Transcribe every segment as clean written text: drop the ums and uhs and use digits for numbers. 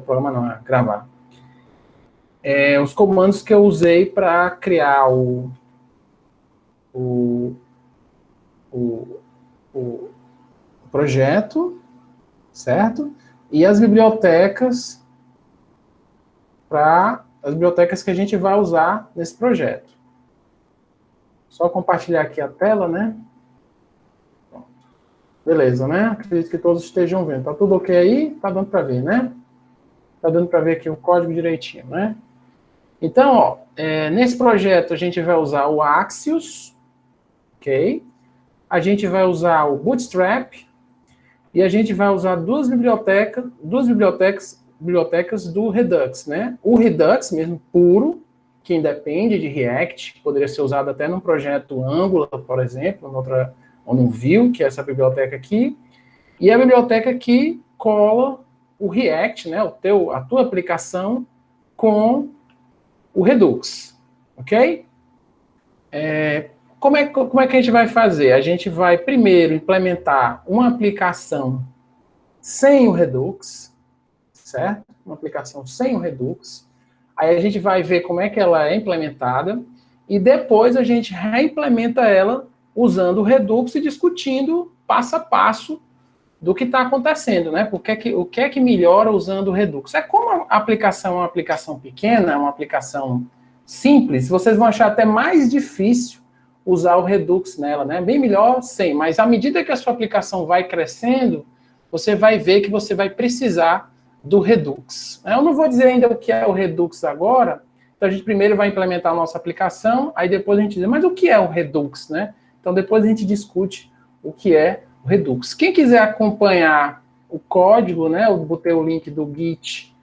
programa não, é gravar. Os comandos que eu usei para criar o projeto, certo? E as bibliotecas que a gente vai usar nesse projeto. Só compartilhar aqui a tela, né? Pronto. Beleza, né? Acredito que todos estejam vendo. Tá tudo ok aí? Tá dando para ver, né? Tá dando para ver aqui o código direitinho, né? Então, ó, nesse projeto a gente vai usar o Axios, ok? A gente vai usar o Bootstrap e a gente vai usar duas bibliotecas do Redux, né? O Redux mesmo puro, que independe de React, poderia ser usado até num projeto Angular, por exemplo, ou no Vue, que é essa biblioteca aqui, e a biblioteca que cola o React, né? A tua aplicação com o Redux, ok? Como é que a gente vai fazer? A gente vai primeiro implementar uma aplicação sem o Redux, certo? Uma aplicação sem o Redux. Aí a gente vai ver como é que ela é implementada e depois a gente reimplementa ela usando o Redux e discutindo passo a passo do que está acontecendo, né? O que é que melhora usando o Redux? Como a aplicação é uma aplicação pequena, é uma aplicação simples, vocês vão achar até mais difícil usar o Redux nela, né? Bem melhor sem, mas à medida que a sua aplicação vai crescendo, você vai ver que você vai precisar do Redux. Eu não vou dizer ainda o que é o Redux agora, então a gente primeiro vai implementar a nossa aplicação, aí depois a gente diz, mas o que é o Redux, né? Então depois a gente discute o que é o Redux. Quem quiser acompanhar o código, né? Eu botei o link do Git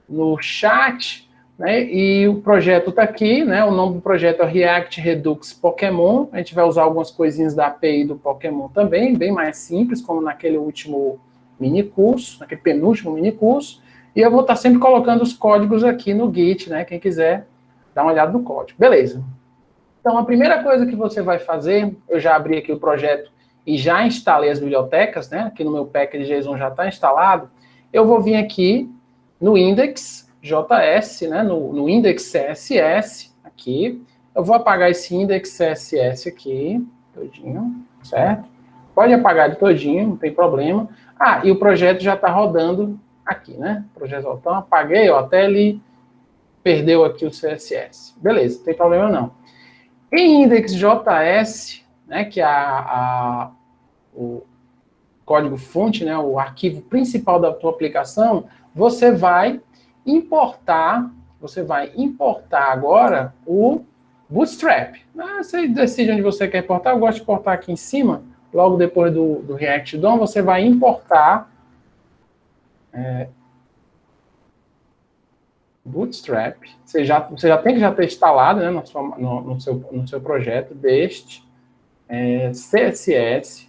no chat, né? E o projeto está aqui, né? O nome do projeto é React Redux Pokémon. A gente vai usar algumas coisinhas da API do Pokémon também, bem mais simples, como naquele último minicurso, naquele penúltimo minicurso. E eu vou estar sempre colocando os códigos aqui no Git, né? Quem quiser dar uma olhada no código. Beleza. Então, a primeira coisa que você vai fazer, eu já abri aqui o projeto e já instalei as bibliotecas, né? Aqui no meu package.json já está instalado. Eu vou vir aqui no index.js, né? No index CSS, aqui. Eu vou apagar esse index CSS aqui, todinho, certo? Pode apagar de todinho, não tem problema. Ah, e o projeto já está rodando aqui, né? O projeto, então, apaguei, ó, até ele perdeu aqui o CSS. Beleza, não tem problema não. Em index.js, né, que é o código-fonte, né, o arquivo principal da tua aplicação, você vai importar agora o Bootstrap. Você decide onde você quer importar, eu gosto de importar aqui em cima, logo depois do React DOM, você vai importar Bootstrap. Você já tem que ter instalado, né, no seu projeto deste CSS,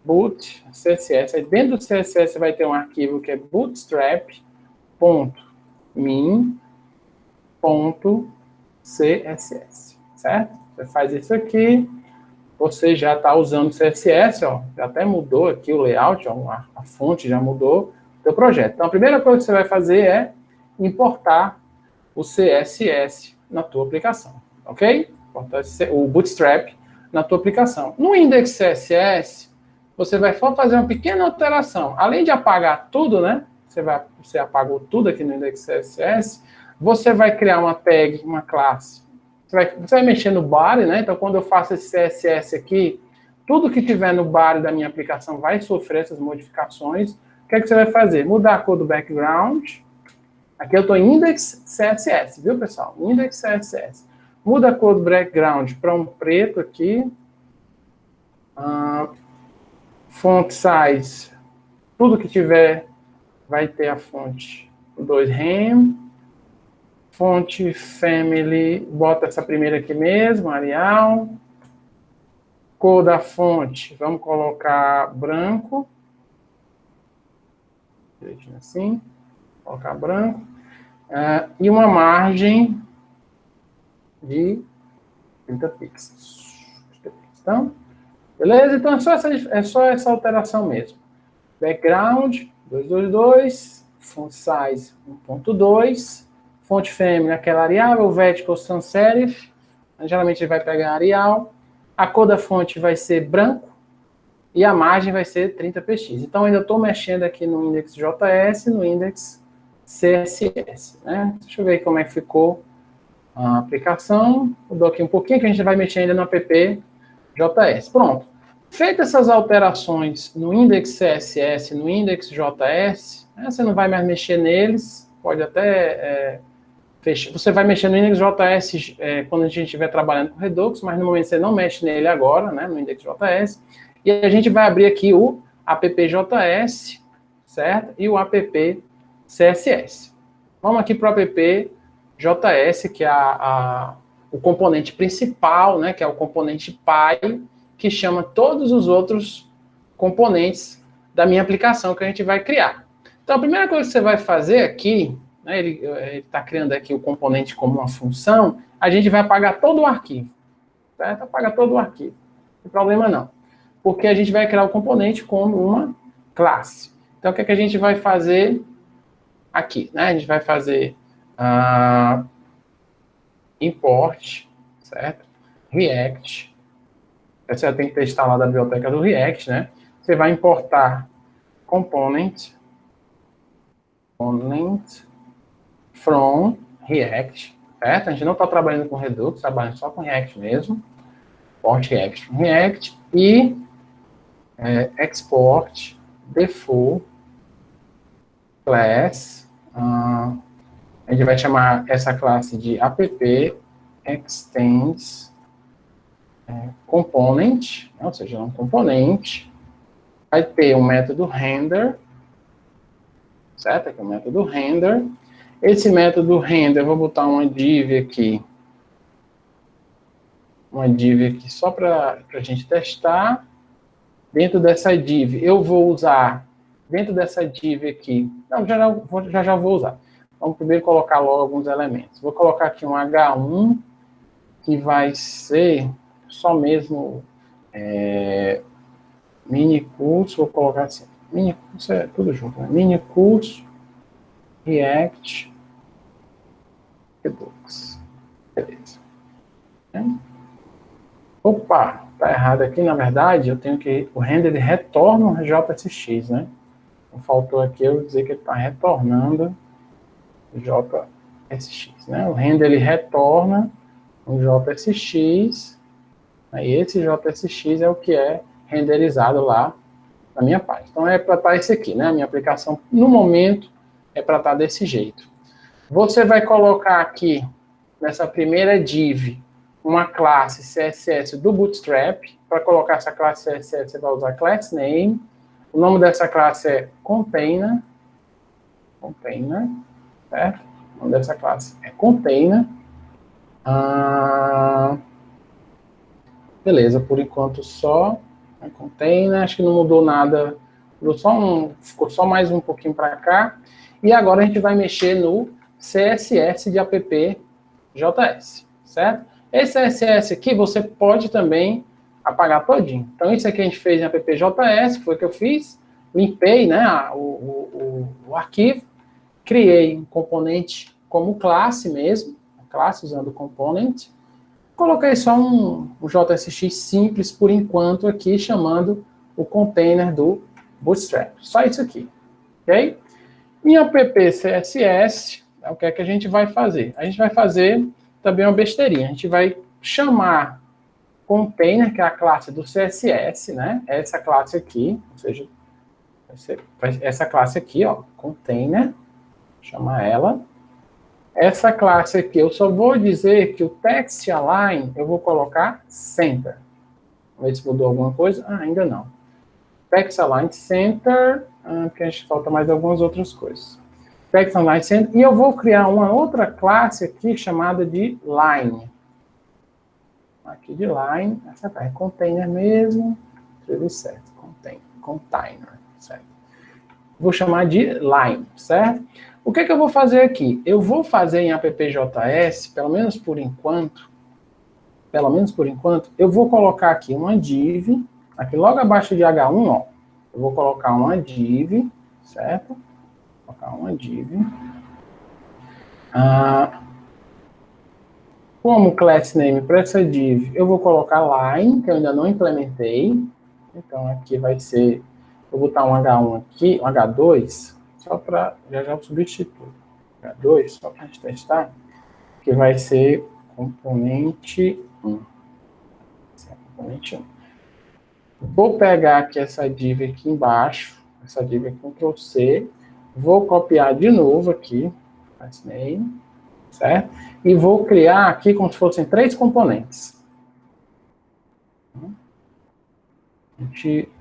boot, CSS. Aí dentro do CSS você vai ter um arquivo que é bootstrap.min.css, certo? Você faz isso aqui, você já está usando o CSS, ó, já até mudou aqui o layout, ó, a fonte já mudou do seu projeto. Então, a primeira coisa que você vai fazer é importar o CSS na tua aplicação, ok? Importar o Bootstrap na tua aplicação. No index CSS, você vai só fazer uma pequena alteração. Além de apagar tudo, né? Você apagou tudo aqui no index CSS, você vai criar uma tag, uma classe. Você vai mexer no body, né? Então, quando eu faço esse CSS aqui, tudo que tiver no body da minha aplicação vai sofrer essas modificações. O que é que você vai fazer? Mudar a cor do background. Aqui eu estou em index CSS, viu, pessoal? Index CSS. Muda a cor do background para um preto aqui. Font size. Tudo que tiver vai ter a fonte 2 rem. Fonte family, bota essa primeira aqui mesmo, Arial. Cor da fonte, vamos colocar branco. Assim, colocar branco. E uma margem de 30 pixels. Então, beleza? Então é só essa alteração mesmo. Background, 222. font size 1.2, fonte family, aquela Arial, vertical sans serif, geralmente ele vai pegar Arial, a cor da fonte vai ser branco, e a margem vai ser 30px. Então, ainda estou mexendo aqui no index JS, no index CSS, né? Deixa eu ver como é que ficou a aplicação. Vou dar aqui um pouquinho, que a gente vai mexer ainda no app JS. Pronto. Feitas essas alterações no index CSS, no index JS, né, você não vai mais mexer neles, pode até fechar. Você vai mexer no index JS quando a gente estiver trabalhando com Redux, mas no momento você não mexe nele agora, né, no index JS. E a gente vai abrir aqui o app.js, certo? E o app.css. Vamos aqui para o app.js, que é o componente principal, né? Que é o componente pai, que chama todos os outros componentes da minha aplicação que a gente vai criar. Então, a primeira coisa que você vai fazer aqui, né, ele está criando aqui o componente como uma função, a gente vai apagar todo o arquivo, certo? Apaga todo o arquivo. Não tem problema não. Porque a gente vai criar o componente como uma classe. Então, o que é que a gente vai fazer aqui? Né? A gente vai fazer import, certo? React. Você tem que ter instalado a biblioteca do React, né? Você vai importar component from React, certo? A gente não está trabalhando com Redux, trabalhando só com React mesmo. Import React from React e export default class, a gente vai chamar essa classe de app extends component, ou seja, um componente, vai ter um método render, certo? Aqui é o método render. Esse método render, eu vou botar uma div aqui só para a gente testar. Dentro dessa div, eu vou usar, dentro dessa div aqui, não, já vou usar. Vamos primeiro colocar logo alguns elementos. Vou colocar aqui um H1, que vai ser só mesmo mini curso, vou colocar assim, mini curso é tudo junto, né? Mini curso, React, Redux. Beleza. Opa, tá errado aqui, na verdade, eu tenho que, o render ele retorna um JSX, né? Então, faltou aqui eu dizer que ele está retornando JSX, né? O render ele retorna um JSX, e esse JSX é o que é renderizado lá na minha página. Então é para estar esse aqui, né? A minha aplicação, no momento, é para estar desse jeito. Você vai colocar aqui, nessa primeira div, uma classe CSS do Bootstrap. Para colocar essa classe CSS, você vai usar class name. O nome dessa classe é container, certo? O nome dessa classe é container. Beleza, por enquanto só container, acho que não mudou nada, ficou só mais um pouquinho para cá. E agora a gente vai mexer no CSS de app.js, certo? Esse CSS aqui você pode também apagar todinho. Então isso aqui a gente fez em app.js, foi o que eu fiz, limpei, né, o arquivo, criei um componente como classe mesmo, classe usando o component, coloquei só um JSX simples por enquanto aqui, chamando o container do Bootstrap. Só isso aqui, ok? Em app.css, o que é que a gente vai fazer? A gente vai fazer também uma besteirinha. A gente vai chamar container, que é a classe do CSS, né? Essa classe aqui, ou seja, essa classe aqui, ó, container, chamar ela. Essa classe aqui, eu só vou dizer que o text align, eu vou colocar center. Vamos ver se mudou alguma coisa. Ainda não. Text align center, porque a gente falta mais algumas outras coisas. Text align center, e eu vou criar uma outra classe aqui chamada de line. Aqui de line, essa é container mesmo, escrevi certo, container, certo. Vou chamar de line, certo? O que é que eu vou fazer aqui? Eu vou fazer em app.js, pelo menos por enquanto, eu vou colocar aqui uma div, aqui logo abaixo de H1, ó, eu vou colocar uma div, certo? Vou colocar uma div. Como class name para essa div, eu vou colocar line, que eu ainda não implementei. Então, aqui vai ser... Vou botar um H1 aqui, um H2, só para... Já eu substituo. H2, só para a gente testar. Que vai ser componente 1. Esse é componente 1. Vou pegar aqui essa div aqui embaixo. Essa div é Ctrl+C. Vou copiar de novo aqui. Class name. Certo? E vou criar aqui como se fossem 3 componentes.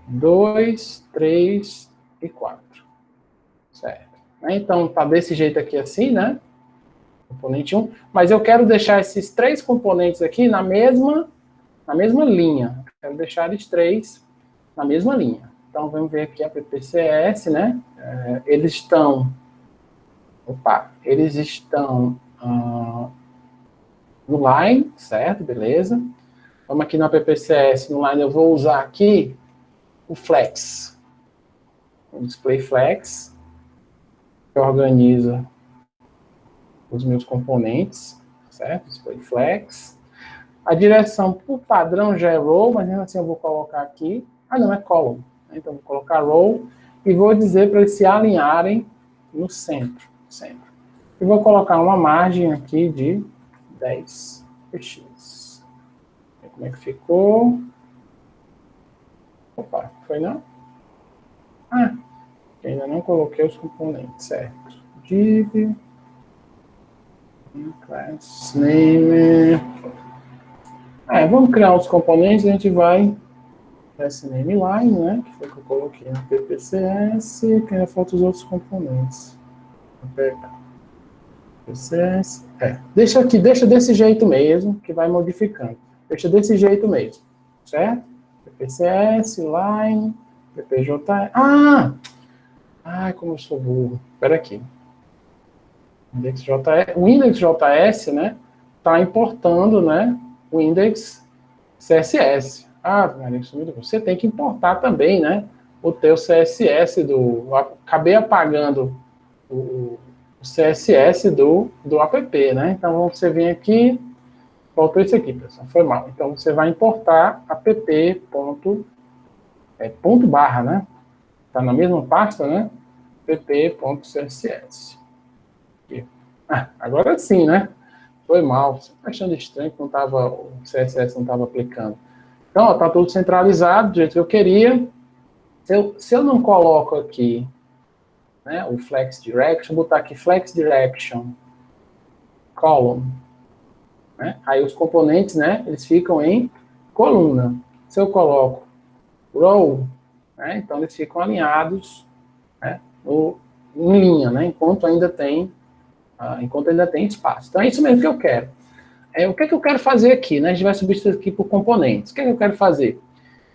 2, 3 e 4. Certo? Então, tá desse jeito aqui assim, né? Componente 1. Mas eu quero deixar esses 3 componentes aqui na mesma linha. Quero deixar eles 3 na mesma linha. Então, vamos ver aqui a PPCS, né? Eles estão... Eles estão no line, certo? Beleza. Vamos aqui na PPCS, no line eu vou usar aqui o flex. O display flex, que organiza os meus componentes, certo? Display flex. A direção, por padrão, já é row, mas mesmo assim eu vou colocar aqui. Não, é column. Então, vou colocar row e vou dizer para eles se alinharem no centro. E vou colocar uma margem aqui de 10 px. Como é que ficou? Opa, foi não? Ainda não coloquei os componentes, certo? Div, class name. Vamos criar os componentes, a gente vai class name line, né? Que foi o que eu coloquei no PPCS, que ainda faltam os outros componentes. Vou pegar. PPCS. Deixa aqui, deixa desse jeito mesmo, que vai modificando. Deixa desse jeito mesmo, certo? PPCS, line, PPJ. Como eu sou burro. Espera aqui. O index.js, né, está importando, né, o index CSS. Você tem que importar também, né, o teu CSS acabei apagando o CSS do app, né? Então, você vem aqui, faltou isso aqui, pessoal, foi mal. Então, você vai importar app ponto barra, né? Está na mesma pasta, né? app.css. Agora sim, né? Foi mal. Você está achando estranho que o CSS não estava aplicando. Então, está tudo centralizado, do jeito que eu queria. Se eu não coloco aqui, né, o Flex Direction, vou botar aqui Flex Direction Column. Né? Aí os componentes, né, eles ficam em coluna. Se eu coloco Row, né, então eles ficam alinhados, né, em linha, né, enquanto ainda tem espaço. Então é isso mesmo que eu quero. O que é que eu quero fazer aqui? Né? A gente vai substituir aqui por componentes. O que é que eu quero fazer?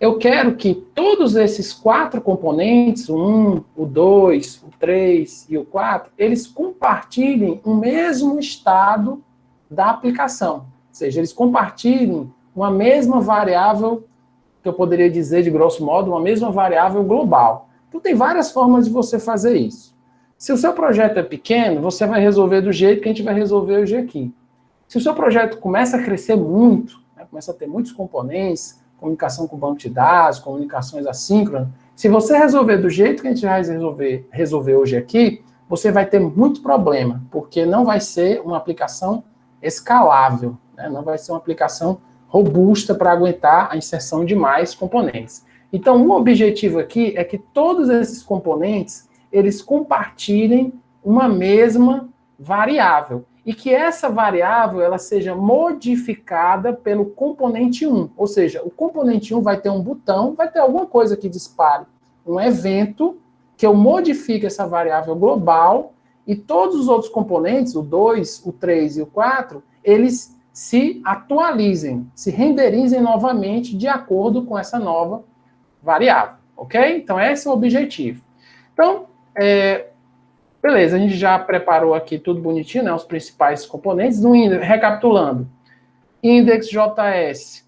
Eu quero que todos esses 4 componentes, o 1, o 2, o 3 e o 4, eles compartilhem o mesmo estado da aplicação. Ou seja, eles compartilhem uma mesma variável, que eu poderia dizer de grosso modo, uma mesma variável global. Então tem várias formas de você fazer isso. Se o seu projeto é pequeno, você vai resolver do jeito que a gente vai resolver hoje aqui. Se o seu projeto começa a crescer muito, né, começa a ter muitos componentes, comunicação com banco de dados, comunicações assíncronas, se você resolver do jeito que a gente vai resolver hoje aqui, você vai ter muito problema, porque não vai ser uma aplicação escalável, né, não vai ser uma aplicação robusta para aguentar a inserção de mais componentes. Então, o objetivo aqui é que todos esses componentes eles compartilhem uma mesma variável. E que essa variável ela seja modificada pelo componente 1. Ou seja, o componente 1 vai ter um botão, vai ter alguma coisa que dispare um evento que eu modifique essa variável global e todos os outros componentes, o 2, o 3 e o 4, eles se atualizem, se renderizem novamente de acordo com essa nova variável. Ok? Então, esse é o objetivo. Então, beleza, a gente já preparou aqui tudo bonitinho, né? Os principais componentes do index. Recapitulando, index.js,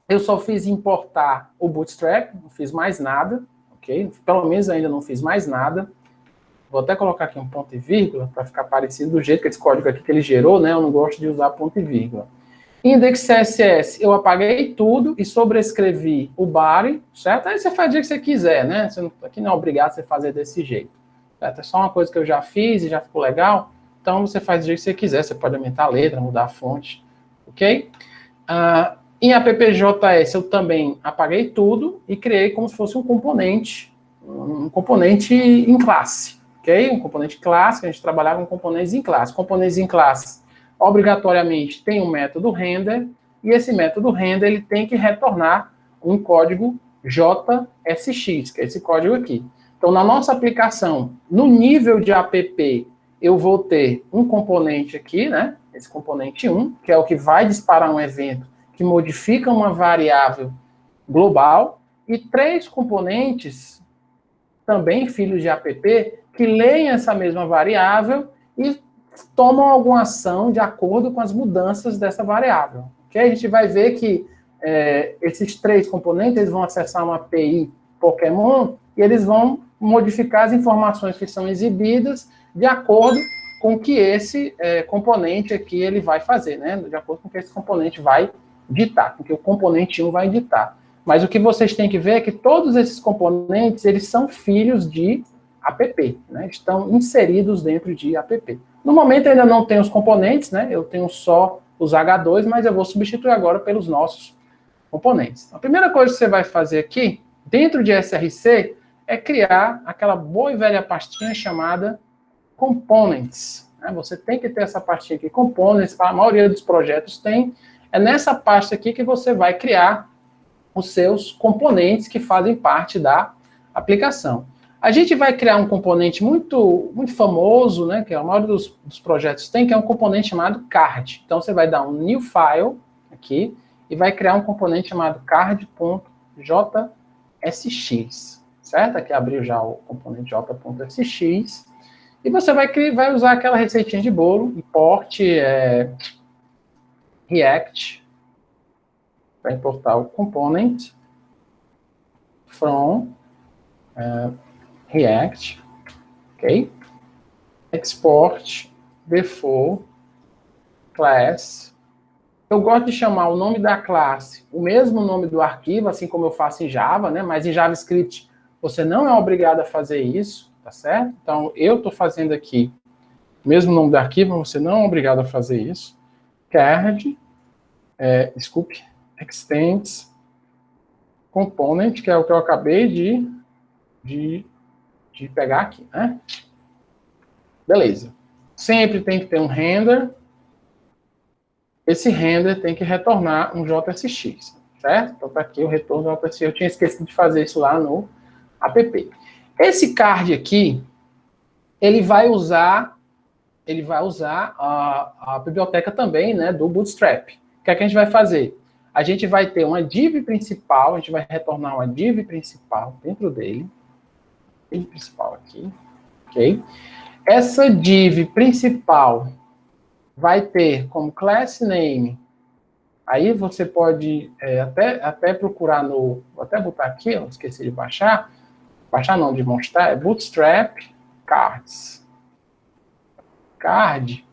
eu só fiz importar o Bootstrap, não fiz mais nada, ok? Pelo menos ainda não fiz mais nada. Vou até colocar aqui um ponto e vírgula, para ficar parecido do jeito que esse código aqui que ele gerou, né? Eu não gosto de usar ponto e vírgula. Index CSS, eu apaguei tudo e sobrescrevi o body, certo? Aí você faz do jeito que você quiser, né? Aqui não é obrigado a você fazer desse jeito. Certo? É só uma coisa que eu já fiz e já ficou legal. Então, você faz do jeito que você quiser. Você pode aumentar a letra, mudar a fonte, ok? Em AppJS, eu também apaguei tudo e criei como se fosse um componente em classe, ok? Um componente classe, a gente trabalhava com componentes em classe. Componentes em classe, obrigatoriamente, tem um método render, e esse método render, ele tem que retornar um código JSX, que é esse código aqui. Então, na nossa aplicação, no nível de app, eu vou ter um componente aqui, né? Esse componente 1, que é o que vai disparar um evento que modifica uma variável global, e 3 componentes, também filhos de app, que leem essa mesma variável e tomam alguma ação de acordo com as mudanças dessa variável. Okay? A gente vai ver que esses 3 componentes eles vão acessar uma API Pokémon e eles vão modificar as informações que são exibidas de acordo com o que esse componente aqui ele vai fazer, né? De acordo com o que esse componente vai ditar, com o que o componente 1 vai ditar. Mas o que vocês têm que ver é que todos esses componentes, eles são filhos de app, né? Estão inseridos dentro de app. No momento ainda não tem os componentes, né? Eu tenho só os H2, mas eu vou substituir agora pelos nossos componentes. A primeira coisa que você vai fazer aqui, dentro de SRC, é criar aquela boa e velha pastinha chamada Components. Né? Você tem que ter essa pastinha aqui, Components, a maioria dos projetos tem. É nessa pasta aqui que você vai criar os seus componentes que fazem parte da aplicação. A gente vai criar um componente muito, muito famoso, né, que a maioria dos projetos tem, que é um componente chamado card. Então, você vai dar um new file aqui e vai criar um componente chamado card.jsx, certo? Aqui abriu já o componente j.sx. E você vai usar aquela receitinha de bolo, import React, vai importar o component from React, ok? Export default class. Eu gosto de chamar o nome da classe o mesmo nome do arquivo, assim como eu faço em Java, né? Mas em JavaScript você não é obrigado a fazer isso, tá certo? Então eu estou fazendo aqui o mesmo nome do arquivo, você não é obrigado a fazer isso. Card, extends component, que é o que eu acabei de pegar aqui, né? Beleza. Sempre tem que ter um render. Esse render tem que retornar um JSX, certo? Então, tá aqui o retorno JSX. Eu tinha esquecido de fazer isso lá no app. Esse card aqui, ele vai usar a biblioteca também, né, do Bootstrap. O que é que a gente vai fazer? A gente vai ter uma div principal, a gente vai retornar uma div principal dentro dele. Div principal aqui, ok? Essa div principal vai ter como class name, aí você pode até procurar no, vou até botar aqui, eu esqueci de baixar não, de mostrar, é Bootstrap Cards. Card,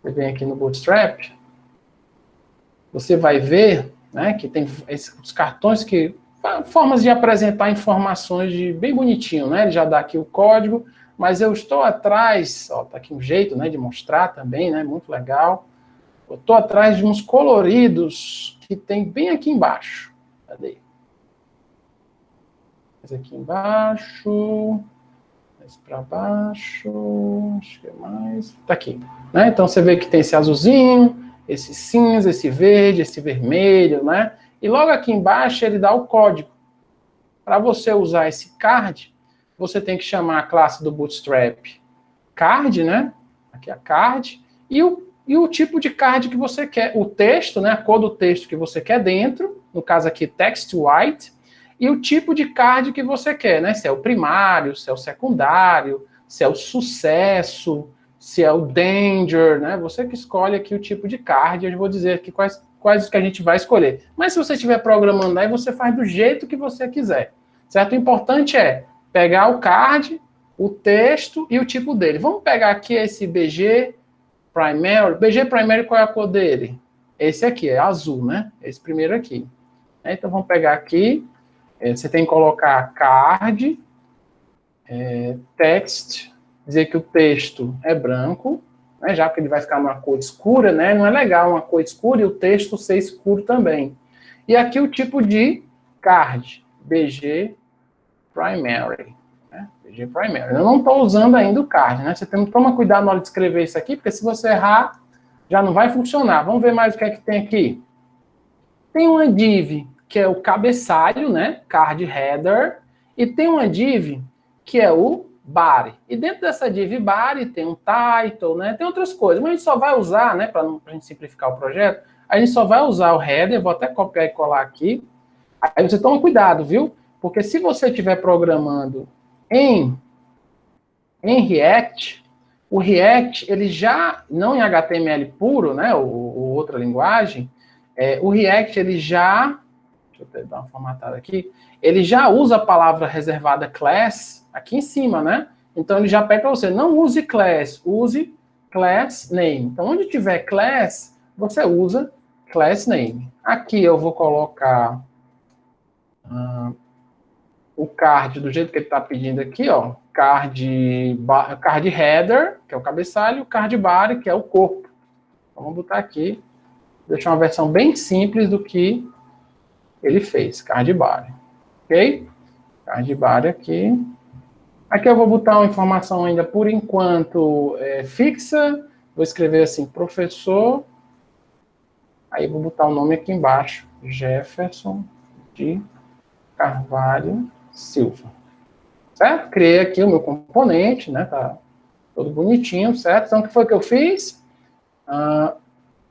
você vem aqui no Bootstrap, você vai ver, né, que tem os cartões que, formas de apresentar informações bem bonitinho, né, ele já dá aqui o código, mas eu estou atrás, ó, tá aqui um jeito, né, de mostrar também, né, muito legal, eu estou atrás de uns coloridos que tem bem aqui embaixo, cadê? Esse aqui embaixo, mais para baixo, acho que é mais, tá aqui, né, então você vê que tem esse azulzinho, esse cinza, esse verde, esse vermelho, né? E logo aqui embaixo ele dá o código. Para você usar esse card, você tem que chamar a classe do Bootstrap card, né? Aqui é a card. E o tipo de card que você quer. O texto, né? A cor do texto que você quer dentro. No caso aqui, text white. E o tipo de card que você quer, né? Se é o primário, se é o secundário, se é o sucesso, se é o danger, né? Você que escolhe aqui o tipo de card, eu vou dizer aqui quais que a gente vai escolher. Mas se você estiver programando aí, você faz do jeito que você quiser, certo? O importante é pegar o card, o texto e o tipo dele. Vamos pegar aqui esse BG Primary. BG Primary, qual é a cor dele? Esse aqui, é azul, né? Esse primeiro aqui. Então, vamos pegar aqui. Você tem que colocar card, text, dizer que o texto é branco, né? Já que ele vai ficar numa cor escura, né? Não é legal uma cor escura e o texto ser escuro também. E aqui o tipo de card, BG Primary. BG Primary. Eu não estou usando ainda o card, né? Você toma cuidado na hora de escrever isso aqui, porque se você errar, já não vai funcionar. Vamos ver mais o que é que tem aqui. Tem uma div, que é o cabeçalho, né? Card header. E tem uma div, que é o body. E dentro dessa div body tem um title, né? Tem outras coisas. Mas a gente só vai usar, né? Para a gente simplificar o projeto, a gente só vai usar o header. Vou até copiar e colar aqui. Aí você toma cuidado, viu? Porque se você estiver programando em React, o React, ele já, não em HTML puro, né, ou outra linguagem, o React, ele já, deixa eu dar uma formatada aqui, ele já usa a palavra reservada class aqui em cima, né? Então, ele já pede para você, não use class, use class name. Então, onde tiver class, você usa class name. Aqui eu vou colocar o card do jeito que ele está pedindo aqui, ó, card header, que é o cabeçalho, o card body, que é o corpo. Então, vamos botar aqui, deixar uma versão bem simples do que ele fez, card body. Ok? Card body aqui. Aqui eu vou botar uma informação ainda, por enquanto, fixa. Vou escrever assim, professor. Aí vou botar o nome aqui embaixo, Jefferson de Carvalho Silva. Certo? Criei aqui o meu componente, né? Tá todo bonitinho, certo? Então, o que foi que eu fiz?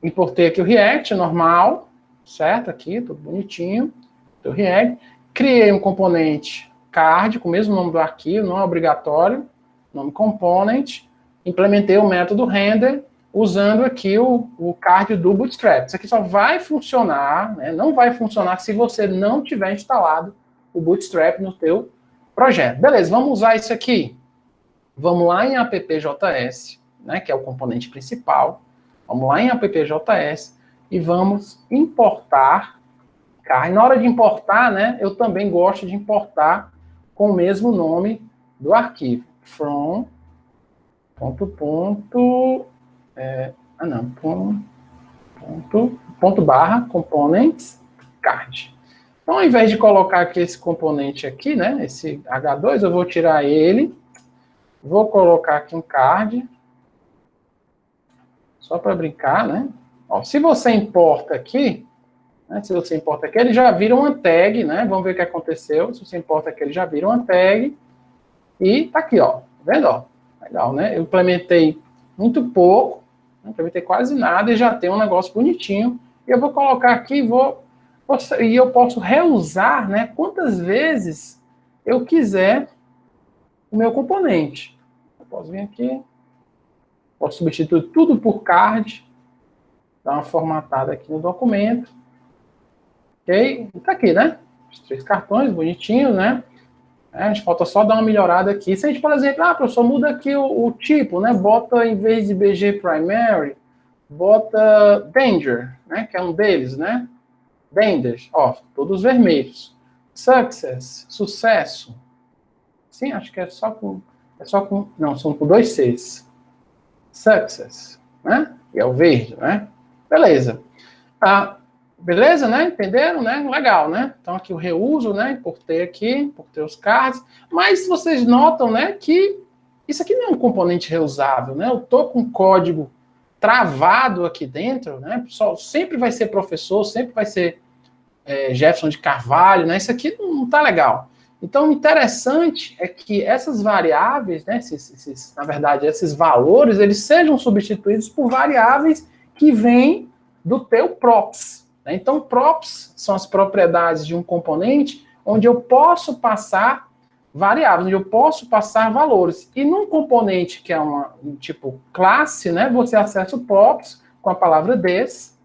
Importei aqui o React, normal, certo? Aqui, tudo bonitinho. O React. Criei um componente card, com o mesmo nome do arquivo, não é obrigatório. Nome component. Implementei o método render, usando aqui o card do Bootstrap. Isso aqui só vai funcionar, né? Não vai funcionar se você não tiver instalado o Bootstrap no teu projeto. Beleza, vamos usar isso aqui. Vamos lá em appjs, né, que é o componente principal. Vamos lá em appjs e vamos importar card. Na hora de importar, né, eu também gosto de importar com o mesmo nome do arquivo. From ponto barra components card. Então, ao invés de colocar aqui esse componente aqui, né, esse H2, eu vou tirar ele, vou colocar aqui um card, só para brincar, né? Ó, se você importa aqui, né, ele já vira uma tag, né? Vamos ver o que aconteceu. Se você importa aqui, ele já vira uma tag. E tá aqui, ó. Tá vendo, ó? Legal, né? Eu implementei muito pouco, não implementei quase nada e já tem um negócio bonitinho. E eu vou colocar aqui e eu posso reusar, né, quantas vezes eu quiser o meu componente. Eu posso vir aqui, posso substituir tudo por card, dar uma formatada aqui no documento. Ok? Tá aqui, né? Os 3 cartões, bonitinho, né? A gente falta só dar uma melhorada aqui. Se a gente, por exemplo, professor, muda aqui o tipo, né? Bota, em vez de BG Primary, bota Danger, né? Que é um deles, né? Danger, ó, todos vermelhos. Success, sucesso. Sim, acho que é só com... não, são com 2 Cs. Success, né? E é o verde, né? Beleza. Beleza, né? Entenderam, né? Legal, né? Então, aqui o reuso, né? Importei os cards. Mas vocês notam, né? Que isso aqui não é um componente reusável, né? Eu tô com código travado aqui dentro, né? Sempre vai ser professor, sempre vai ser Jefferson de Carvalho, né? Isso aqui não tá legal. Então, o interessante é que essas variáveis, né? Na verdade, esses valores, eles sejam substituídos por variáveis que vêm do teu props. Então, props são as propriedades de um componente onde eu posso passar variáveis, onde eu posso passar valores. E num componente que é um tipo classe, né, você acessa o props com a palavra this,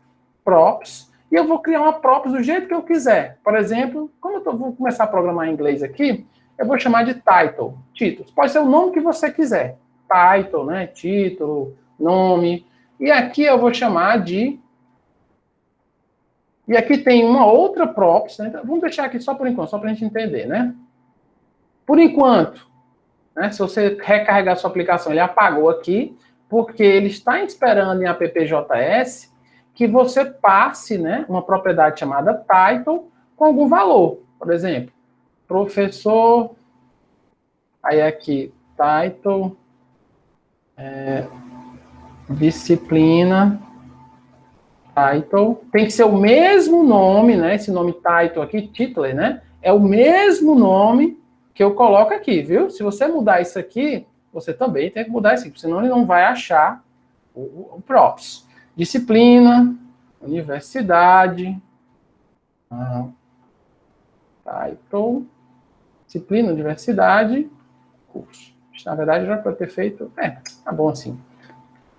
props, e eu vou criar uma props do jeito que eu quiser. Por exemplo, como vou começar a programar em inglês aqui, eu vou chamar de title, títulos. Pode ser o nome que você quiser. Title, né? Título, nome. E aqui eu vou chamar de... E aqui tem uma outra props, né? Então, vamos deixar aqui só por enquanto, só para a gente entender, né? Por enquanto, né? Se você recarregar sua aplicação, ele apagou aqui, porque ele está esperando em appjs que você passe, né, uma propriedade chamada title com algum valor. Por exemplo, professor, aí aqui, title, disciplina, title, tem que ser o mesmo nome, né? Esse nome title aqui, title, né? É o mesmo nome que eu coloco aqui, viu? Se você mudar isso aqui, você também tem que mudar isso aqui, senão ele não vai achar o props. Disciplina, universidade, title, disciplina, universidade, curso. Na verdade, já para ter feito, tá bom assim.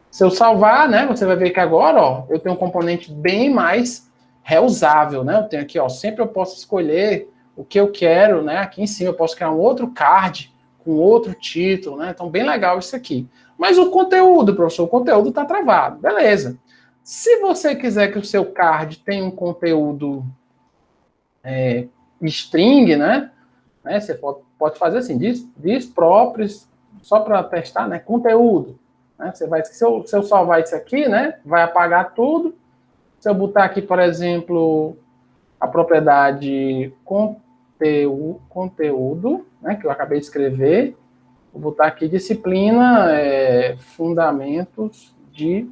Se eu salvar, né, você vai ver que agora, ó, eu tenho um componente bem mais reusável, né? Eu tenho aqui, ó, sempre eu posso escolher o que eu quero, né? Aqui em cima eu posso criar um outro card com outro título, né? Então, bem legal isso aqui. Mas o conteúdo, professor, o conteúdo está travado. Beleza. Se você quiser que o seu card tenha um conteúdo string, né? Você pode fazer assim, diz próprios, só para testar, né? Conteúdo. Né? Você vai, se eu salvar isso aqui, né? Vai apagar tudo. Se eu botar aqui, por exemplo, a propriedade conteúdo, né? Que eu acabei de escrever, vou botar aqui disciplina, fundamentos de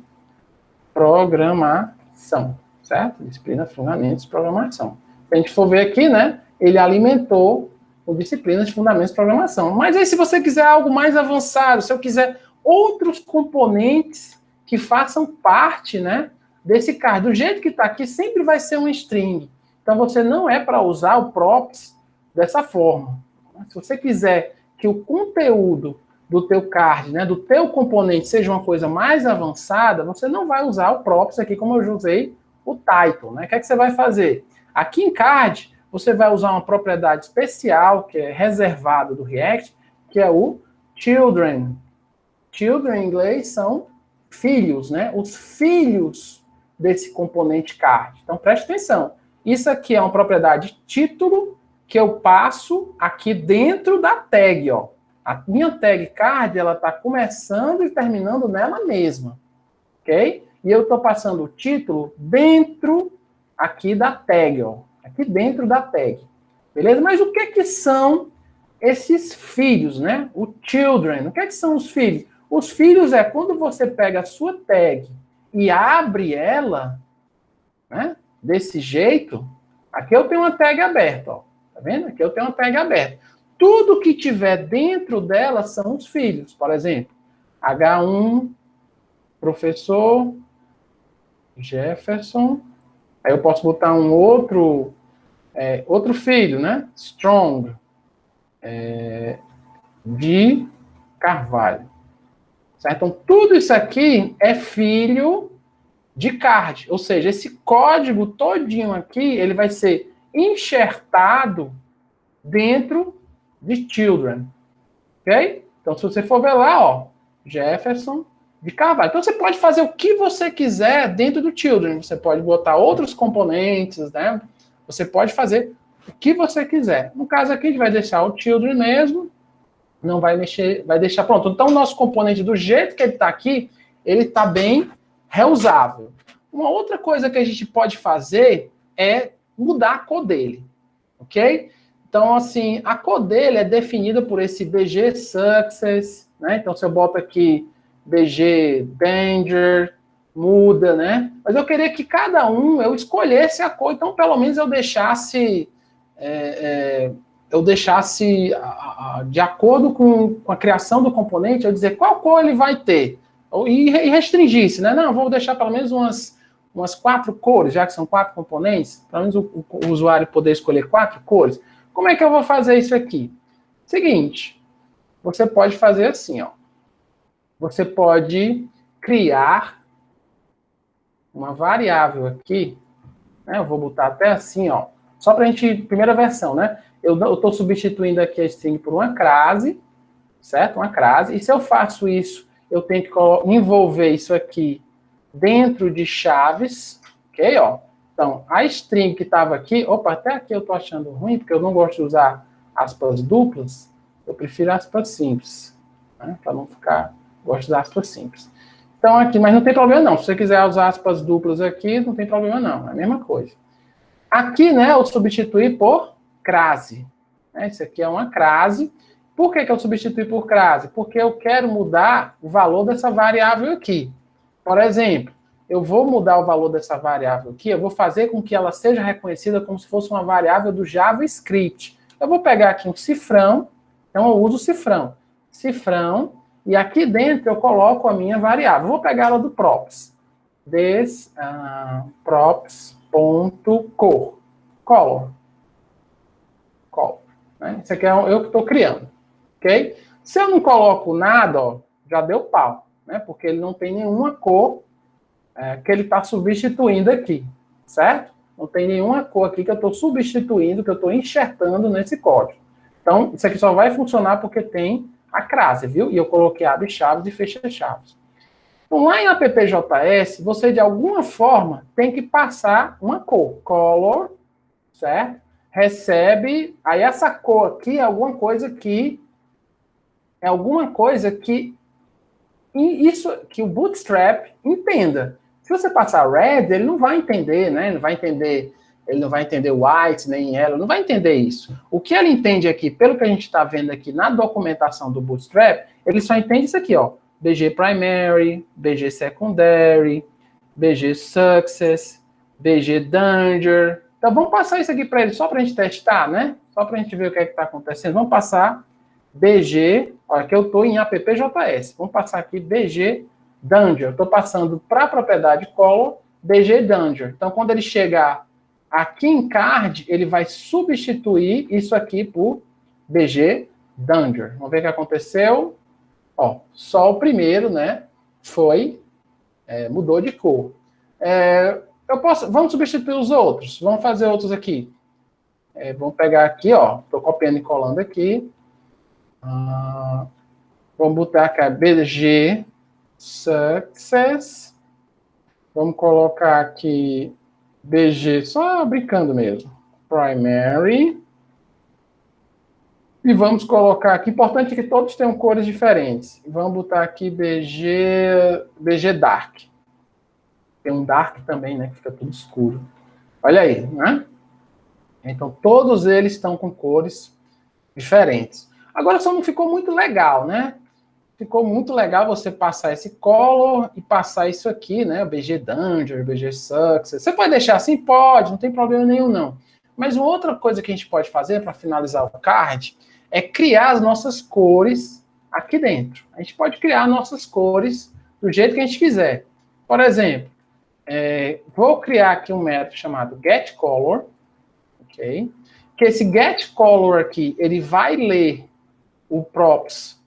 programação, certo? Disciplina, fundamentos de programação. Se a gente for ver aqui, né? Ele alimentou o disciplina de fundamentos de programação. Mas aí, se você quiser algo mais avançado, se eu quiser outros componentes que façam parte, né, desse card. Do jeito que está aqui, sempre vai ser um string. Então, você não é para usar o props dessa forma. Se você quiser que o conteúdo do teu card, né, do teu componente, seja uma coisa mais avançada, você não vai usar o props aqui, como eu já usei o title. Né? O que é que você vai fazer? Aqui em card, você vai usar uma propriedade especial, que é reservada do React, que é o children. Children, em inglês, são filhos, né? Os filhos desse componente card. Então, preste atenção. Isso aqui é uma propriedade título que eu passo aqui dentro da tag, ó. A minha tag card, ela está começando e terminando nela mesma, ok? E eu estou passando o título dentro aqui da tag, ó. Aqui dentro da tag. Beleza? Mas o que são esses filhos, né? O children. O que são os filhos? Os filhos é quando você pega a sua tag e abre ela, né? Desse jeito. Aqui eu tenho uma tag aberta, ó. Tá vendo? Aqui eu tenho uma tag aberta. Tudo que tiver dentro dela são os filhos. Por exemplo, H1, professor Jefferson. Aí eu posso botar um outro filho, né? Strong. De Carvalho. Certo? Então, tudo isso aqui é filho de card. Ou seja, esse código todinho aqui, ele vai ser enxertado dentro de children. Ok? Então, se você for ver lá, ó, Jefferson de Carvalho. Então, você pode fazer o que você quiser dentro do children. Você pode botar outros componentes, né? Você pode fazer o que você quiser. No caso aqui, a gente vai deixar o children mesmo. Não vai mexer, vai deixar pronto. Então, o nosso componente, do jeito que ele está aqui, ele está bem reusável. Uma outra coisa que a gente pode fazer é mudar a cor dele, ok? Então, assim, a cor dele é definida por esse BG Success, né? Então, se eu boto aqui BG Danger, muda, né? Mas eu queria que cada um, eu escolhesse a cor, então, pelo menos eu deixasse... de acordo com a criação do componente, eu dizer qual cor ele vai ter. E restringisse, né? Não, eu vou deixar pelo menos umas 4 cores, já que são 4 componentes, pelo menos o usuário poder escolher 4 cores. Como é que eu vou fazer isso aqui? Seguinte, você pode fazer assim, ó. Você pode criar uma variável aqui, né? Eu vou botar até assim, ó. Só para a gente, primeira versão, né? Eu estou substituindo aqui a string por uma crase, certo? Uma crase. E se eu faço isso, eu tenho que envolver isso aqui dentro de chaves, ok? Ó. Então, a string que estava aqui, opa, até aqui eu estou achando ruim, porque eu não gosto de usar aspas duplas, eu prefiro aspas simples, né? Para não ficar, gosto de aspas simples. Então, aqui, mas não tem problema não, se você quiser usar aspas duplas aqui, não tem problema não, é a mesma coisa. Aqui, né, eu substituí por crase. Isso aqui é uma crase. Por que eu substituí por crase? Porque eu quero mudar o valor dessa variável aqui. Por exemplo, eu vou mudar o valor dessa variável aqui, eu vou fazer com que ela seja reconhecida como se fosse uma variável do JavaScript. Eu vou pegar aqui um cifrão, então eu uso o cifrão. Cifrão, e aqui dentro eu coloco a minha variável. Eu vou pegar ela do props. Props.cor. Color. Né? Isso aqui é eu que estou criando. Ok? Se eu não coloco nada, ó, já deu pau. Né? Porque ele não tem nenhuma cor que ele está substituindo aqui. Certo? Não tem nenhuma cor aqui que eu estou substituindo, que eu estou enxertando nesse código. Então, isso aqui só vai funcionar porque tem a crase, viu? E eu coloquei abre chaves e fecha chaves. Então, lá em AppJS, você, de alguma forma, tem que passar uma cor. Color, certo? Recebe... Aí, essa cor aqui é alguma coisa que... Isso que o Bootstrap entenda. Se você passar red, ele não vai entender, né? Ele não vai entender white, nem yellow, não vai entender isso. O que ele entende aqui, pelo que a gente está vendo aqui na documentação do Bootstrap, ele só entende isso aqui, ó. BG Primary, BG Secondary, BG Success, BG Danger. Então, vamos passar isso aqui para ele, só para a gente testar, né? Só para a gente ver o que é que está acontecendo. Vamos passar BG, olha, que eu estou em AppJS. Vamos passar aqui BG Danger. Eu estou passando para a propriedade color BG Danger. Então, quando ele chegar aqui em card, ele vai substituir isso aqui por BG Danger. Vamos ver o que aconteceu. Ó, só o primeiro, né, mudou de cor. Vamos substituir os outros. Vamos fazer outros aqui. Vamos pegar aqui, ó, estou copiando e colando aqui. Vamos botar aqui BG Success. Vamos colocar aqui BG, só brincando mesmo. Primary. E vamos colocar aqui, importante que todos tenham cores diferentes. Vamos botar aqui BG Dark. Tem um Dark também, né, que fica tudo escuro. Olha aí, né? Então, todos eles estão com cores diferentes. Agora, só não ficou muito legal, né? Ficou muito legal você passar esse color e passar isso aqui, né? BG Danger, BG Success. Você pode deixar assim? Pode, não tem problema nenhum, não. Mas uma outra coisa que a gente pode fazer para finalizar o card é criar as nossas cores aqui dentro. A gente pode criar nossas cores do jeito que a gente quiser. Por exemplo, vou criar aqui um método chamado getColor, ok? Que esse getColor aqui, ele vai ler o props,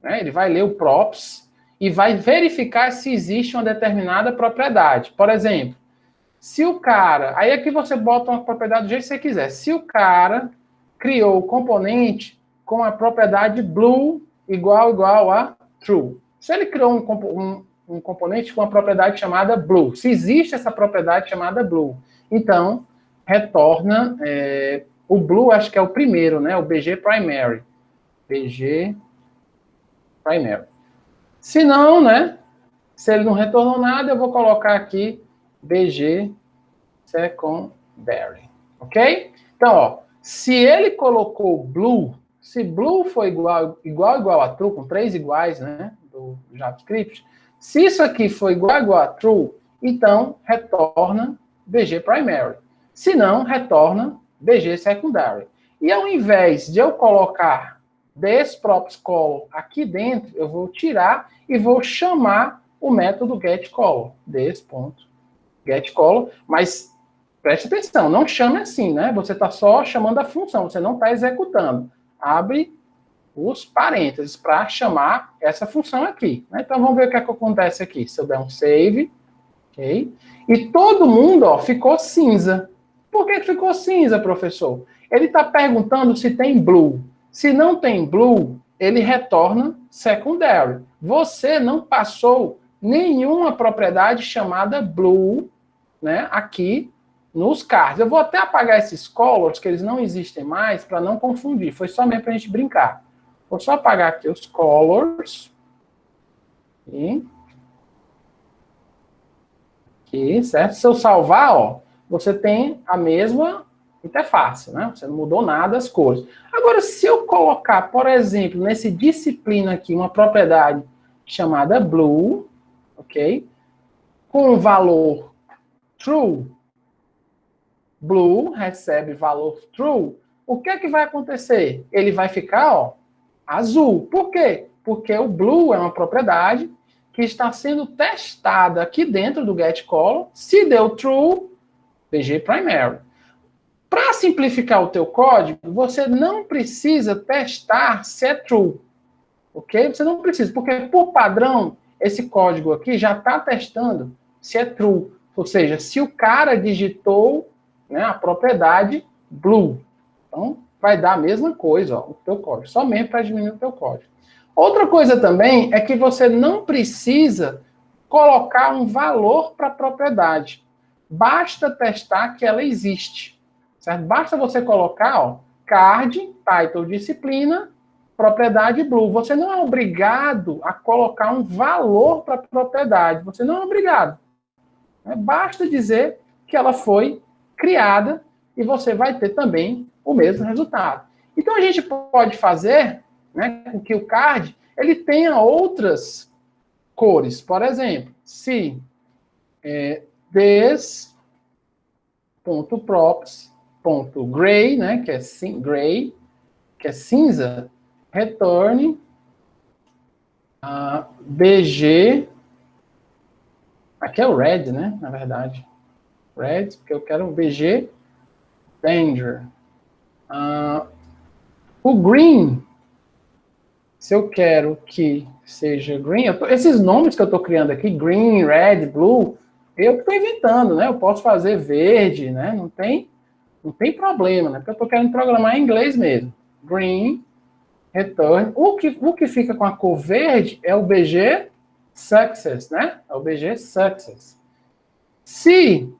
né? Ele vai ler o props e vai verificar se existe uma determinada propriedade. Por exemplo, se o cara... Aí aqui você bota uma propriedade do jeito que você quiser. Se o cara criou o componente com a propriedade blue igual a true. Se ele criou um componente com a propriedade chamada blue, se existe essa propriedade chamada blue, então retorna o blue, acho que é o primeiro, né? O BG Primary. BG Primary. Se não, né? Se ele não retornou nada, eu vou colocar aqui BG Secondary. Ok? Então, ó, se ele colocou blue, se blue for igual a true, com 3 iguais, né, do JavaScript, se isso aqui for igual a true, então retorna BG Primary. Se não, retorna BG Secondary. E ao invés de eu colocar desPropsColor aqui dentro, eu vou tirar e vou chamar o método getColor, des.getColor, mas preste atenção, não chame assim, né? Você está só chamando a função, você não está executando. Abre os parênteses para chamar essa função aqui. Né? Então, vamos ver o que acontece aqui. Se eu der um save, ok? E todo mundo, ó, ficou cinza. Por que ficou cinza, professor? Ele está perguntando se tem blue. Se não tem blue, ele retorna secondary. Você não passou nenhuma propriedade chamada blue, né, aqui nos cards. Eu vou até apagar esses colors, que eles não existem mais, para não confundir. Foi só mesmo para a gente brincar. Vou só apagar aqui os colors. Aqui, certo? Se eu salvar, ó, você tem a mesma interface, né? Você não mudou nada as cores. Agora, se eu colocar, por exemplo, nesse disciplina aqui, uma propriedade chamada blue, ok? Com o valor true, blue recebe valor true, o que é que vai acontecer? Ele vai ficar, ó, azul. Por quê? Porque o blue é uma propriedade que está sendo testada aqui dentro do getColor. Se deu true, BG primary. Para simplificar o teu código, você não precisa testar se é true. Ok? Você não precisa, porque por padrão, esse código aqui já está testando se é true. Ou seja, se o cara digitou, né, a propriedade blue. Então, vai dar a mesma coisa, ó, o teu código. Somente para diminuir o teu código. Outra coisa também é que você não precisa colocar um valor para a propriedade. Basta testar que ela existe. Certo? Basta você colocar, ó, card, title, disciplina, propriedade blue. Você não é obrigado a colocar um valor para a propriedade. Você não é obrigado. Basta dizer que ela foi criada e você vai ter também o mesmo resultado. Então, a gente pode fazer, né, com que o card ele tenha outras cores. Por exemplo, se this.props.gray, né, que é gray, que é cinza, retorne BG. Aqui é o red, né, na verdade. Red, porque eu quero um BG danger. O green, se eu quero que seja green, esses nomes que eu estou criando aqui, green, red, blue, eu estou inventando, né? Eu posso fazer verde, né? Não tem problema, né? Porque eu estou querendo programar em inglês mesmo. Green, return. O que fica com a cor verde é o BG success, né? É o BG success. Se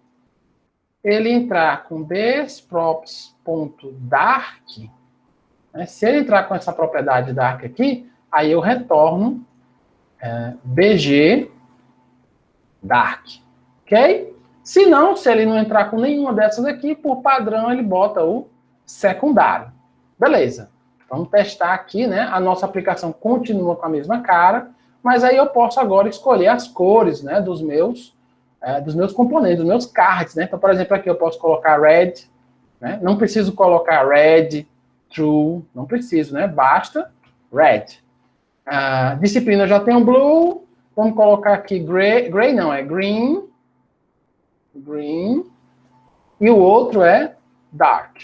ele entrar com thisprops.dark, né, se ele entrar com essa propriedade dark aqui, aí eu retorno BG dark, ok? Se não, se ele não entrar com nenhuma dessas aqui, por padrão ele bota o secundário. Beleza. Vamos testar aqui, né? A nossa aplicação continua com a mesma cara, mas aí eu posso agora escolher as cores, né, dos meus componentes, dos meus cards, né? Então, por exemplo, aqui eu posso colocar red, né? Não preciso colocar red, true, não preciso, né? Basta red. Disciplina já tem um blue, vamos colocar aqui gray não, é green, e o outro é dark.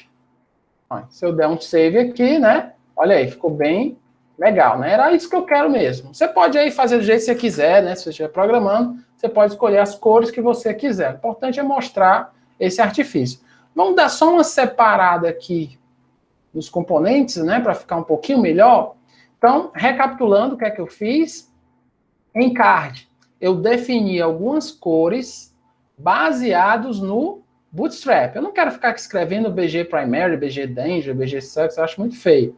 Se eu der um save aqui, né? Olha aí, ficou bem legal, né? Era isso que eu quero mesmo. Você pode aí fazer do jeito que você quiser, né? Se você estiver programando, você pode escolher as cores que você quiser. O importante é mostrar esse artifício. Vamos dar só uma separada aqui dos componentes, né? Para ficar um pouquinho melhor. Então, recapitulando o que é que eu fiz. Em card, eu defini algumas cores baseados no Bootstrap. Eu não quero ficar aqui escrevendo BG Primary, BG Danger, BG Success, eu acho muito feio.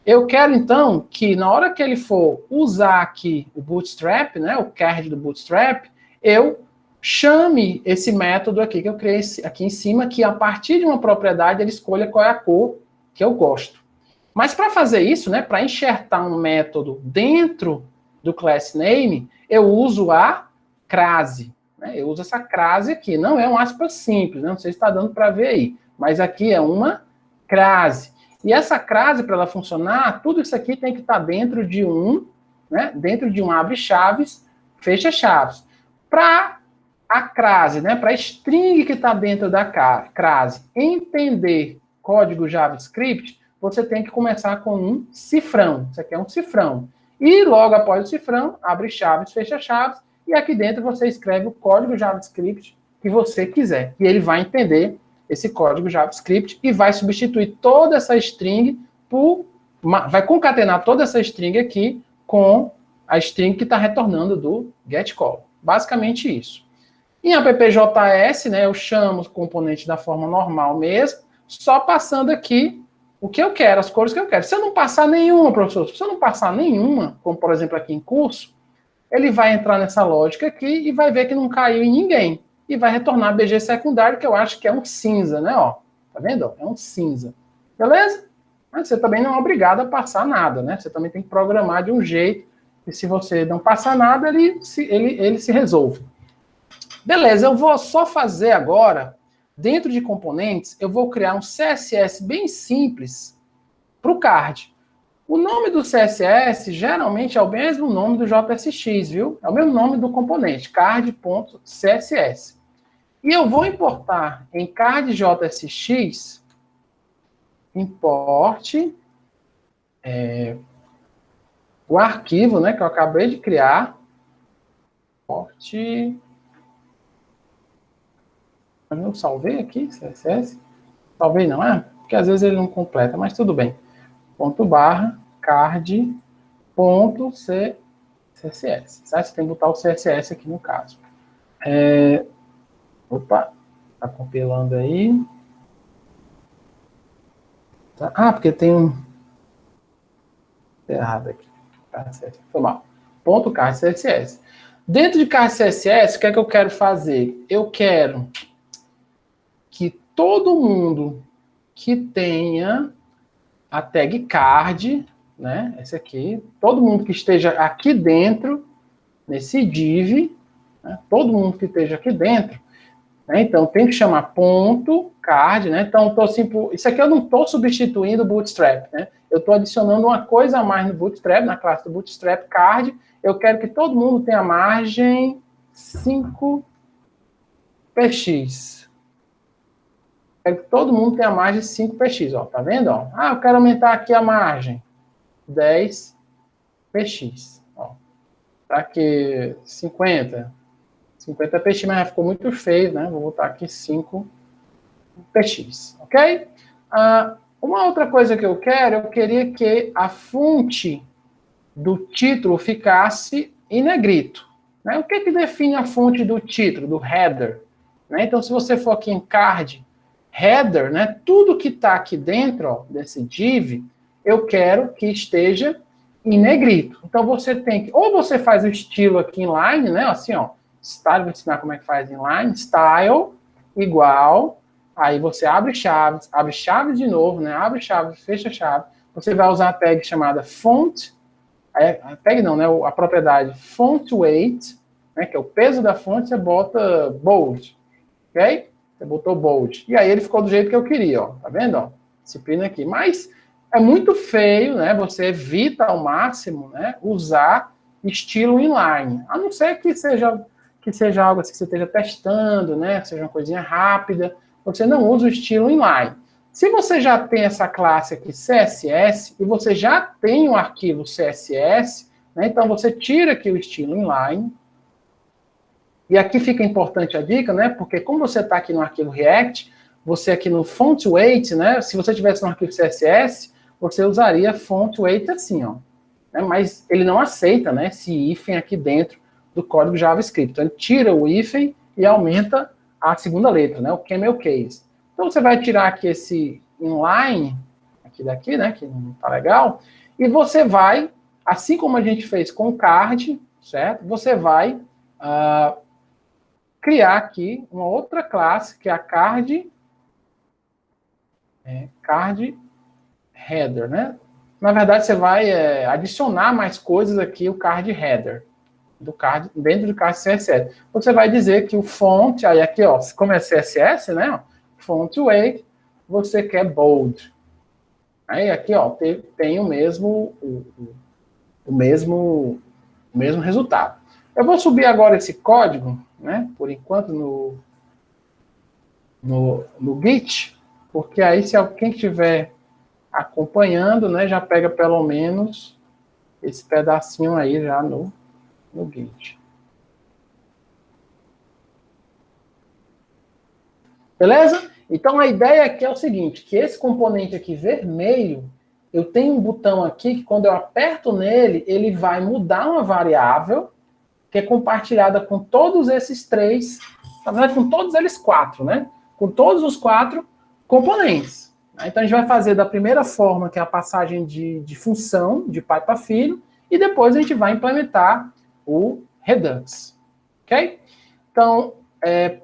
Eu quero, então, que na hora que ele for usar aqui o Bootstrap, né, o card do Bootstrap, eu chame esse método aqui que eu criei aqui em cima, que a partir de uma propriedade ele escolha qual é a cor que eu gosto. Mas para fazer isso, né, para enxertar um método dentro do class name, eu uso a crase. Né, eu uso essa crase aqui. Não é um aspas simples, né, não sei se está dando para ver aí, mas aqui é uma crase. E essa crase, para ela funcionar, tudo isso aqui tem que estar dentro de um abre-chaves, fecha-chaves. Para a crase, né, para a string que está dentro da crase, entender código JavaScript, você tem que começar com um cifrão. Isso aqui é um cifrão. E logo após o cifrão, abre-chaves, fecha-chaves, e aqui dentro você escreve o código JavaScript que você quiser. E ele vai entender esse código JavaScript e vai substituir toda essa string vai concatenar toda essa string aqui com a string que está retornando do getCall. Basicamente isso. Em app.js, né, eu chamo os componentes da forma normal mesmo, só passando aqui o que eu quero, as cores que eu quero. Se eu não passar nenhuma, professor, se eu não passar nenhuma, como por exemplo aqui em curso, ele vai entrar nessa lógica aqui e vai ver que não caiu em ninguém. E vai retornar BG secundário, que eu acho que é um cinza, né? Ó, tá vendo? É um cinza. Beleza? Mas você também não é obrigado a passar nada, né? Você também tem que programar de um jeito que se você não passar nada, ele se resolve. Beleza, eu vou só fazer agora, dentro de componentes, eu vou criar um CSS bem simples para o card. O nome do CSS geralmente é o mesmo nome do JSX, viu? É o mesmo nome do componente, card.css. E eu vou importar em card.jsx, importe o arquivo, né, que eu acabei de criar. Importe. Eu não salvei aqui, CSS. Salvei não, porque às vezes ele não completa, mas tudo bem. .card.css, certo? Você tem que botar o CSS aqui no caso. Opa, tá compilando aí. Tá. Porque tem um errado aqui. Foi mal. .card.css. Dentro de card.css, o que é que eu quero fazer? Eu quero que todo mundo que tenha a tag card, né, esse aqui, todo mundo que esteja aqui dentro, nesse div, né, todo mundo que esteja aqui dentro, né, então tem que chamar ponto card, né, então isso aqui eu não estou substituindo o Bootstrap, né, eu estou adicionando uma coisa a mais no Bootstrap, na classe do Bootstrap card, eu quero que todo mundo tenha margem 5px. Quero que todo mundo tenha margem 5px, ó, tá vendo? Ó? Eu quero aumentar aqui a margem 10px. Ó. Tá aqui 50px, mas ficou muito feio, né? Vou botar aqui 5px, ok? Uma outra coisa que eu queria que a fonte do título ficasse em negrito. Né? O que define a fonte do título, do header? Né? Então, se você for aqui em card, header, né? Tudo que está aqui dentro, ó, desse div, eu quero que esteja em negrito. Então você tem que, ou você faz o estilo aqui inline, né? Assim, ó, style, vou ensinar como é que faz inline, style igual, aí você abre chaves de novo, né? Abre chaves, fecha chave. Você vai usar a tag chamada font, a tag não, né? A propriedade font weight, né? Que é o peso da fonte, você bota bold, ok? Você botou bold. E aí ele ficou do jeito que eu queria, ó. Tá vendo, ó? Disciplina aqui. Mas é muito feio, né? Você evita ao máximo, né? Usar estilo inline. A não ser que seja algo assim que você esteja testando, né? Seja uma coisinha rápida. Você não usa o estilo inline. Se você já tem essa classe aqui CSS e você já tem um arquivo CSS, né? Então você tira aqui o estilo inline. E aqui fica importante a dica, né? Porque como você está aqui no arquivo React, você aqui no font weight, né? Se você tivesse no arquivo CSS, você usaria font weight assim, ó. Né? Mas ele não aceita, né? Esse hífen aqui dentro do código JavaScript. Então ele tira o hífen e aumenta a segunda letra, né? O camel case. Então você vai tirar aqui esse inline, aqui daqui, né? Que não tá legal. E você vai, assim como a gente fez com o card, certo? Você vai criar aqui uma outra classe, que é a card header, né? Na verdade, você vai adicionar mais coisas aqui, o card header, dentro do card CSS. Você vai dizer que o font, aí aqui, ó, como é CSS, né? Font weight, você quer bold. Aí aqui, ó, tem o mesmo resultado. Eu vou subir agora esse código, né, por enquanto, no Git, porque aí se alguém estiver acompanhando, né, já pega pelo menos esse pedacinho aí já no Git. Beleza? Então, a ideia aqui é o seguinte, que esse componente aqui vermelho, eu tenho um botão aqui que quando eu aperto nele, ele vai mudar uma variável que é compartilhada com todos esses três, na verdade, com todos eles quatro, né? Com todos os quatro componentes. Então, a gente vai fazer da primeira forma, que é a passagem de função, de pai para filho, e depois a gente vai implementar o Redux. Ok? Então,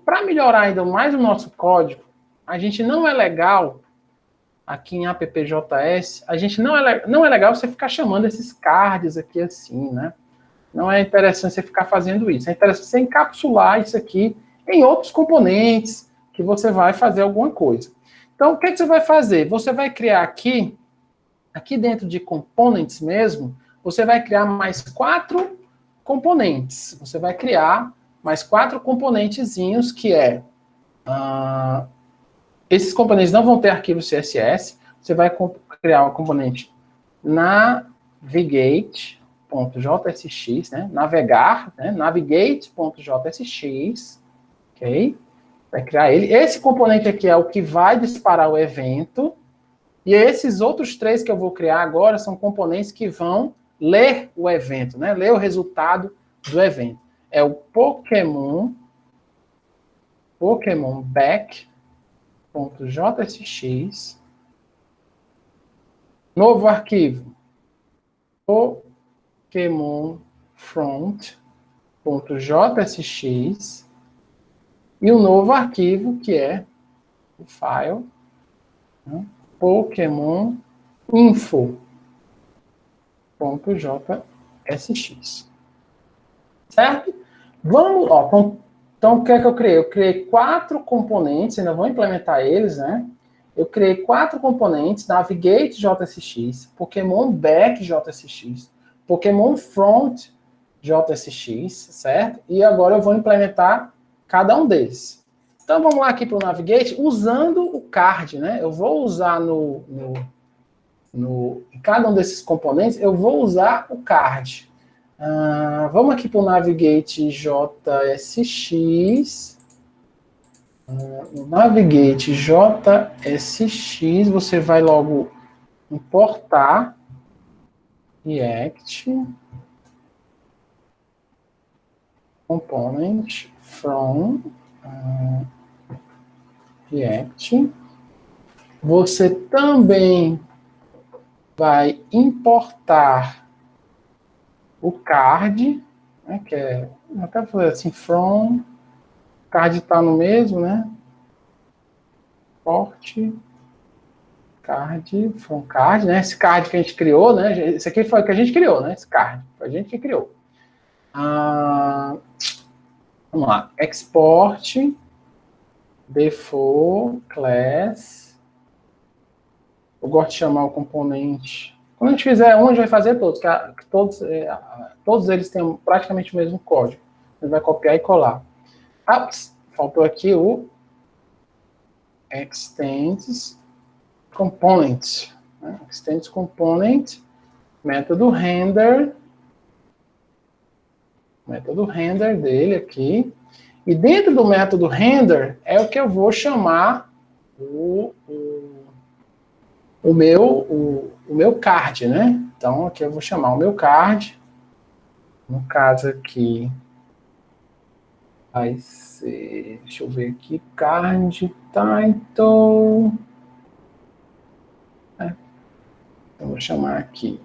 para melhorar ainda mais o nosso código, a gente não é legal, aqui em appjs, a gente não é legal você ficar chamando esses cards aqui assim, né? Não é interessante você ficar fazendo isso. É interessante você encapsular isso aqui em outros componentes que você vai fazer alguma coisa. Então, o que você vai fazer? Você vai criar aqui dentro de components mesmo, você vai criar mais 4 componentes. Você vai criar mais 4 componentezinhos, que esses componentes não vão ter arquivo CSS. Você vai criar um componente navigate.jsx, né? Navegar, né? Navigate.jsx, ok? Vai criar ele. Esse componente aqui é o que vai disparar o evento. E esses outros 3 que eu vou criar agora são componentes que vão ler o evento, né? Ler o resultado do evento. É o Pokémon back.jsx, novo arquivo, Pokémon front.jsx, e um novo arquivo que é o file, né? Pokémon info.jsx. Certo? Vamos, então o que é que eu criei? Eu criei 4 componentes, ainda vou implementar eles, né? Eu criei 4 componentes, Navigate JSX, Pokémon Back JSX, Pokémon Front JSX, certo? E agora eu vou implementar cada um deles. Então vamos lá aqui para o Navigate, usando o card, né? Eu vou usar em cada um desses componentes, eu vou usar o card. Vamos aqui para o Navigate JSX. No Navigate JSX, você vai logo importar React Component from React. Você também vai importar o card, né, que é, até fazer assim, from, card está no mesmo, né? Import card, from card, né? Esse card que a gente criou, né? Esse aqui foi o que a gente criou, né? Esse card, foi a gente que criou. Vamos lá, export default class. Eu gosto de chamar o componente. Quando a gente fizer um, a gente vai fazer todos, que todos eles têm praticamente o mesmo código. A gente vai copiar e colar. Faltou aqui o extends component. Né? Extends component, método render dele aqui. E dentro do método render é o que eu vou chamar o meu card, né? Então, aqui eu vou chamar o meu card. No caso aqui, vai ser, deixa eu ver aqui, card title. Eu vou chamar aqui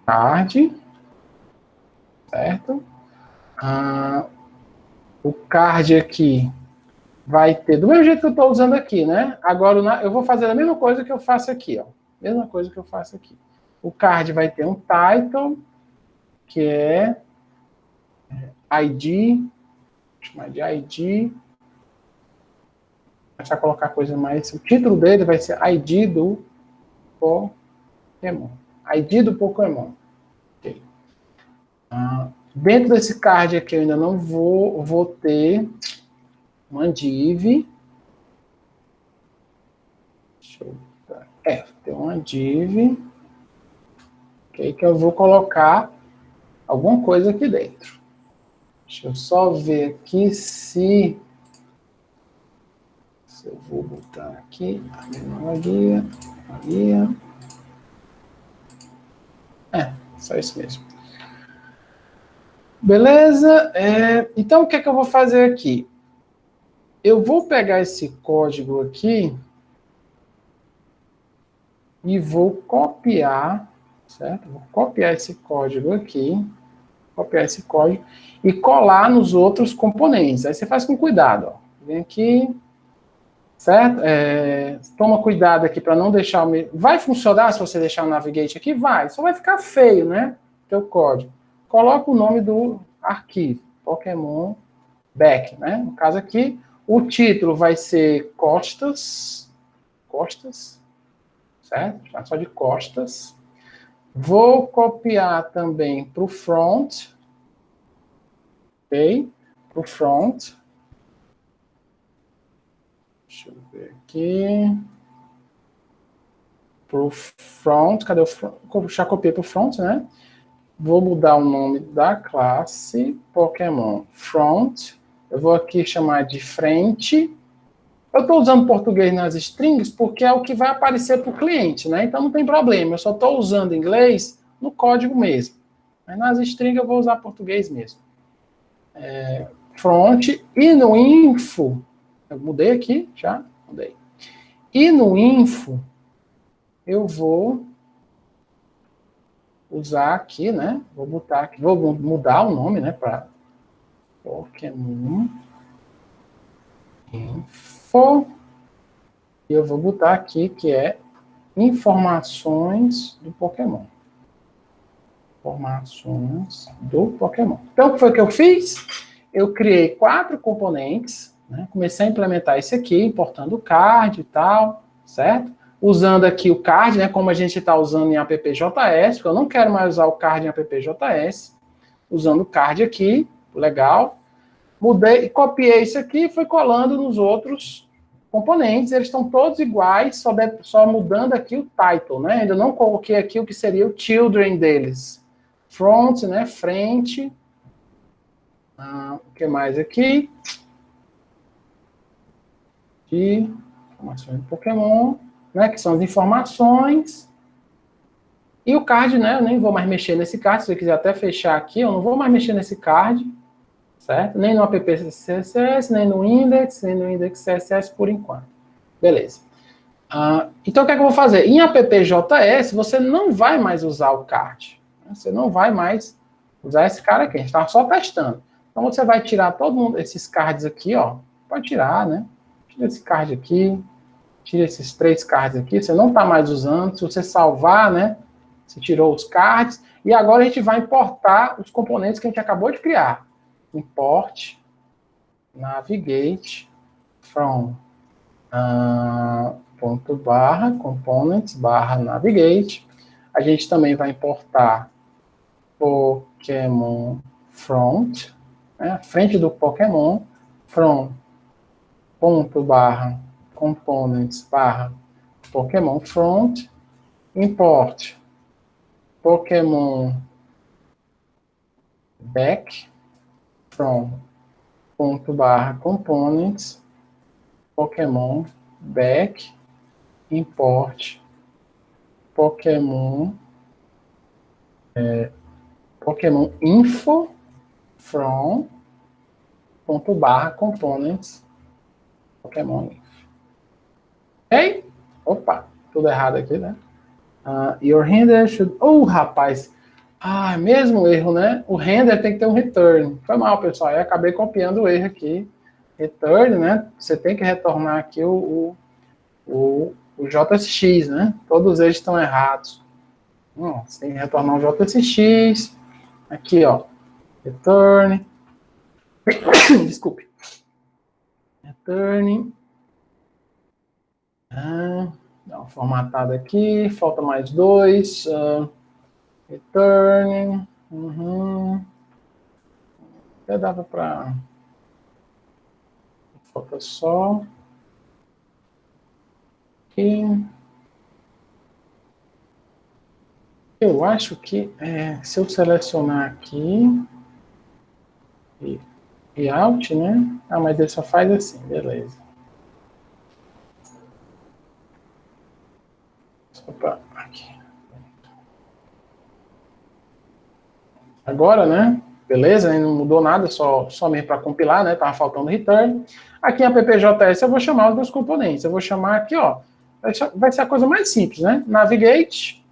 card, certo? O card aqui vai ter, do mesmo jeito que eu estou usando aqui, né? Agora eu vou fazer a mesma coisa que eu faço aqui, ó. Mesma coisa que eu faço aqui. O card vai ter um title, que é ID, vou chamar de ID. Vou colocar coisa mais. O título dele vai ser ID do Pokémon. ID do Pokémon. Okay. Dentro desse card aqui eu ainda não vou ter uma div. Deixa eu tem uma div. Okay, que eu vou colocar alguma coisa aqui dentro. Deixa eu só ver aqui se Eu vou botar aqui a guia, a guia. Só isso mesmo. Beleza? Então, o que é que eu vou fazer aqui? Eu vou pegar esse código aqui e vou copiar, certo? Vou copiar esse código aqui, copiar esse código e colar nos outros componentes. Aí você faz com cuidado, ó. Vem aqui, certo? Toma cuidado aqui para não deixar o... Vai funcionar se você deixar o Navigate aqui? Vai. Só vai ficar feio, né? Teu código. Coloca o nome do arquivo, Pokémon Back, né? No caso aqui, o título vai ser Costas, certo? Só de Costas. Vou copiar também para o front, ok? Para o front. Deixa eu ver aqui. Para o front, cadê o front? Já copiei para o front, né? Vou mudar o nome da classe Pokémon Front. Eu vou aqui chamar de frente. Eu estou usando português nas strings porque é o que vai aparecer para o cliente, né? Então não tem problema, eu só estou usando inglês no código mesmo. Mas nas strings eu vou usar português mesmo. Front e no info, eu mudei aqui, já mudei. E no info, eu vou usar aqui, né? Vou botar aqui, vou mudar o nome, né? Para Pokémon Info. E eu vou botar aqui que é informações do Pokémon. Informações do Pokémon. Então, o que foi que eu fiz? Eu criei 4 componentes, né? Comecei a implementar esse aqui, importando o card e tal, certo? Usando aqui o card, né? Como a gente está usando em AppJS, porque eu não quero mais usar o card em AppJS. Usando o card aqui, legal. Mudei, copiei isso aqui e fui colando nos outros componentes. Eles estão todos iguais, só mudando aqui o title, né? Ainda não coloquei aqui o que seria o children deles. Front, né? Frente. O que mais aqui? De informações do Pokémon, né? Que são as informações. E o card, né? Eu nem vou mais mexer nesse card. Se você quiser até fechar aqui, eu não vou mais mexer nesse card. Certo? Nem no app CSS, nem no index, nem no index CSS por enquanto. Beleza. Então, o que é que eu vou fazer? Em appjs, você não vai mais usar o card. Né? Você não vai mais usar esse cara aqui. A gente está só testando. Então, você vai tirar esses cards aqui, ó. Pode tirar, né? Tira esse card aqui. Tira esses 3 cards aqui. Você não está mais usando. Se você salvar, né? Você tirou os cards. E agora a gente vai importar os componentes que a gente acabou de criar. Import navigate from ponto barra components barra navigate. A gente também vai importar Pokémon front, né, frente do Pokémon, from ponto barra components barra Pokémon front, import Pokémon back from ponto barra components, Pokémon back, import, Pokémon info from ponto barra components, Pokémon info. Ok? Opa, tudo errado aqui, né? Your render should... rapaz! Mesmo erro, né? O render tem que ter um return. Foi mal, pessoal. Eu acabei copiando o erro aqui. Return, né? Você tem que retornar aqui o JSX, né? Todos eles estão errados. Você tem que retornar o JSX. Aqui, ó. Return. Desculpe. Return. Dá uma formatada aqui. Falta mais 2. Return. Até dava para... Falta só... Aqui. Eu acho que se eu selecionar aqui e Alt, né? Mas ele só faz assim, beleza. Opa, aqui. Agora, né? Beleza, não mudou nada, só mesmo para compilar, né? Tava faltando return. Aqui em appjs eu vou chamar os meus componentes. Eu vou chamar aqui, ó. Vai ser a coisa mais simples, né? Navigate,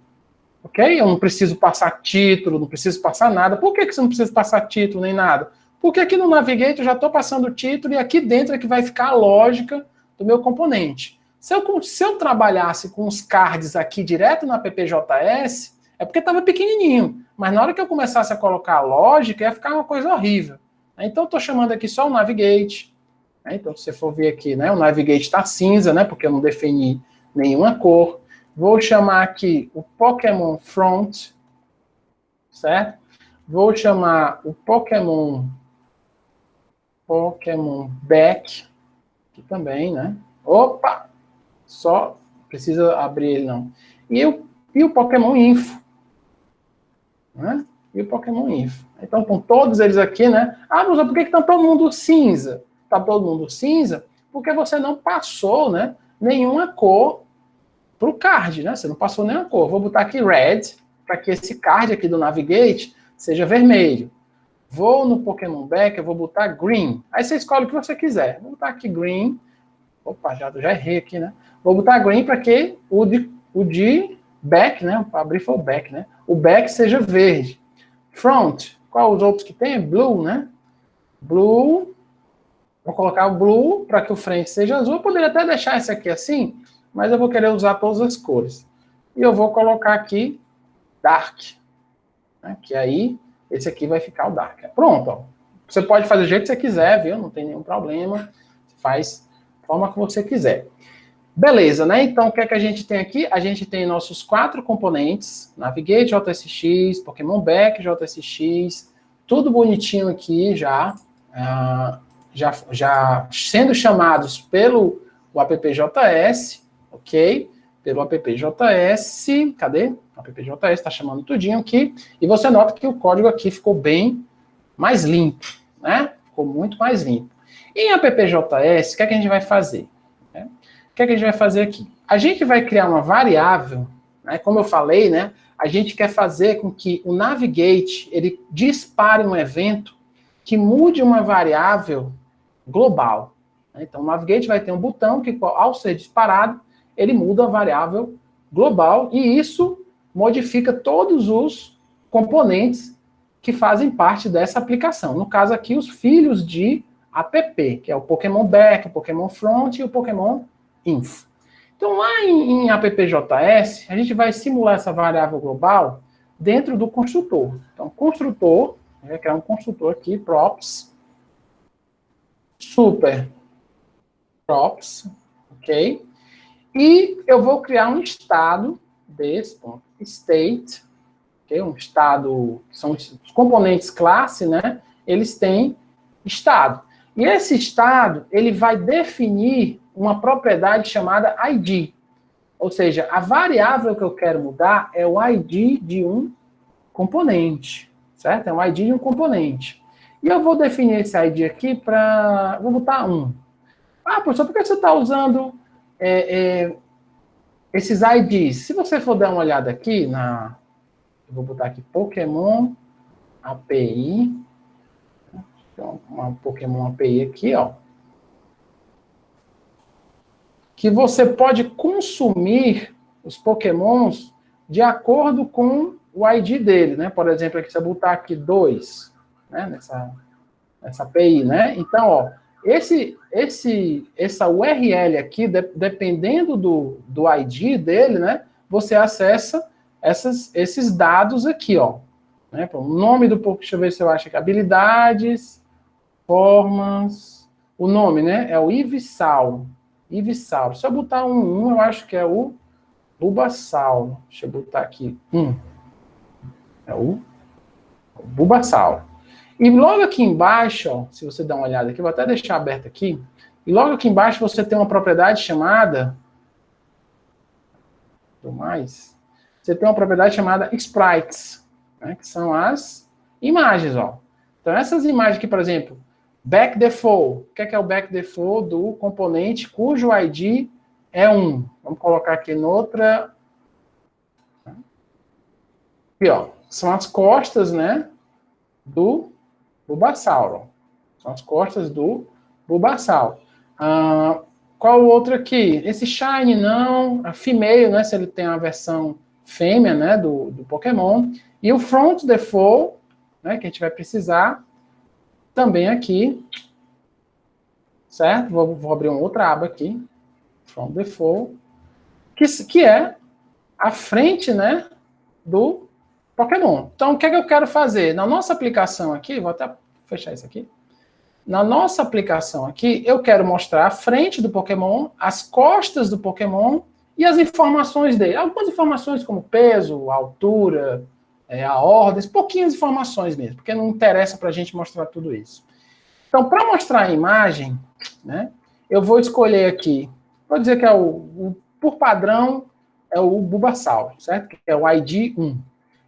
ok? Eu não preciso passar título, não preciso passar nada. Por que você não precisa passar título nem nada? Porque aqui no Navigate eu já estou passando o título e aqui dentro é que vai ficar a lógica do meu componente. Se eu trabalhasse com os cards aqui direto na appjs, é porque estava pequenininho. Mas na hora que eu começasse a colocar a lógica, ia ficar uma coisa horrível. Então eu estou chamando aqui só o Navigate. Então se você for ver aqui, né, o Navigate está cinza, né, porque eu não defini nenhuma cor. Vou chamar aqui o Pokémon Front, certo? Vou chamar o Pokémon Back, aqui também, né? Opa! Só precisa abrir ele, não. E o Pokémon Info, né? E o Pokémon Info. Então, com todos eles aqui, né? Ah, mas por que está todo mundo cinza? Está todo mundo cinza porque você não passou, né, nenhuma cor para o card, né? Você não passou nenhuma cor. Vou botar aqui red, para que esse card aqui do Navigate seja vermelho. Vou no Pokémon Back, eu vou botar green. Aí você escolhe o que você quiser. Vou botar aqui green. Opa, já errei aqui, né? Vou botar green para que o de back, né? Para abrir foi o back, né? O back seja verde. Front, qual os outros que tem? Blue, né? Blue. Vou colocar o blue para que o frente seja azul. Eu poderia até deixar esse aqui assim, mas eu vou querer usar todas as cores. E eu vou colocar aqui dark, né? Que aí esse aqui vai ficar o dark. Pronto, ó. Você pode fazer do jeito que você quiser, viu? Não tem nenhum problema. Faz da forma que você quiser. Beleza, né? Então, o que é que a gente tem aqui? A gente tem nossos 4 componentes. Navigate, JSX, Pokémon Back, JSX. Tudo bonitinho aqui já. Já sendo chamados pelo o appjs, ok? Pelo appjs, cadê? O appjs está chamando tudinho aqui, e você nota que o código aqui ficou bem mais limpo, né? Ficou muito mais limpo. Em appjs, o que é que a gente vai fazer? O que é que a gente vai fazer aqui? A gente vai criar uma variável, né? Como eu falei, né? A gente quer fazer com que o Navigate, ele dispare um evento que mude uma variável global. Então, o Navigate vai ter um botão que, ao ser disparado, ele muda a variável global e isso modifica todos os componentes que fazem parte dessa aplicação. No caso aqui, os filhos de app, que é o Pokémon Back, o Pokémon Front e o Pokémon Info. Então, lá em appjs, a gente vai simular essa variável global dentro do construtor. Então, construtor, vai criar um construtor aqui, props, super props, ok? E eu vou criar um estado state, okay? Um estado, são os componentes classe, né? Eles têm estado. E esse estado, ele vai definir uma propriedade chamada ID. Ou seja, a variável que eu quero mudar é o ID de um componente, certo? É um ID de um componente. E eu vou definir esse ID aqui para... Vou botar 1. Ah, professor, por que você está usando esses IDs? Se você for dar uma olhada aqui eu vou botar aqui Pokémon API. Então, uma Pokémon API aqui, ó. Que você pode consumir os Pokémons de acordo com o ID dele, né? Por exemplo, aqui, se eu botar aqui 2, né? Nessa API, né? Então, ó, essa URL aqui, dependendo do ID dele, né? Você acessa esses dados aqui, ó. Né? O nome do Pokémon, deixa eu ver se eu acho aqui, habilidades, formas, o nome, né? É o Ivysaur. Se eu botar 1, eu acho que é o Bulbasaur. Deixa eu botar aqui 1. É o Bulbasaur. E logo aqui embaixo, ó, se você dar uma olhada aqui, vou até deixar aberto aqui, e logo aqui embaixo você tem uma propriedade chamada... Você tem uma propriedade chamada sprites, né, que são as imagens, ó. Então essas imagens aqui, por exemplo, back default. O que é o back default do componente cujo ID é 1? Vamos colocar aqui noutra Aqui, ó, são as costas, né, do Bulbasauro. São as costas do Bulbasauro. Qual o outro aqui? Esse Shine não, a Female, né, se ele tem a versão fêmea, né, do Pokémon. E o Front Default, né, que a gente vai precisar também aqui, certo? Vou abrir uma outra aba aqui, Front Default, que é a frente, né, do Pokémon. Então, o que é que eu quero fazer? Na nossa aplicação aqui, vou até fechar isso aqui. Na nossa aplicação aqui, eu quero mostrar a frente do Pokémon, as costas do Pokémon e as informações dele. Algumas informações como peso, altura, a ordem, pouquinhas informações mesmo, porque não interessa para a gente mostrar tudo isso. Então, para mostrar a imagem, né, eu vou escolher aqui, vou dizer que é por padrão, é o Bulbasaur, certo? Que é o ID 1.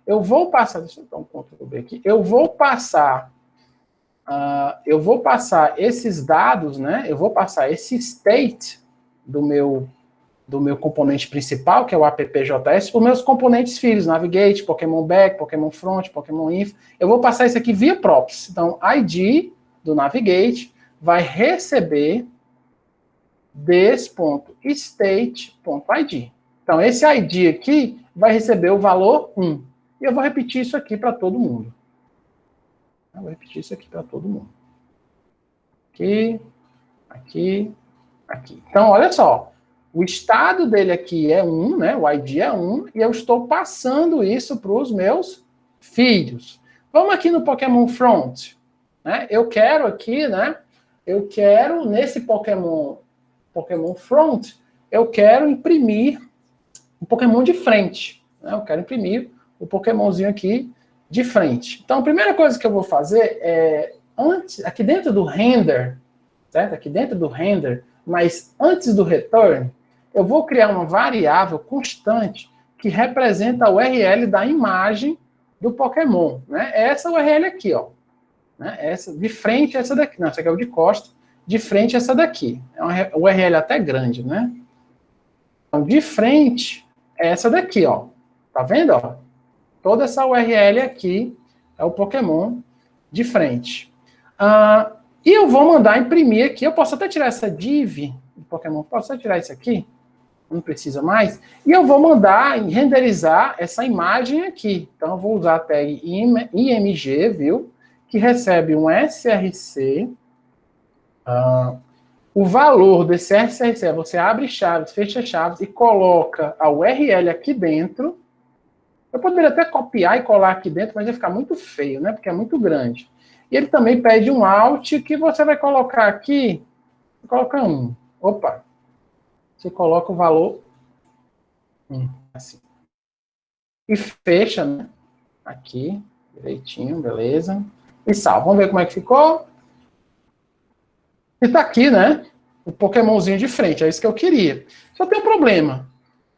Eu vou passar, deixa eu dar um Ctrl B aqui, eu vou passar esses dados, né? Eu vou passar esse state do meu componente principal, que é o appjs, para os meus componentes filhos, Navigate, Pokémon Back, Pokémon Front, Pokémon Info. Eu vou passar isso aqui via props. Então, ID do Navigate vai receber this.state.id. Então, esse ID aqui vai receber o valor 1. E eu vou repetir isso aqui para todo mundo. Eu vou repetir isso aqui para todo mundo. Aqui, aqui, aqui. Então, olha só. O estado dele aqui é 1, né? O ID é 1, e eu estou passando isso para os meus filhos. Vamos aqui no Pokémon Front. Né? Eu quero aqui, né? Eu quero, nesse Pokémon Front, eu quero imprimir um Pokémon de frente. Né? Eu quero imprimir o Pokémonzinho aqui de frente. Então, a primeira coisa que eu vou fazer é, aqui dentro do render, certo? Aqui dentro do render, mas antes do return, eu vou criar uma variável constante que representa a URL da imagem do Pokémon. Né? Essa URL aqui, ó. Né? Essa, de frente, essa daqui. Não, essa aqui é o de costa. De frente, essa daqui. É uma URL até grande, né? Então, de frente, é essa daqui, ó. Tá vendo, ó? Toda essa URL aqui é o Pokémon de frente. E eu vou mandar imprimir aqui. Eu posso até tirar essa div do Pokémon. Posso até tirar isso aqui. Não precisa mais. E eu vou mandar renderizar essa imagem aqui. Então, eu vou usar a tag img, viu? Que recebe um src. O valor desse src é você abre chaves, fecha chaves e coloca a URL aqui dentro. Eu poderia até copiar e colar aqui dentro, mas ia ficar muito feio, né? Porque é muito grande. E ele também pede um alt que você vai colocar aqui. Coloca 1. Opa. Você coloca o valor 1. Assim. E fecha, né? Aqui, direitinho, beleza. E salva. Vamos ver como é que ficou. E tá aqui, né? O Pokémonzinho de frente. É isso que eu queria. Só tem um problema.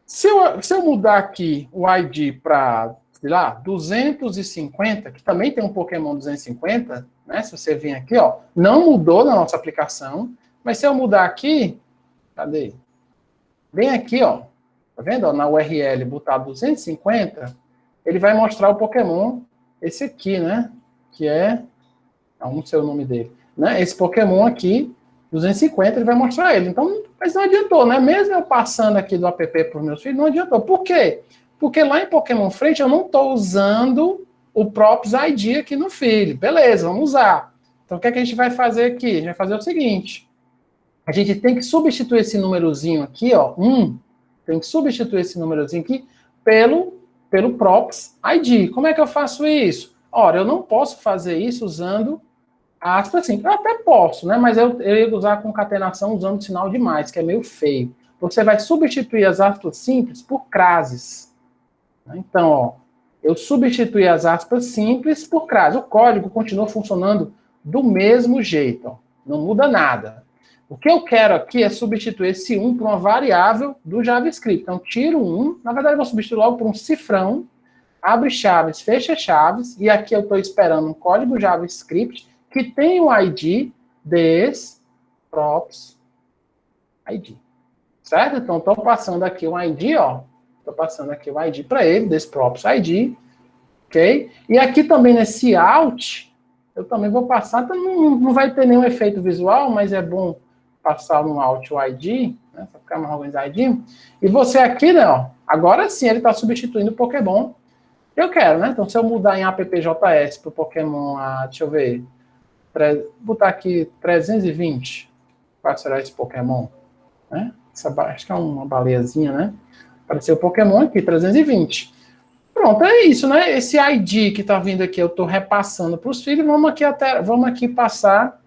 Se eu mudar aqui o ID para, sei lá, 250, que também tem um Pokémon 250, né? Se você vir aqui, ó, não mudou na nossa aplicação, mas se eu mudar aqui, cadê? Bem aqui, ó, tá vendo? Ó, na URL botar 250, ele vai mostrar o Pokémon, esse aqui, né? Que é, não sei o nome dele, né? Esse Pokémon aqui, 250, ele vai mostrar ele. Então, mas não adiantou, né? Mesmo eu passando aqui do app para os meus filhos, não adiantou. Por quê? Porque lá em Pokémon Frente eu não estou usando o Props ID aqui no filho. Beleza, vamos usar. Então, o que é que a gente vai fazer aqui? A gente vai fazer o seguinte. A gente tem que substituir esse númerozinho aqui, ó, 1. Tem que substituir esse númerozinho aqui pelo Props ID. Como é que eu faço isso? Ora, eu não posso fazer isso usando aspas simples. Eu até posso, né? Mas eu ia usar a concatenação usando sinal de mais, que é meio feio. Você vai substituir as aspas simples por crases. Então, ó, eu substituí as aspas simples por crase. O código continua funcionando do mesmo jeito, ó. Não muda nada. O que eu quero aqui é substituir esse 1 por uma variável do JavaScript. Então, tiro 1, na verdade eu vou substituir logo por um cifrão, abre chaves, fecha chaves, e aqui eu estou esperando um código JavaScript que tem o ID des props ID. Certo? Então, estou passando aqui o ID, ó. Estou passando aqui o ID para ele, des props ID. ok? E aqui também nesse Alt, eu também vou passar, então não vai ter nenhum efeito visual, mas é bom passar no Alt o ID, né, para ficar mais organizadinho. E você aqui, né, ó, agora sim ele está substituindo o Pokémon. Eu quero, né? Então, se eu mudar em appjs para o Pokémon, deixa eu ver, botar aqui 320, qual será esse Pokémon? Né? Acho que é uma baleiazinha, né? Apareceu o Pokémon aqui, 320. Pronto, é isso, né? Esse ID que está vindo aqui, eu estou repassando para os filhos. Vamos aqui passar,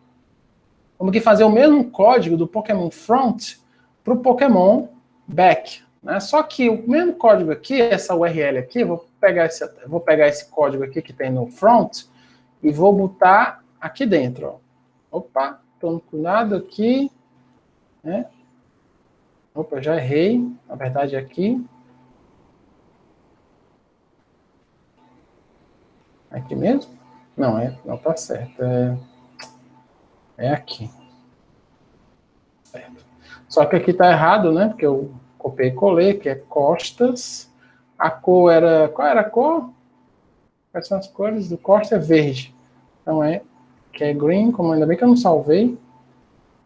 vamos aqui fazer o mesmo código do Pokémon Front para o Pokémon Back. Né? Só que o mesmo código aqui, essa URL aqui, eu vou pegar esse código aqui que tem no Front e vou botar aqui dentro. Ó. Opa, estou com nada aqui. Né? Opa, já errei. Na verdade, aqui. Aqui mesmo? Não, não tá certo. É aqui. Certo. Só que aqui tá errado, né? Porque eu copiei e colei, que é costas. A cor era... Qual era a cor? Quais são as cores? Do Costa é verde. Então que é green, como ainda bem que eu não salvei.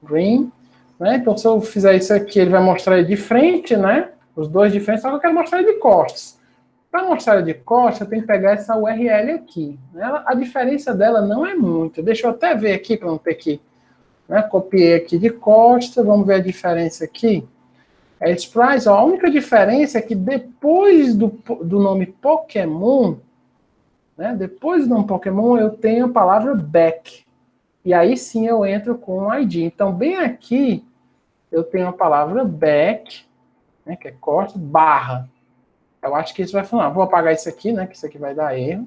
Green. Né? Então, se eu fizer isso aqui, ele vai mostrar ele de frente, né? Os dois de frente, só que eu quero mostrar ele de costas. Para mostrar ele de costas, eu tenho que pegar essa URL aqui. A diferença dela não é muito. Deixa eu até ver aqui, para não ter que... Né? Copiei aqui de costas, vamos ver a diferença aqui. É Sprites, a única diferença é que depois do nome Pokémon, né? Depois do nome Pokémon, eu tenho a palavra back. E aí sim eu entro com o ID. Então, bem aqui, eu tenho a palavra back, né, que é corte, barra. Eu acho que isso vai funcionar. Vou apagar isso aqui, né, que isso aqui vai dar erro.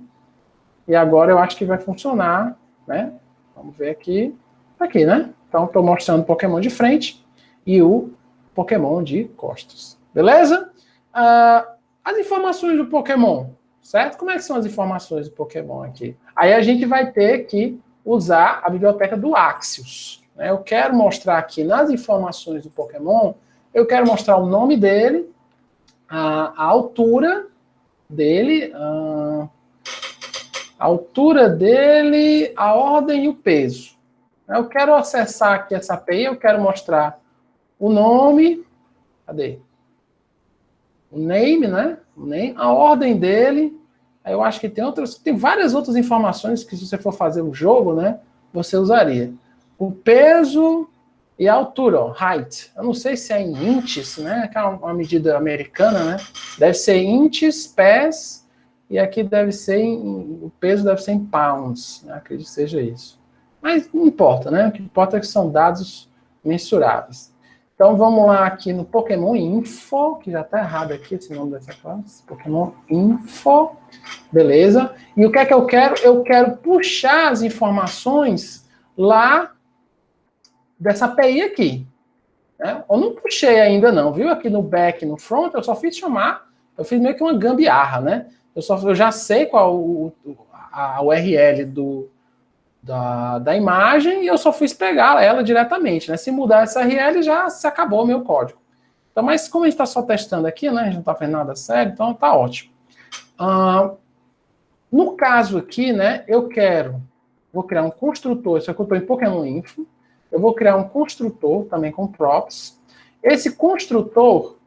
E agora eu acho que vai funcionar, né? Vamos ver aqui. Tá aqui, né? Então, estou mostrando o Pokémon de frente e o Pokémon de costas. Beleza? As informações do Pokémon, certo? Como é que são as informações do Pokémon aqui? Aí a gente vai ter que usar a biblioteca do Axios. Né? Eu quero mostrar aqui nas informações do Pokémon, eu quero mostrar o nome dele, a altura dele, a ordem e o peso. Eu quero acessar aqui essa API, eu quero mostrar o nome, cadê? O name, né? O name, a ordem dele. Eu acho que tem várias outras informações que se você for fazer um jogo, né, você usaria. O peso e a altura, ó, height. Eu não sei se é em inches, né? Que é uma medida americana, né? Deve ser inches, pés, e aqui deve ser o peso deve ser em pounds, né? Acredito que seja isso. Mas não importa, né? O que importa é que são dados mensuráveis. Então vamos lá aqui no Pokémon Info, que já está errado aqui esse nome dessa classe. Pokémon Info, beleza. E o que é que eu quero? Eu quero puxar as informações lá dessa API aqui. Né? Eu não puxei ainda não, viu? Aqui no back, no front, eu só fiz chamar, eu fiz meio que uma gambiarra, né? Eu já sei qual a URL da imagem e eu só fiz pegar ela diretamente, né? Se mudar essa URL, já se acabou o meu código. Então, mas como a gente está só testando aqui, né? A gente não está fazendo nada sério, então tá ótimo. No caso aqui, né? Vou criar um construtor, isso aqui eu estou em Pokémon Info. Eu vou criar um construtor também com props. Esse construtor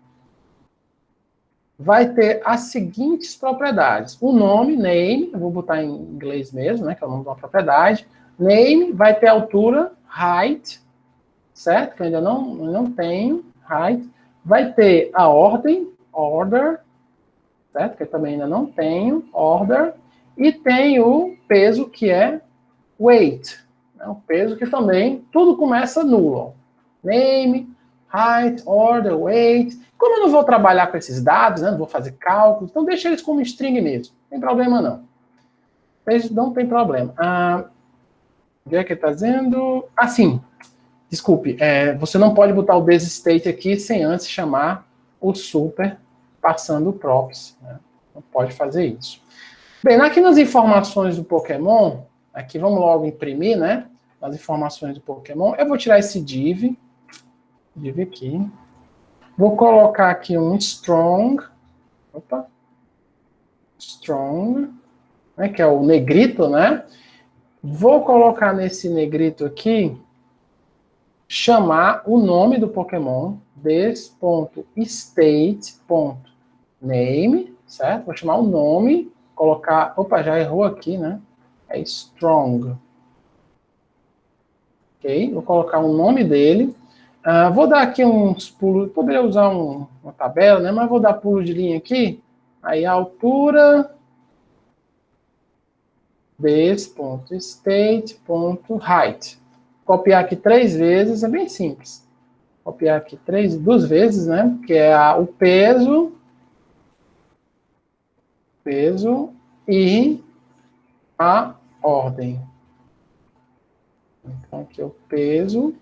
vai ter as seguintes propriedades. O nome, name, eu vou botar em inglês mesmo, né, que é o nome de uma propriedade. Name vai ter altura, height, certo? Que eu ainda não tenho, height. Vai ter a ordem, order, certo? Que eu também ainda não tenho, order. E tem o peso, que é weight. Né? O peso que também, tudo começa nulo. Name, height, order, weight. Como eu não vou trabalhar com esses dados, né, não vou fazer cálculo, então deixa eles como string mesmo. Não tem problema não. Não tem problema. O que é que ele está dizendo? Sim. Desculpe. Você não pode botar o desState aqui sem antes chamar o super passando o props. Né? Não pode fazer isso. Bem, aqui nas informações do Pokémon, aqui vamos logo imprimir, né? As informações do Pokémon. Eu vou tirar esse div aqui. Vou colocar aqui um strong. Strong. né, que é o negrito, né? Vou colocar nesse negrito aqui, chamar o nome do Pokémon, this.state.name, certo? Vou chamar o nome, colocar... Opa, já errou aqui, né? É Strong. Ok? Vou colocar o nome dele. Vou dar aqui uns pulos, poderia usar uma tabela, né? Mas vou dar pulo de linha aqui. Aí a altura... this.state.height. Copiar aqui 3 vezes, é bem simples. Copiar aqui 2 vezes, né? Que é o peso e a ordem. Então aqui é o peso,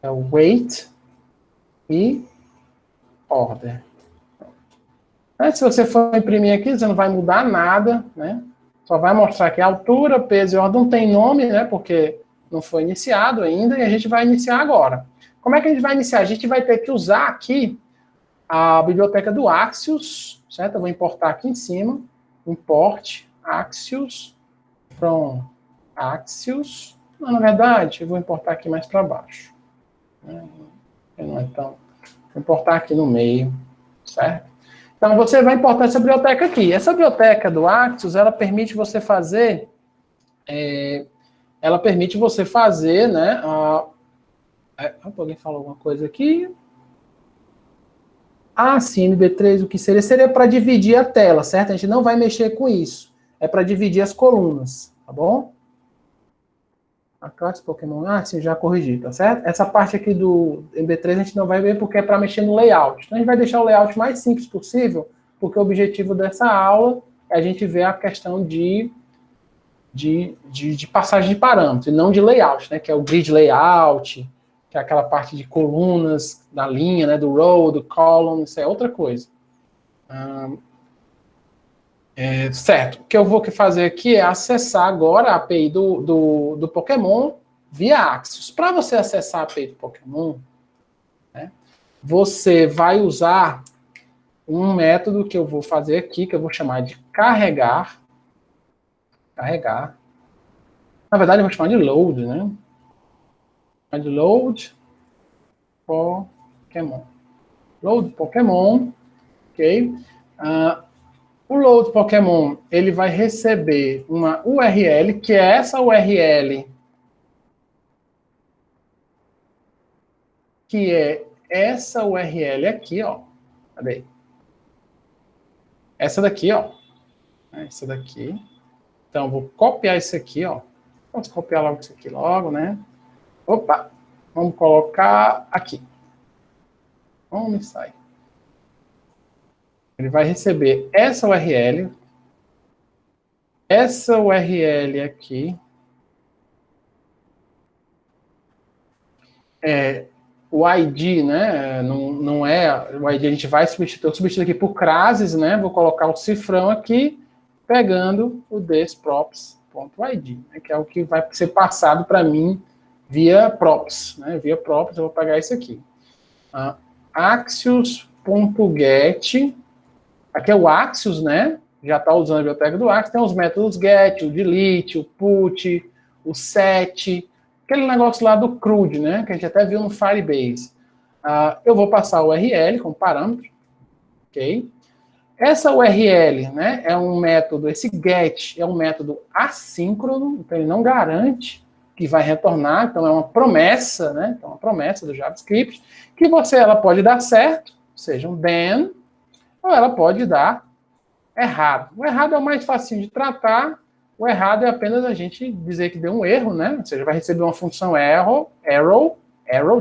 é o weight e order. Se você for imprimir aqui, você não vai mudar nada, né? Só vai mostrar que a altura, peso e ordem não tem nome, né? Porque não foi iniciado ainda e a gente vai iniciar agora. Como é que a gente vai iniciar? A gente vai ter que usar aqui a biblioteca do Axios, certo? Eu vou importar aqui em cima. Import Axios from Axios. Não, na verdade, eu vou importar aqui mais para baixo. Não é tão... Vou importar aqui no meio, certo? Então, você vai importar essa biblioteca aqui. Essa biblioteca do Axios, ela permite você fazer... né? Alguém falou alguma coisa aqui? Sim, MB3, o que seria? Seria para dividir a tela, certo? A gente não vai mexer com isso. É para dividir as colunas, tá bom? A classe Pokémon, sim, já corrigi, tá certo? Essa parte aqui do MB3 a gente não vai ver porque é para mexer no layout. Então a gente vai deixar o layout mais simples possível, porque o objetivo dessa aula é a gente ver a questão de passagem de parâmetros, e não de layout, né? Que é o grid layout, que é aquela parte de colunas da linha, né? Do row, do column, isso é outra coisa. Certo. O que eu vou fazer aqui é acessar agora a API do Pokémon via Axios. Para você acessar a API do Pokémon, né, você vai usar um método que eu vou fazer aqui, que eu vou chamar de carregar. Na verdade, eu vou chamar de load, né? De load Pokémon. Load Pokémon, ok? O load Pokémon, ele vai receber uma URL, que é essa URL, aqui, ó. Cadê? Essa daqui, ó. Essa daqui. Então, vou copiar isso aqui, ó. Vamos copiar logo isso aqui logo, né? Opa! Vamos colocar aqui. Vamos sair. Ele vai receber essa URL. Essa URL aqui o ID, né? Não é o ID, a gente vai substituir. Eu substituo aqui por crases, né? Vou colocar o cifrão aqui, pegando o desprops.id, né? Que é o que vai ser passado para mim via props, né? Via props, eu vou pegar isso aqui. Axios.get, aqui é o Axios, né? Já está usando a biblioteca do Axios, tem os métodos get, o delete, o put, o set, aquele negócio lá do CRUD, né? Que a gente até viu no Firebase. Eu vou passar o URL como parâmetro, ok? Essa URL, né, é um método, esse get é um método assíncrono, então ele não garante que vai retornar, então é uma promessa, né? Então, uma promessa do JavaScript, que ela pode dar certo, seja um then, ou ela pode dar errado. O errado é o mais fácil de tratar. O errado é apenas a gente dizer que deu um erro, né? Ou seja, vai receber uma função arrow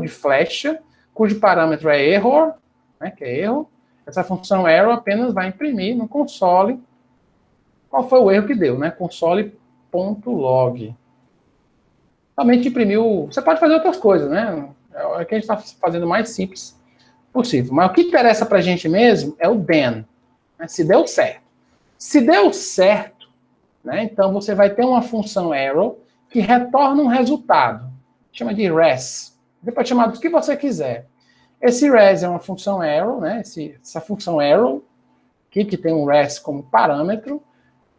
de flecha, cujo parâmetro é error, né, que é erro. Essa função arrow apenas vai imprimir no console qual foi o erro que deu, né? Console.log. Somente imprimiu... Você pode fazer outras coisas, né? É o que a gente está fazendo mais simples possível. Mas o que interessa para a gente mesmo é o then, né? Se deu certo. Se deu certo, né, então você vai ter uma função arrow que retorna um resultado. Chama de res. Você pode chamar do que você quiser. Esse res é uma função arrow, né? Essa função arrow, que tem um res como parâmetro,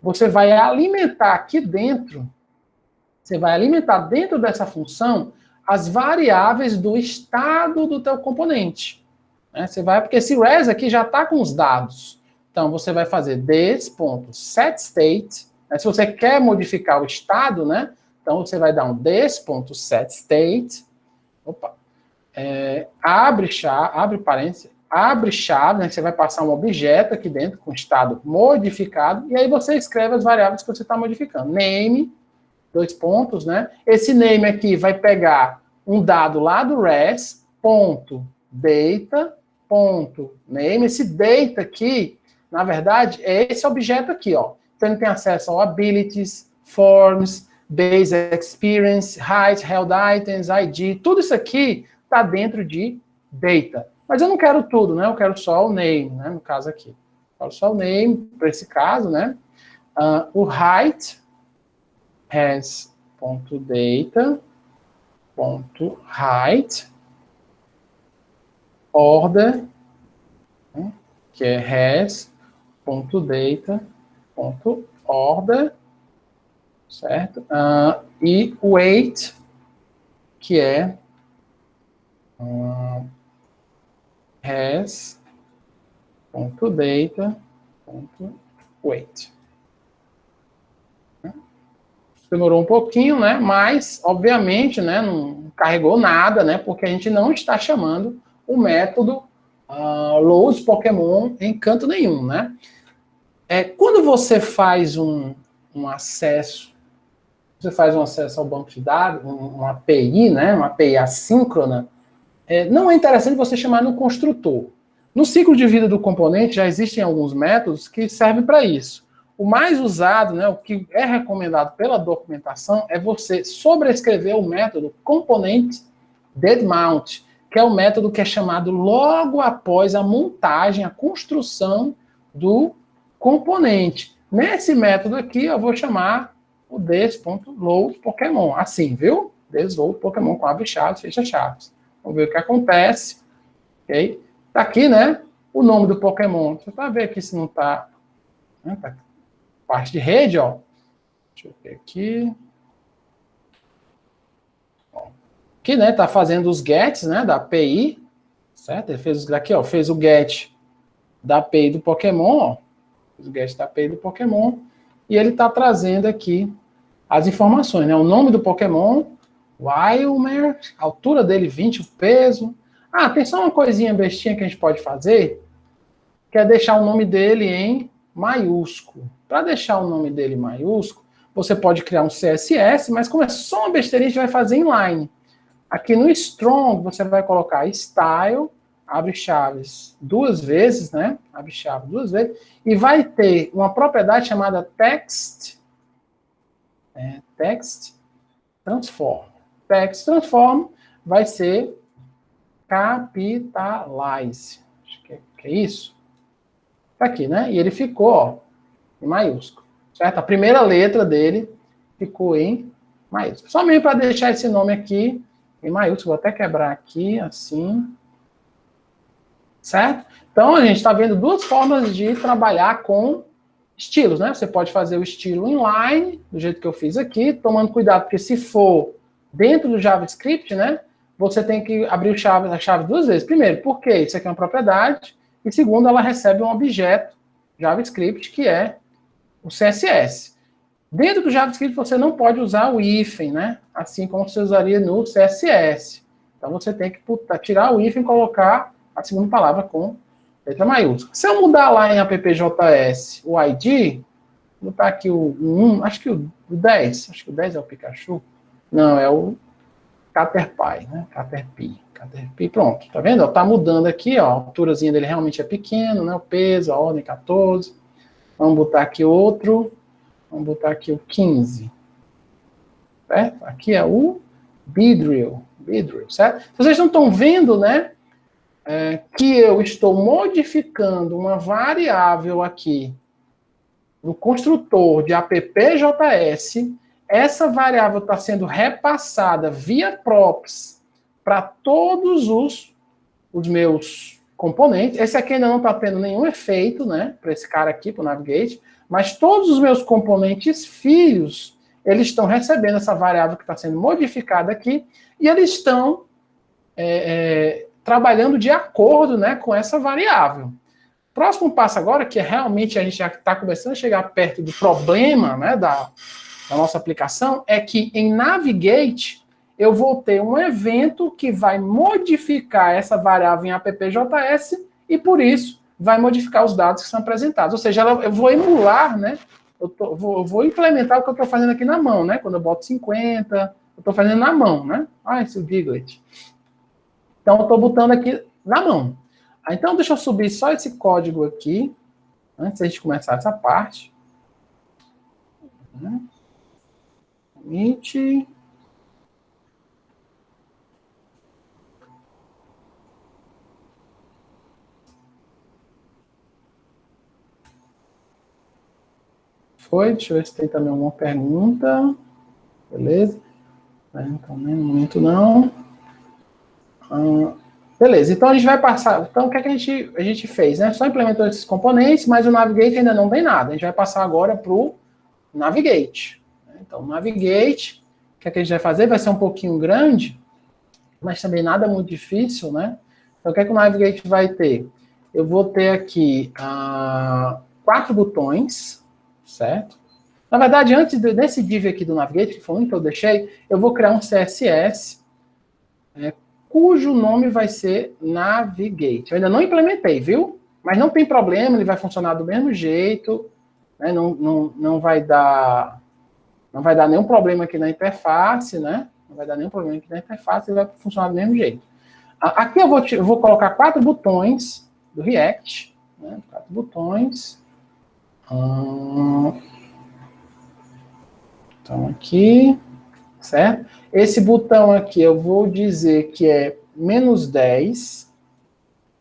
você vai alimentar aqui dentro, você vai alimentar dentro dessa função as variáveis do estado do teu componente. Né? Você vai, porque esse res aqui já está com os dados. Então, você vai fazer this.setState. Né? Se você quer modificar o estado, né? Então, você vai dar um this.setState. Opa. Abre parênteses, abre chave, né? Você vai passar um objeto aqui dentro com estado modificado, e aí você escreve as variáveis que você está modificando. Name, 2 pontos, né? Esse name aqui vai pegar um dado lá do res, ponto, data, ponto, name. Esse data aqui, na verdade, é esse objeto aqui, ó. Então, ele tem acesso ao abilities, forms, base experience, height, held items, ID, tudo isso aqui está dentro de data. Mas eu não quero tudo, né? Eu quero só o name, né? No caso aqui. Eu quero só o name, para esse caso, né? O height has.data.height order, né? Que é has.data.order, certo? E o weight, que é has.data.weight. Demorou um pouquinho, né? Mas, obviamente, né, não carregou nada, né? Porque a gente não está chamando o método load Pokémon em canto nenhum, né? Quando você faz um acesso, você faz um acesso ao banco de dados, uma API, né? Uma API assíncrona, não é interessante você chamar no construtor. No ciclo de vida do componente já existem alguns métodos que servem para isso. O mais usado, né, o que é recomendado pela documentação, é você sobrescrever o método component deadmount, que é o método que é chamado logo após a montagem, a construção do componente. Nesse método aqui, eu vou chamar o this.loadPokémon, assim, viu? This.loadPokémon com abre chaves, fecha chaves. Vamos ver o que acontece. Ok? Tá aqui, né? O nome do Pokémon. Você vai ver aqui se não tá. Né, tá parte de rede, ó. Deixa eu ver aqui. Ó. Aqui, né? Tá fazendo os gets, né? Da API. Certo? Ele fez aqui, ó. Fez o get da API do Pokémon, ó. Fez o get da API do Pokémon. E ele tá trazendo aqui as informações, né? O nome do Pokémon, Wilmer, a altura dele 20, o peso. Tem só uma coisinha bestinha que a gente pode fazer, que é deixar o nome dele em maiúsculo. Para deixar o nome dele em maiúsculo, você pode criar um CSS, mas como é só uma besteirinha, a gente vai fazer inline. Aqui no strong, você vai colocar style, abre chaves 2 vezes, né? Abre chave 2 vezes, e vai ter uma propriedade chamada text transform. Text transform vai ser capitalize. Acho que é isso. Tá aqui, né? E ele ficou, ó, em maiúsculo. Certo? A primeira letra dele ficou em maiúsculo. Só mesmo para deixar esse nome aqui em maiúsculo. Vou até quebrar aqui, assim. Certo? Então, a gente está vendo 2 formas de trabalhar com estilos, né? Você pode fazer o estilo inline, do jeito que eu fiz aqui, tomando cuidado, porque se for dentro do JavaScript, né? Você tem que abrir a chave 2 vezes. Primeiro, porque isso aqui é uma propriedade. E segundo, ela recebe um objeto JavaScript, que é o CSS. Dentro do JavaScript, você não pode usar o hífen, né? Assim como você usaria no CSS. Então, você tem que tirar o hífen e colocar a segunda palavra com letra maiúscula. Se eu mudar lá em appjs o ID, vou botar aqui o 1, acho que o 10. Acho que o 10 é o Pikachu. Não, é o Caterpie, né? Caterpie, pronto, tá vendo? Tá mudando aqui, ó, a alturazinha dele realmente é pequeno, né? O peso, a ordem 14. Vamos botar aqui outro, vamos botar aqui o 15. Certo? Aqui é o Beedrill, certo? Vocês não estão vendo, né? Que eu estou modificando uma variável aqui no construtor de appjs. Essa variável está sendo repassada via props para todos os meus componentes. Esse aqui ainda não está tendo nenhum efeito, né, para esse cara aqui, para o Navigate, mas todos os meus componentes filhos, eles estão recebendo essa variável que está sendo modificada aqui, e eles estão trabalhando de acordo, né, com essa variável. Próximo passo agora, que realmente a gente já está começando a chegar perto do problema, né, da nossa aplicação, é que em Navigate eu vou ter um evento que vai modificar essa variável em appjs e, por isso, vai modificar os dados que são apresentados. Ou seja, eu vou emular, né, eu vou implementar o que eu estou fazendo aqui na mão, né, quando eu boto 50, eu estou fazendo na mão, né? Ah, esse Wiglet. Então, eu estou botando aqui na mão. Então, deixa eu subir só esse código aqui, antes da gente começar essa parte. Permite. Foi, deixa eu ver se tem também alguma pergunta. Beleza? Então, no momento não. Beleza, então a gente vai passar. Então, o que é que a gente fez? Né? Só implementou esses componentes, mas o Navigate ainda não tem nada. A gente vai passar agora para o Navigate. Então, o Navigate, o que é que a gente vai fazer? Vai ser um pouquinho grande, mas também nada muito difícil, né? Então, o que é que o Navigate vai ter? Eu vou ter aqui 4 botões, certo? Na verdade, antes desse div aqui do Navigate, que foi um que eu deixei, eu vou criar um CSS, cujo nome vai ser Navigate. Eu ainda não implementei, viu? Mas não tem problema, ele vai funcionar do mesmo jeito, né? Não vai dar nenhum problema aqui na interface, né? Não vai dar nenhum problema aqui na interface, ele vai funcionar do mesmo jeito. Aqui eu vou colocar 4 botões do React, né? 4 botões. Então, aqui, certo? Esse botão aqui eu vou dizer que é -10,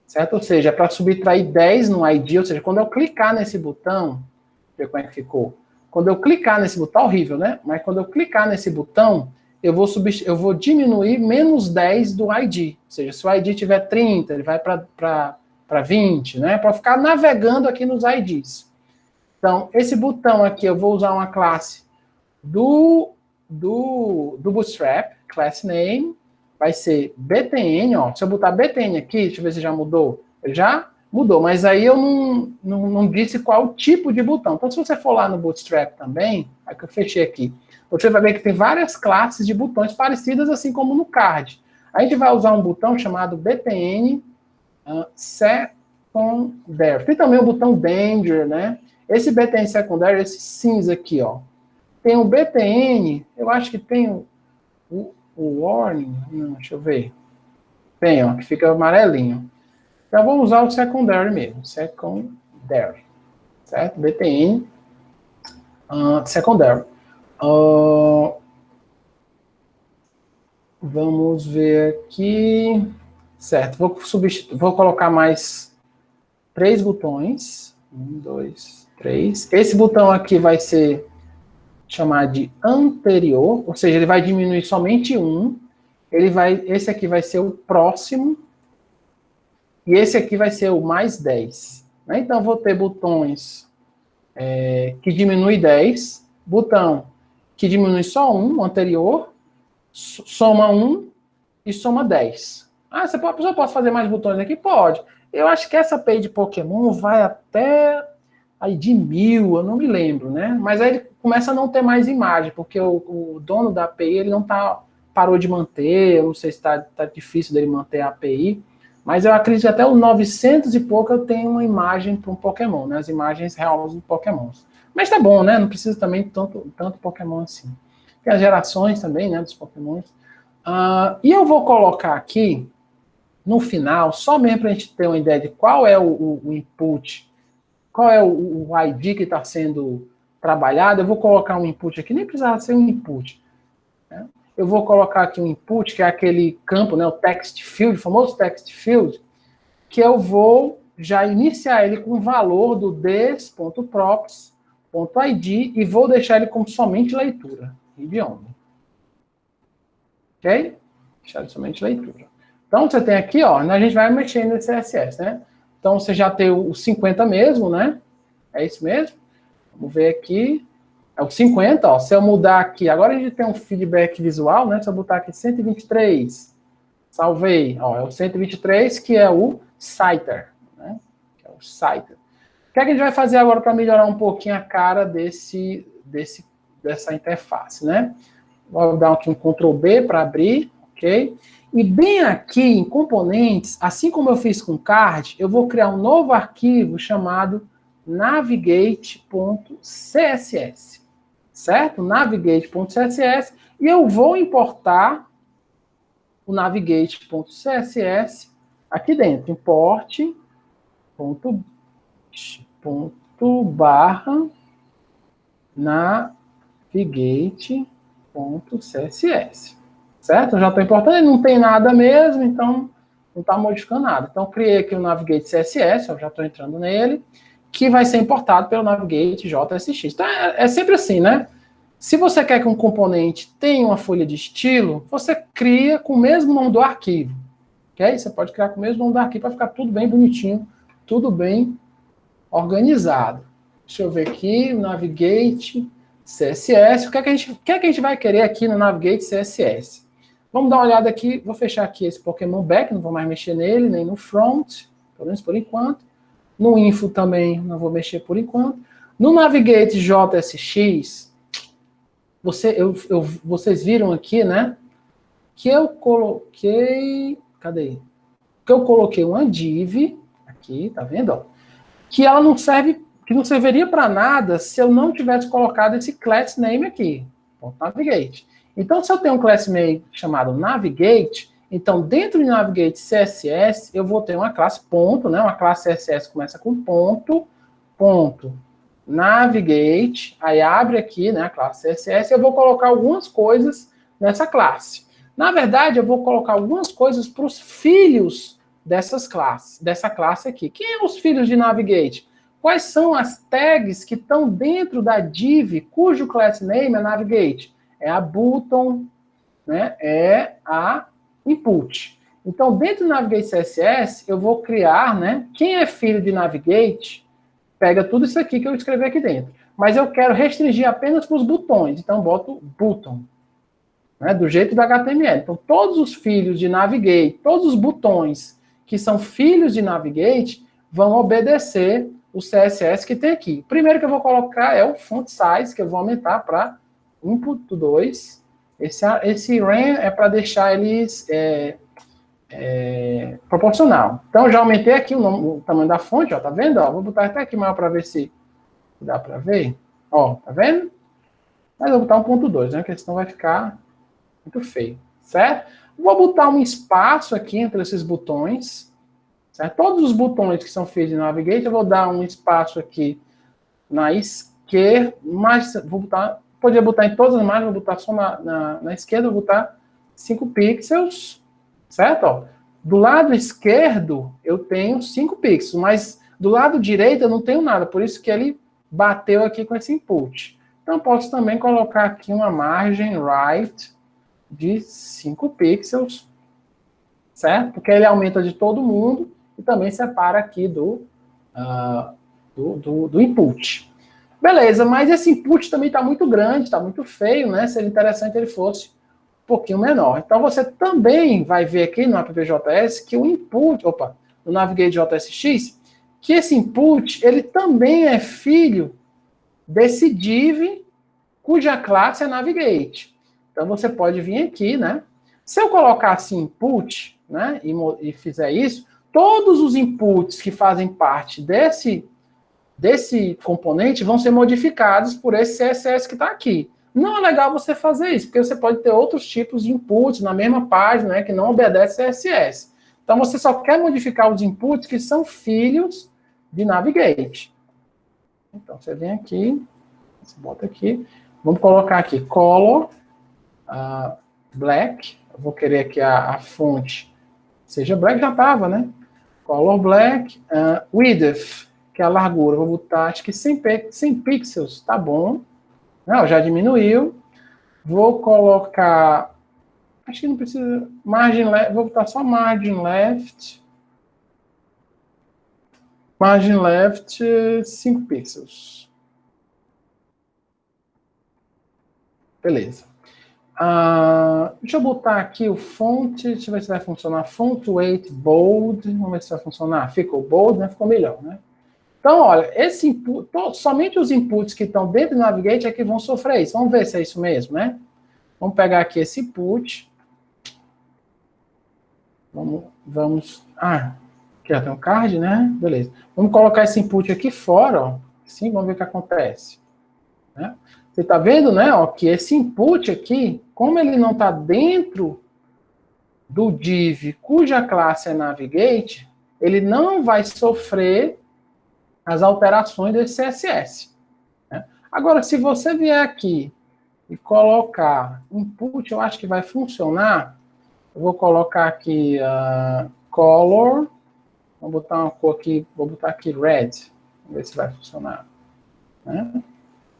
certo? Ou seja, é para subtrair 10 no ID, ou seja, quando eu clicar nesse botão, ver como é que ficou. Quando eu clicar nesse botão, horrível, né? Mas quando eu clicar nesse botão, eu vou diminuir -10 do ID. Ou seja, se o ID tiver 30, ele vai para 20, né? Para ficar navegando aqui nos IDs. Então, esse botão aqui, eu vou usar uma classe do Bootstrap, class name, vai ser btn, ó. Se eu botar btn aqui, deixa eu ver se já mudou. Já mudou, mas aí eu não disse qual o tipo de botão. Então, se você for lá no Bootstrap também, aí que eu fechei aqui, você vai ver que tem várias classes de botões parecidas, assim como no card. A gente vai usar um botão chamado btn secondary. Tem também o botão danger, né? Esse btn secondary, esse cinza aqui, ó. Tem o btn, eu acho que tem o warning, não, deixa eu ver. Tem, ó, que fica amarelinho. Então, vamos usar o secondary mesmo, secondary, certo? btn secondary. Vamos ver aqui, certo? Vou colocar mais 3 botões. 1, 2, 3. Esse botão aqui vai ser chamar de anterior, ou seja, ele vai diminuir somente um. Esse aqui vai ser o próximo. E esse aqui vai ser o mais 10. Né? Então, eu vou ter botões que diminui 10. Botão que diminui só um, o anterior. Soma 1 e soma 10. Ah, a pessoa pode fazer mais botões aqui? Pode. Eu acho que essa API de Pokémon vai até aí de 1000, eu não me lembro, né? Mas aí ele começa a não ter mais imagem, porque o dono da API, ele não parou de manter, eu não sei se tá difícil dele manter a API, mas eu acredito que até os 900 e pouco eu tenho uma imagem para um Pokémon, né? As imagens reais do Pokémon. Mas tá bom, né? Não precisa também tanto Pokémon assim. Tem as gerações também, né, dos Pokémons. E eu vou colocar aqui, no final, só mesmo para a gente ter uma ideia de qual é o input, qual é o ID que está sendo trabalhado. Eu vou colocar um input aqui, nem precisava ser um input. Né? Eu vou colocar aqui um input, que é aquele campo, né, o text field, o famoso text field, que eu vou já iniciar ele com o valor do des.props.id e vou deixar ele como somente leitura. Read only. Ok? Deixar ele somente leitura. Então, você tem aqui, ó, a gente vai mexer no CSS, né? Então, você já tem o 50 mesmo, né? É isso mesmo? Vamos ver aqui. É o 50, ó. Se eu mudar aqui, agora a gente tem um feedback visual, né? Se eu botar aqui 123, salvei. Ó, é o 123, que é o Citer, né? Que é o Citer. O que é que a gente vai fazer agora para melhorar um pouquinho a cara dessa interface, né? Vou dar aqui um Ctrl B para abrir, ok? E bem aqui em componentes, assim como eu fiz com card, eu vou criar um novo arquivo chamado navigate.css, certo? Navigate.css, e eu vou importar o navigate.css aqui dentro. Import barra navigate.css, certo? Eu já estou importando, ele não tem nada mesmo, então não está modificando nada. Então, criei aqui o Navigate CSS, eu já estou entrando nele, que vai ser importado pelo Navigate JSX. Então, é sempre assim, né? Se você quer que um componente tenha uma folha de estilo, você cria com o mesmo nome do arquivo, ok? Você pode criar com o mesmo nome do arquivo para ficar tudo bem bonitinho, tudo bem organizado. Deixa eu ver aqui, o Navigate CSS. O que é que a gente vai querer aqui no Navigate CSS? Vamos dar uma olhada aqui. Vou fechar aqui esse Pokémon Back, não vou mais mexer nele, nem no Front, pelo menos por enquanto. No Info também não vou mexer por enquanto. No Navigate JSX, vocês viram aqui, né? Que eu coloquei... Cadê? Que eu coloquei uma div aqui, tá vendo? Ó, que ela não serve, que não serviria para nada se eu não tivesse colocado esse class name aqui, Navigate. Então, se eu tenho um class name chamado Navigate, então dentro de Navigate CSS eu vou ter uma classe ponto, né? Uma classe CSS começa com ponto, Navigate, aí abre aqui, né, a classe CSS, e eu vou colocar algumas coisas nessa classe. Na verdade, eu vou colocar algumas coisas para os filhos dessa classe aqui. Quem é os filhos de Navigate? Quais são as tags que estão dentro da div cujo class name é Navigate? É a button, né? É a input. Então, dentro do Navigate CSS, eu vou criar, né? Quem é filho de Navigate, pega tudo isso aqui que eu escrevi aqui dentro. Mas eu quero restringir apenas para os botões. Então, eu boto button, né? Do jeito do HTML. Então, todos os filhos de Navigate, todos os botões que são filhos de Navigate, vão obedecer o CSS que tem aqui. O primeiro que eu vou colocar é o font size, que eu vou aumentar para 1.2. Esse ren é para deixar eles proporcional. Então, já aumentei aqui o tamanho da fonte, ó, tá vendo? Ó, vou botar até aqui maior para ver se dá para ver. Ó, tá vendo? Mas eu vou botar 1.2, né? Porque senão vai ficar muito feio, certo? Vou botar um espaço aqui entre esses botões, certo? Todos os botões que são feitos de Navigate, eu vou dar um espaço aqui na esquerda, mas vou botar, podia botar em todas as imagens, vou botar só na esquerda, vou botar 5 pixels, certo? Ó, do lado esquerdo, eu tenho 5 pixels, mas do lado direito eu não tenho nada, por isso que ele bateu aqui com esse input. Então, posso também colocar aqui uma margem right de 5 pixels, certo? Porque ele aumenta de todo mundo e também separa aqui do input. Beleza, mas esse input também está muito grande, está muito feio, né? Seria interessante ele fosse um pouquinho menor. Então, você também vai ver aqui no app.js que o input, no Navigate JSX, que esse input, ele também é filho desse div cuja classe é Navigate. Então, você pode vir aqui, né? Se eu colocar assim input, né, e fizer isso, todos os inputs que fazem parte desse componente vão ser modificados por esse CSS que está aqui. Não é legal você fazer isso, porque você pode ter outros tipos de inputs na mesma página, né, que não obedece CSS. Então, você só quer modificar os inputs que são filhos de Navigate. Então, você vem aqui, você bota aqui, vamos colocar aqui color, black, eu vou querer que a fonte seja black, já estava, né? Color black, width, que é a largura, vou botar, acho que 100 pixels, tá bom. Não, já diminuiu. Vou colocar Acho que não precisa. Margin left, vou botar só margin left. Margin left 5 pixels. Beleza. Deixa eu botar aqui o font, deixa eu ver se vai funcionar. Font weight bold, vamos ver se vai funcionar. Ficou bold, né? Ficou melhor, né? Então, olha, esse input, somente os inputs que estão dentro do Navigate é que vão sofrer isso. Vamos ver se é isso mesmo, né? Vamos pegar aqui esse input. Aqui ó, tem um card, né? Beleza. Vamos colocar esse input aqui fora, ó. Sim, vamos ver o que acontece. Né? Você está vendo, né, ó, que esse input aqui, como ele não está dentro do div cuja classe é Navigate, ele não vai sofrer as alterações desse CSS. Né? Agora, se você vier aqui e colocar input, eu acho que vai funcionar. Eu vou colocar aqui color, vou botar uma cor aqui, vou botar aqui red, vamos ver se vai funcionar. Né?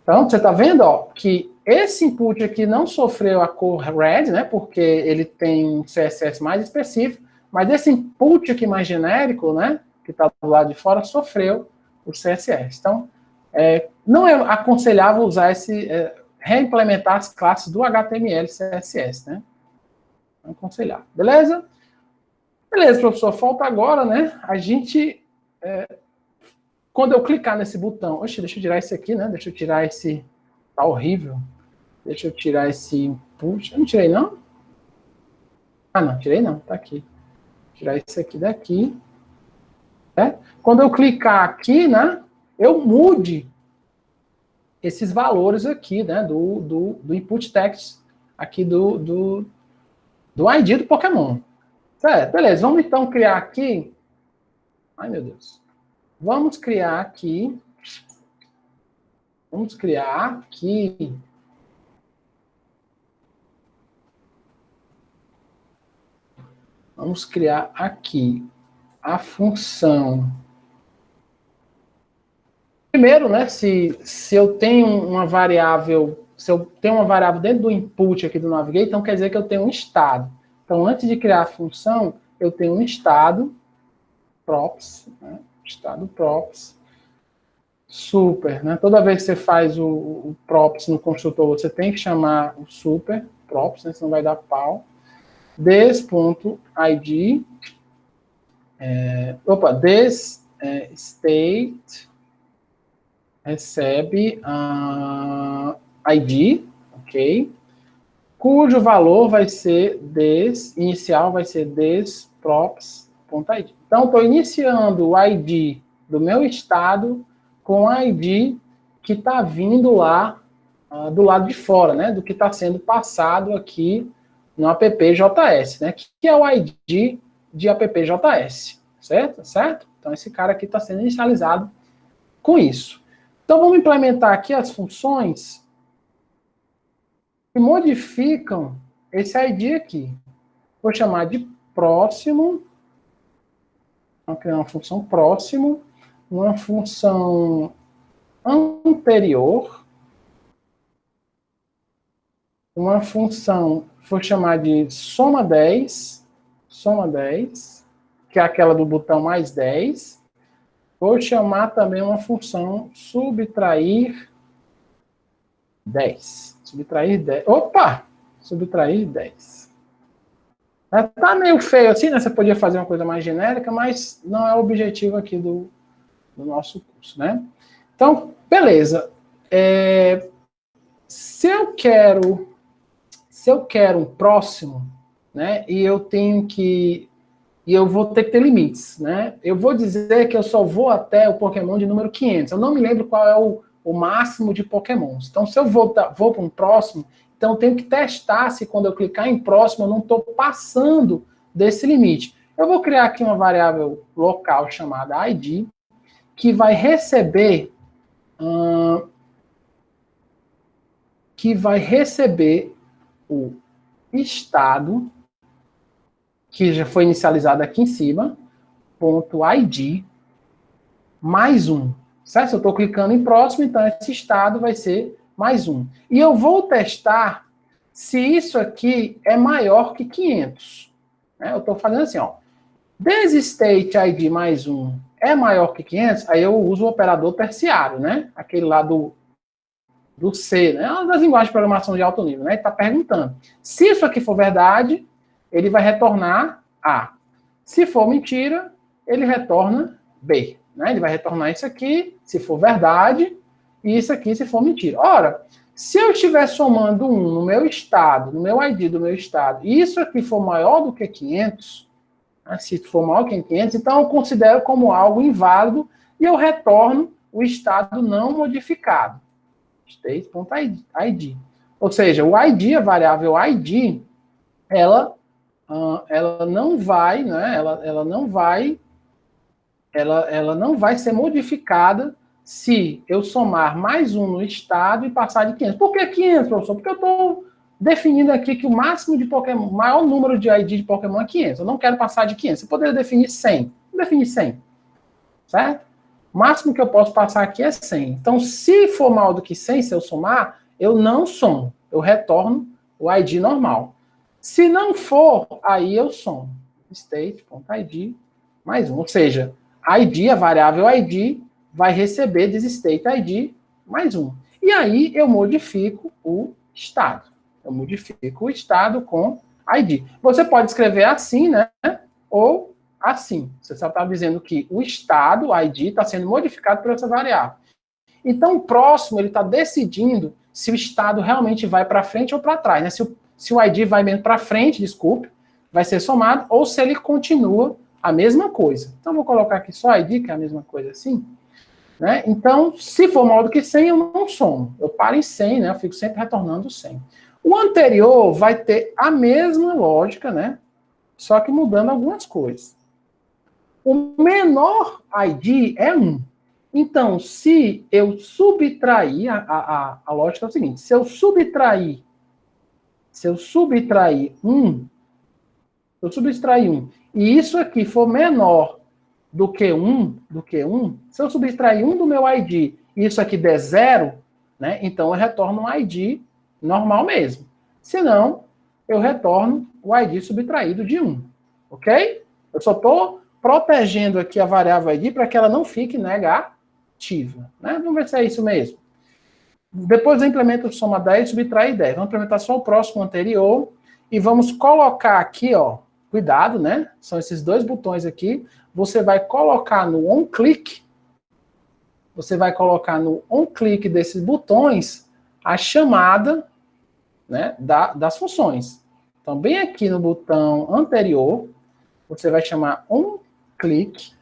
Então, você está vendo, ó, que esse input aqui não sofreu a cor red, né, porque ele tem um CSS mais específico, mas esse input aqui mais genérico, né, que está do lado de fora, sofreu o CSS. Então, não é aconselhável usar reimplementar as classes do HTML e CSS, né? Não é aconselhável. Beleza? Beleza, professor. Falta agora, né, a gente... quando eu clicar nesse botão... Oxe, deixa eu tirar esse aqui, né? Deixa eu tirar esse... Tá horrível. Deixa eu tirar esse input. Eu não tirei, não? Não, tirei não. Tá aqui. Vou tirar esse aqui daqui. Quando eu clicar aqui, né? Eu mude esses valores aqui, né? Do input text aqui do ID do Pokémon. Certo, beleza. Vamos então criar aqui... Ai, meu Deus. Vamos criar aqui... Vamos criar aqui a função. Primeiro, né, se eu tenho uma variável, se eu tenho uma variável dentro do input aqui do Navigate, então quer dizer que eu tenho um estado. Então, antes de criar a função, eu tenho um estado props, né, estado props, super, né? Toda vez que você faz o props no construtor, você tem que chamar o super props, né? Senão vai dar pau. This.id this state recebe ID, ok? Cujo valor vai ser inicial vai ser this props.id. Então, estou iniciando o ID do meu estado com o ID que está vindo lá do lado de fora, né? Do que está sendo passado aqui no app.js, né? Que é o ID de app.js, certo? Certo? Então, esse cara aqui está sendo inicializado com isso. Então, vamos implementar aqui as funções que modificam esse ID aqui. Vou chamar de próximo. Vou criar uma função próximo, uma função anterior, uma função, vou chamar de soma 10, que é aquela do botão mais 10. Vou chamar também uma função subtrair 10. Subtrair 10. Opa! Subtrair 10. Tá meio feio assim, né? Você podia fazer uma coisa mais genérica, mas não é o objetivo aqui do nosso curso, né? Então, beleza. Se eu quero um próximo, né? E eu vou ter que ter limites, né? Eu vou dizer que eu só vou até o Pokémon de número 500. Eu não me lembro qual é o máximo de Pokémons. Então, se eu vou para um próximo, então eu tenho que testar se quando eu clicar em próximo eu não estou passando desse limite. Eu vou criar aqui uma variável local chamada ID, que vai receber o estado, que já foi inicializado aqui em cima, .id, mais 1. Certo? Se eu estou clicando em próximo, então esse estado vai ser mais 1. E eu vou testar se isso aqui é maior que 500. Né? Eu estou fazendo assim, ó. DesState ID mais 1 é maior que 500, aí eu uso o operador terciário, né? Aquele lá do C, né? Uma das linguagens de programação de alto nível, né? Ele está perguntando. Se isso aqui for verdade, ele vai retornar A. Se for mentira, ele retorna B. Né? Ele vai retornar isso aqui, se for verdade, e isso aqui, se for mentira. Ora, se eu estiver somando 1 no meu estado, no meu ID do meu estado, e isso aqui for maior do que 500, né? Se for maior que 500, então eu considero como algo inválido e eu retorno o estado não modificado. State.id. Ou seja, o ID, a variável ID, ela não vai, né? Ela não vai ser modificada se eu somar mais 1 no estado e passar de 500. Por que 500, professor? Porque eu estou definindo aqui que o máximo de Pokémon, o maior número de ID de Pokémon é 500. Eu não quero passar de 500. Eu poderia definir 100. Vou definir 100. Certo? O máximo que eu posso passar aqui é 100. Então, se for maior do que 100, se eu somar, eu não somo. Eu retorno o ID normal. Se não for, aí eu somo. State.id mais 1. Ou seja, ID, a variável ID, vai receber DesState ID mais 1. E aí eu modifico o estado. Eu modifico o estado com ID. Você pode escrever assim, né? Ou assim. Você só está dizendo que o estado, o ID, está sendo modificado por essa variável. Então, o próximo, ele está decidindo se o estado realmente vai para frente ou para trás. Né? Se o ID vai mesmo para frente, desculpe, vai ser somado, ou se ele continua a mesma coisa. Então, vou colocar aqui só ID, que é a mesma coisa assim. Né? Então, se for maior do que 100, eu não somo. Eu paro em 100, né? Eu fico sempre retornando 100. O anterior vai ter a mesma lógica, né? Só que mudando algumas coisas. O menor ID é 1. Então, se eu subtrair, a lógica é o seguinte, se eu subtrair 1, e isso aqui for menor do que 1, se eu subtrair 1 do meu ID e isso aqui der 0, né, então eu retorno um ID normal mesmo. Se não, eu retorno o ID subtraído de 1. Ok? Eu só estou protegendo aqui a variável ID para que ela não fique negativa. Né? Vamos ver se é isso mesmo. Depois eu implemento o soma 10 e subtrai 10. Vamos implementar só o próximo anterior e vamos colocar aqui, ó, cuidado, né? São esses dois botões aqui. Você vai colocar no on-click, desses botões a chamada, né, das funções. Então, bem aqui no botão anterior, você vai chamar on-click,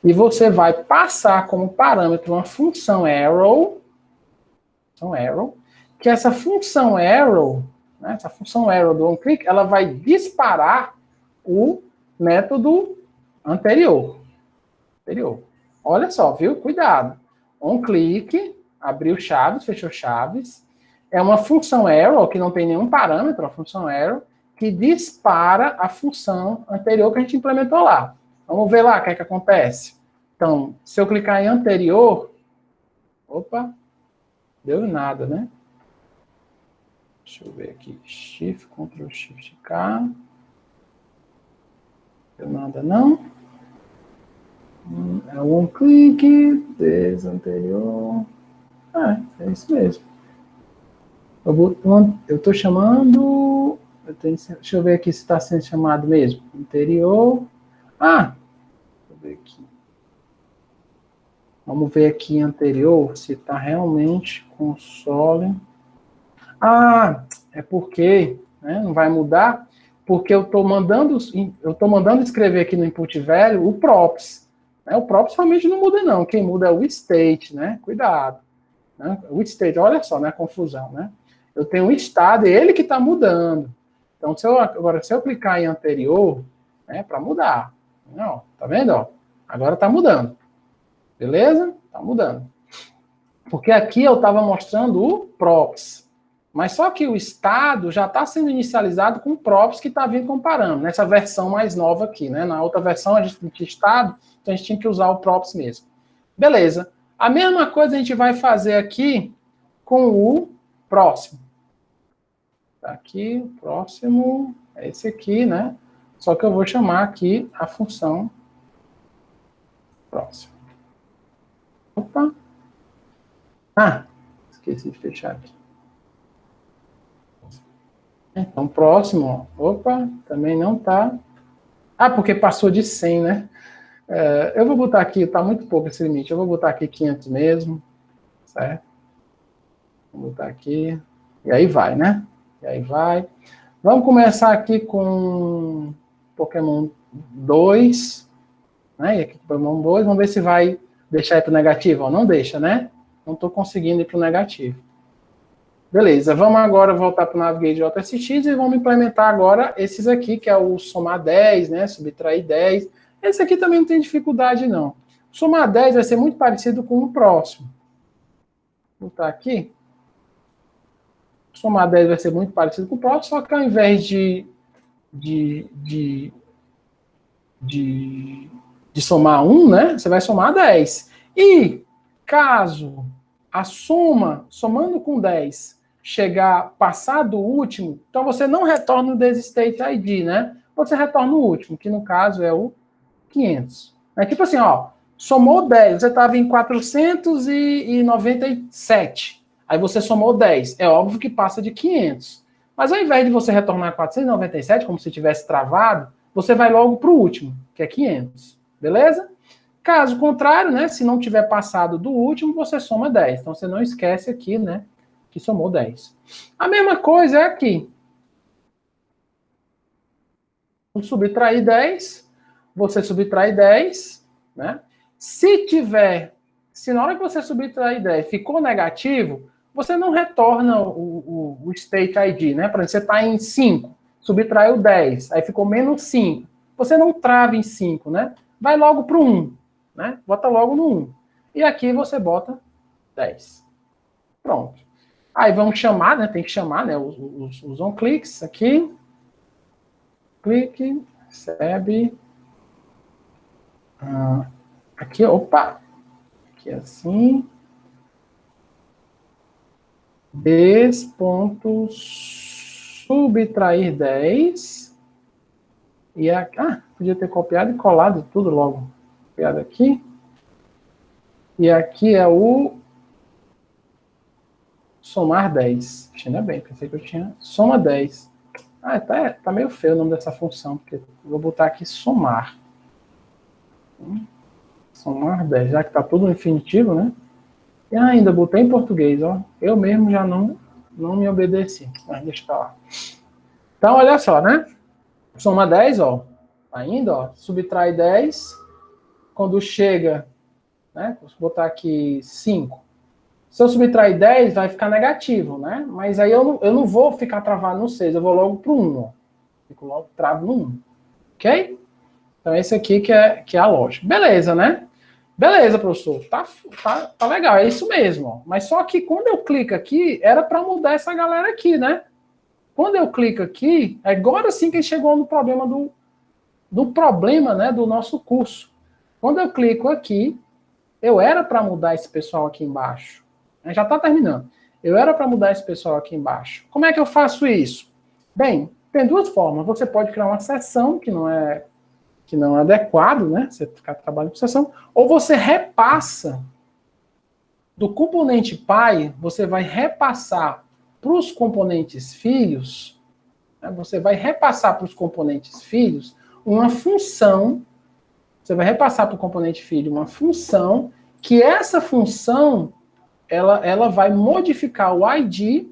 e você vai passar como parâmetro uma função arrow, que essa função arrow, né, essa função arrow do onClick, ela vai disparar o método anterior. Olha só, viu? Cuidado. OnClick, abriu chaves, fechou chaves. É uma função arrow, que não tem nenhum parâmetro, a função arrow, que dispara a função anterior que a gente implementou lá. Vamos ver lá o que é que acontece. Então, se eu clicar em anterior, opa, deu nada, né? Deixa eu ver aqui, Shift, Ctrl, Shift, K. Deu nada, não. É o OnClick, desde anterior. É isso mesmo. Eu estou chamando... deixa eu ver aqui se está sendo chamado mesmo. Anterior. Deixa eu ver aqui. Vamos ver aqui anterior se está realmente console. É porque, né, não vai mudar, porque eu estou mandando escrever aqui no input velho o props. Né? O props realmente não muda não, quem muda é o state, né? Cuidado. Né? O state, olha só, né, a confusão, né? Eu tenho um estado e ele que está mudando. Então, se eu clicar em anterior, né, para mudar, ó, tá vendo? Ó? Agora está mudando. Beleza? Está mudando. Porque aqui eu estava mostrando o props. Mas só que o estado já está sendo inicializado com o props que está vindo comparando. Nessa versão mais nova aqui, né? Na outra versão a gente não tinha estado, então a gente tinha que usar o props mesmo. Beleza. A mesma coisa a gente vai fazer aqui com o próximo. Tá aqui, o próximo é esse aqui, né? Só que eu vou chamar aqui a função próximo. Opa! Ah, esqueci de fechar aqui. Então, próximo, ó. Opa, também não tá. Ah, porque passou de 100, né? Eu vou botar aqui, tá muito pouco esse limite, eu vou botar aqui 500 mesmo, certo? Vou botar aqui, e aí vai, né? E aí vai. Vamos começar aqui com Pokémon 2, né? E aqui Pokémon 2, vamos ver se vai deixar ir para o negativo. Ó, não deixa, né? Não estou conseguindo ir para o negativo. Beleza, vamos agora voltar para o Navigate JSX e vamos implementar agora esses aqui, que é o somar 10, né? Subtrair 10. Esse aqui também não tem dificuldade, não. Somar 10 vai ser muito parecido com o próximo. Vou botar aqui. Somar 10 vai ser muito parecido com o próximo, só que ao invés de somar 1, né? Você vai somar 10. E caso a soma, somando com 10, passar do último, então você não retorna o DesState ID, né? Você retorna o último, que no caso é o 500. É tipo assim, ó, somou 10, você estava em 497. Aí você somou 10. É óbvio que passa de 500. Mas ao invés de você retornar 497, como se tivesse travado, você vai logo para o último, que é 500. Beleza? Caso contrário, né, se não tiver passado do último, você soma 10. Então você não esquece aqui, né, que somou 10. A mesma coisa é aqui. Vamos subtrair 10. Você subtrai 10, né? Se na hora que você subtrair 10 ficou negativo, você não retorna o state ID, né? Por exemplo, você está em 5, subtraiu 10, aí ficou menos 5. Você não trava em 5, né? Vai logo para o 1, né? Bota logo no 1. E aqui você bota 10. Pronto. Aí vamos chamar, né? Tem que chamar, né? Os onClicks aqui. Clique, recebe. Aqui, opa. Aqui assim. Des.subtrair 10. E aqui, podia ter copiado e colado tudo logo. Copiado aqui. E aqui é o somar 10. Ainda bem, pensei que eu tinha soma 10. Tá meio feio o nome dessa função, porque eu vou botar aqui somar. Somar 10, já que tá tudo no infinitivo, né? E ainda botei em português, ó. Eu mesmo já não me obedeci. Mas deixa pra lá. Então, olha só, né? Soma 10, ó. Tá indo, ó. Subtrai 10. Quando chega, né? Vou botar aqui 5. Se eu subtrair 10, vai ficar negativo, né? Mas aí eu não vou ficar travado no 6, eu vou logo pro 1, ó. Fico logo travo no 1. Ok? Então, esse aqui que é a lógica. Beleza, né? Beleza, professor. Tá legal, é isso mesmo. Ó. Mas só que quando eu clico aqui, era para mudar essa galera aqui, né? Quando eu clico aqui, agora sim que chegou no problema do problema, né, do nosso curso. Quando eu clico aqui, eu era para mudar esse pessoal aqui embaixo. Já está terminando. Eu era para mudar esse pessoal aqui embaixo. Como é que eu faço isso? Bem, tem duas formas. Você pode criar uma seção que não é adequado, né? Você ficar trabalhando com seção, ou você repassa do componente pai, você vai repassar para os componentes filhos, né? Você vai repassar para os componentes filhos uma função, você vai repassar para o componente filho uma função, que essa função, ela vai modificar o ID,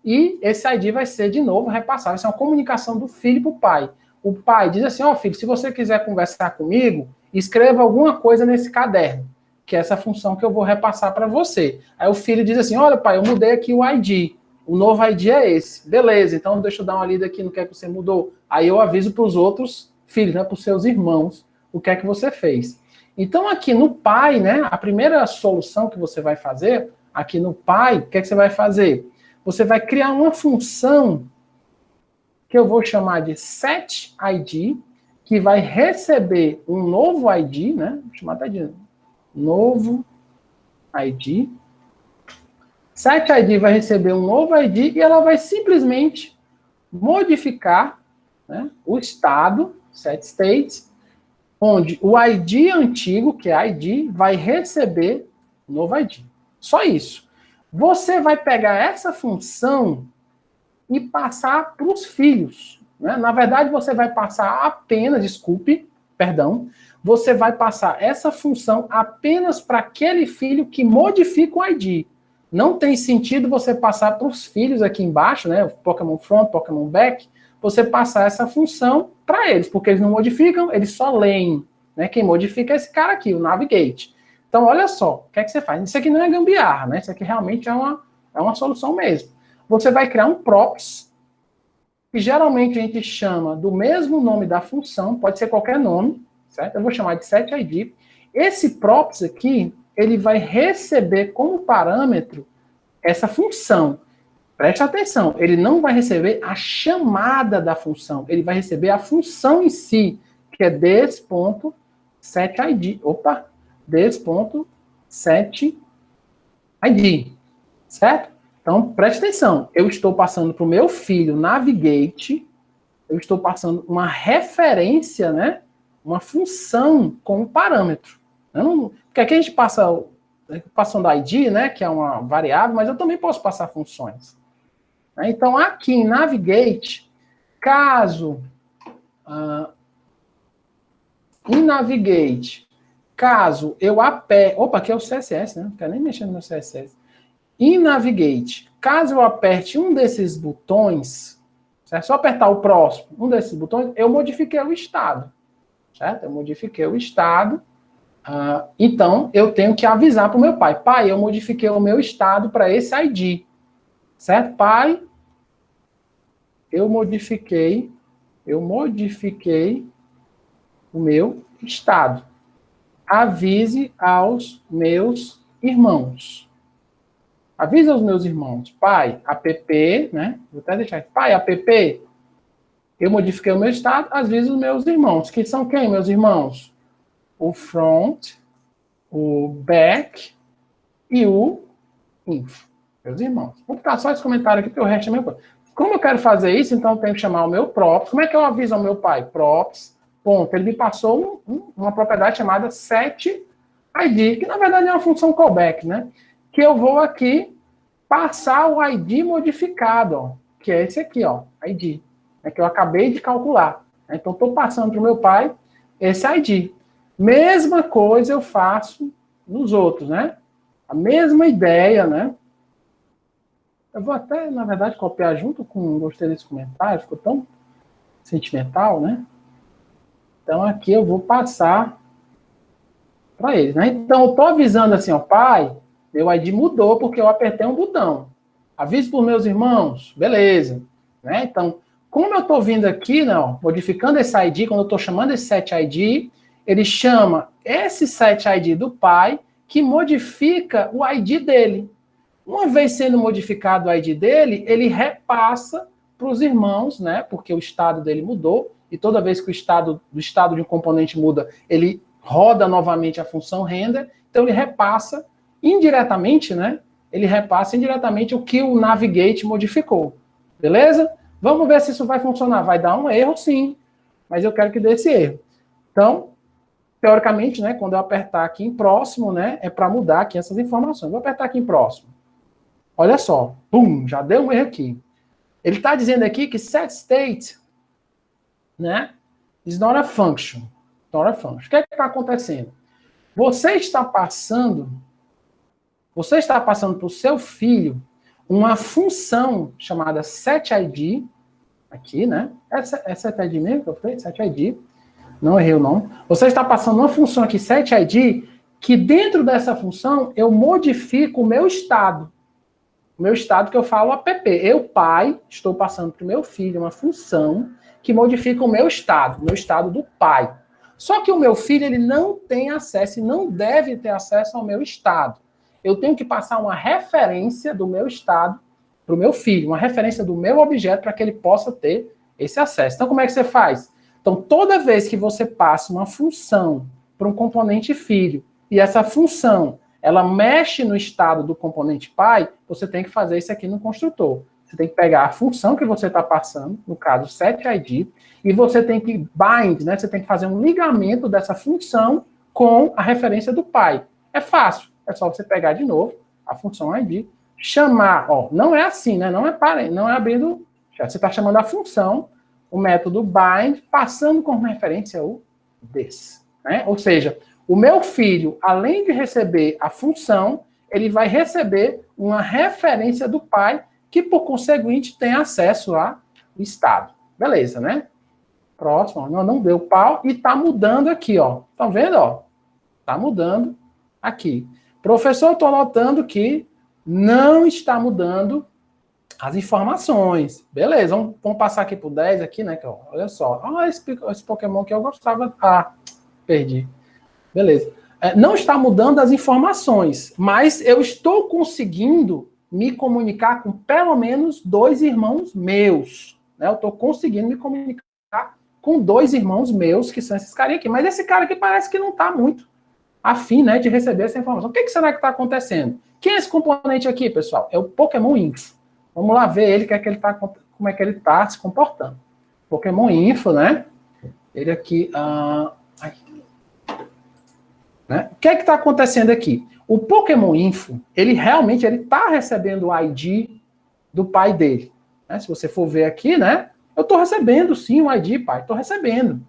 e esse ID vai ser, de novo, repassado. Isso é uma comunicação do filho para o pai. O pai diz assim, filho, se você quiser conversar comigo, escreva alguma coisa nesse caderno, que é essa função que eu vou repassar para você. Aí o filho diz assim, olha pai, eu mudei aqui o ID, o novo ID é esse. Beleza, então deixa eu dar uma lida aqui no que é que você mudou. Aí eu aviso para os outros filhos, né, para os seus irmãos, o que é que você fez. Então aqui no pai, né, a primeira solução que você vai fazer, aqui no pai, o que é que você vai fazer? Você vai criar uma função que eu vou chamar de setID, que vai receber um novo ID, né? Vou chamar até de novo ID. SetID vai receber um novo ID e ela vai simplesmente modificar, né, o estado, set state, onde o ID antigo, que é ID, vai receber novo ID. Só isso. Você vai pegar essa função e passar para os filhos. Né? Na verdade, você vai passar apenas, você vai passar essa função apenas para aquele filho que modifica o ID. Não tem sentido você passar para os filhos aqui embaixo, né? Pokémon Front, Pokémon Back, você passar essa função para eles, porque eles não modificam, eles só leem. Né? Quem modifica é esse cara aqui, o Navigate. Então, olha só, o que é que você faz? Isso aqui não é gambiarra, né? Isso aqui realmente é uma solução mesmo. Você vai criar um props, que geralmente a gente chama do mesmo nome da função, pode ser qualquer nome, certo? Eu vou chamar de setID. Esse props aqui, ele vai receber como parâmetro essa função. Preste atenção, ele não vai receber a chamada da função, ele vai receber a função em si, que é this.setID. Opa! this.setID. Certo? Então, preste atenção. Eu estou passando para o meu filho Navigate, eu estou passando uma referência, né? Uma função com um parâmetro. Porque aqui a gente passando ID, né? Que é uma variável, mas eu também posso passar funções. Então, aqui em Navigate, caso eu aperte... Opa, aqui é o CSS, né? Não quero nem mexer no meu CSS. Em Navigate, caso eu aperte um desses botões, certo? Só apertar o próximo, um desses botões, eu modifiquei o estado. Certo? Eu modifiquei o estado. Então, eu tenho que avisar para o meu pai. Pai, eu modifiquei o meu estado para esse ID. Certo? Pai, eu modifiquei o meu estado. Avise aos meus irmãos. Avise aos meus irmãos. Pai, app, né? Vou até deixar aqui. Pai, app, eu modifiquei o meu estado, avise os meus irmãos. Que são quem, meus irmãos? O front, o back e o info. Meus irmãos. Vou botar só esse comentário aqui, porque o resto é meu. Como eu quero fazer isso, então eu tenho que chamar o meu props. Como é que eu aviso ao meu pai? Props, ponto. Ele me passou uma propriedade chamada setID, que na verdade é uma função callback, né? Que eu vou aqui passar o ID modificado, ó, que é esse aqui, ó, ID, que eu acabei de calcular. Então, estou passando para o meu pai esse ID. Mesma coisa eu faço nos outros, né? A mesma ideia, né? Eu vou até, na verdade, copiar junto com... Gostei desse comentário, ficou tão sentimental, né? Então, aqui eu vou passar para eles, né? Então, eu estou avisando assim, ó, pai... Meu ID mudou porque eu apertei um botão. Aviso para os meus irmãos. Beleza. Né? Então, como eu estou vindo aqui, não, modificando esse ID, quando eu estou chamando esse setID, ele chama esse setID do pai, que modifica o ID dele. Uma vez sendo modificado o ID dele, ele repassa para os irmãos, né? Porque o estado dele mudou, e toda vez que o estado de um componente muda, ele roda novamente a função render, então ele repassa indiretamente, né? Ele repassa indiretamente o que o Navigate modificou. Beleza? Vamos ver se isso vai funcionar. Vai dar um erro, sim. Mas eu quero que dê esse erro. Então, teoricamente, né? Quando eu apertar aqui em próximo, né? É para mudar aqui essas informações. Vou apertar aqui em próximo. Olha só. Pum! Já deu um erro aqui. Ele está dizendo aqui que setState, né? Is not a function. Not a function. O que é que está acontecendo? Você está passando para o seu filho uma função chamada setID, aqui, né? É setID mesmo que eu falei? SetID. Não errei o nome. Você está passando uma função aqui, setID, que dentro dessa função eu modifico o meu estado. O meu estado que eu falo app. Eu, pai, estou passando para o meu filho uma função que modifica o meu estado do pai. Só que o meu filho, ele não tem acesso e não deve ter acesso ao meu estado. Eu tenho que passar uma referência do meu estado para o meu filho, uma referência do meu objeto para que ele possa ter esse acesso. Então, como é que você faz? Então, toda vez que você passa uma função para um componente filho, e essa função, ela mexe no estado do componente pai, você tem que fazer isso aqui no construtor. Você tem que pegar a função que você está passando, no caso, setID, e você tem que bind, né? Você tem que fazer um ligamento dessa função com a referência do pai. É fácil. É só você pegar de novo a função ID, chamar, ó, não é assim, né? Não é abrindo. Você está chamando a função, o método bind, passando como referência o this, né? Ou seja, o meu filho, além de receber a função, ele vai receber uma referência do pai, que, por conseguinte, tem acesso ao estado. Beleza, né? Próximo, não deu pau e tá mudando aqui, ó. Estão vendo, ó? Tá mudando aqui. Professor, eu tô notando que não está mudando as informações. Beleza, vamos passar aqui pro 10 aqui, né? Olha só. Esse Pokémon que eu gostava. Ah, perdi. Beleza. Não está mudando as informações, mas eu estou conseguindo me comunicar com pelo menos 2 irmãos meus. Né? Eu estou conseguindo me comunicar com 2 irmãos meus, que são esses carinha aqui. Mas esse cara aqui parece que não está muito afim, né, de receber essa informação. O que será que está acontecendo? Quem é esse componente aqui, pessoal? É o Pokémon Info. Vamos lá ver ele, como é que ele está se comportando. Pokémon Info, né? Ele aqui... né? O que está acontecendo aqui? O Pokémon Info, ele realmente está recebendo o ID do pai dele. Né? Se você for ver aqui, né? Eu estou recebendo, sim, o ID, pai. Estou recebendo.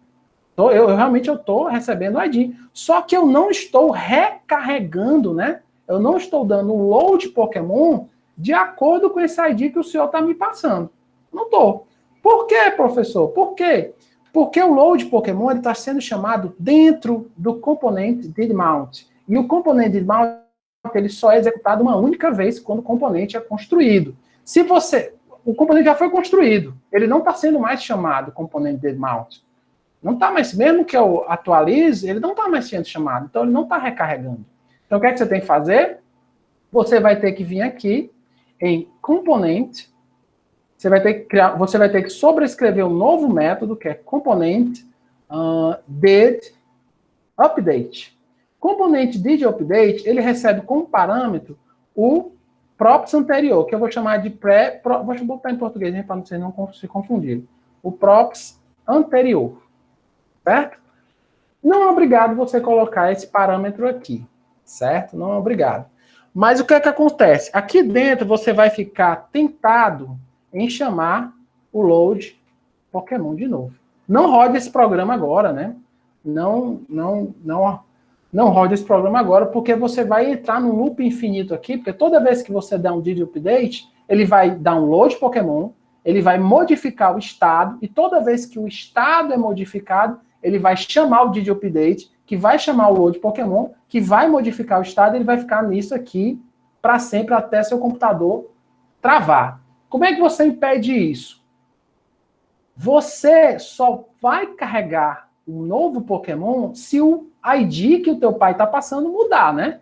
Eu realmente estou recebendo o ID. Só que eu não estou recarregando, né? Eu não estou dando um load Pokémon de acordo com esse ID que o senhor está me passando. Não estou. Por quê, professor? Por quê? Porque o load Pokémon está sendo chamado dentro do componente didMount. E o componente didMount ele só é executado uma única vez quando o componente é construído. O componente já foi construído, ele não está sendo mais chamado componente didMount. Não está mais, mesmo que eu atualize, ele não está mais sendo chamado, então ele não está recarregando. Então o que é que você tem que fazer? Você vai ter que vir aqui em componente. Você vai ter que sobrescrever um novo método, que é componente did update. Componente did update, ele recebe como parâmetro o props anterior, que eu vou chamar de vou botar em português, para vocês não se confundirem. O props anterior, certo? Não é obrigado você colocar esse parâmetro aqui, certo? Não é obrigado. Mas o que é que acontece? Aqui dentro você vai ficar tentado em chamar o load Pokémon de novo. Não rode esse programa agora, né? Não rode esse programa agora, porque você vai entrar num loop infinito aqui, porque toda vez que você der um did update, ele vai dar um load Pokémon, ele vai modificar o estado, e toda vez que o estado é modificado, ele vai chamar o did update, que vai chamar o load Pokémon, que vai modificar o estado, e ele vai ficar nisso aqui para sempre, até seu computador travar. Como é que você impede isso? Você só vai carregar um novo Pokémon se o ID que o teu pai está passando mudar, né?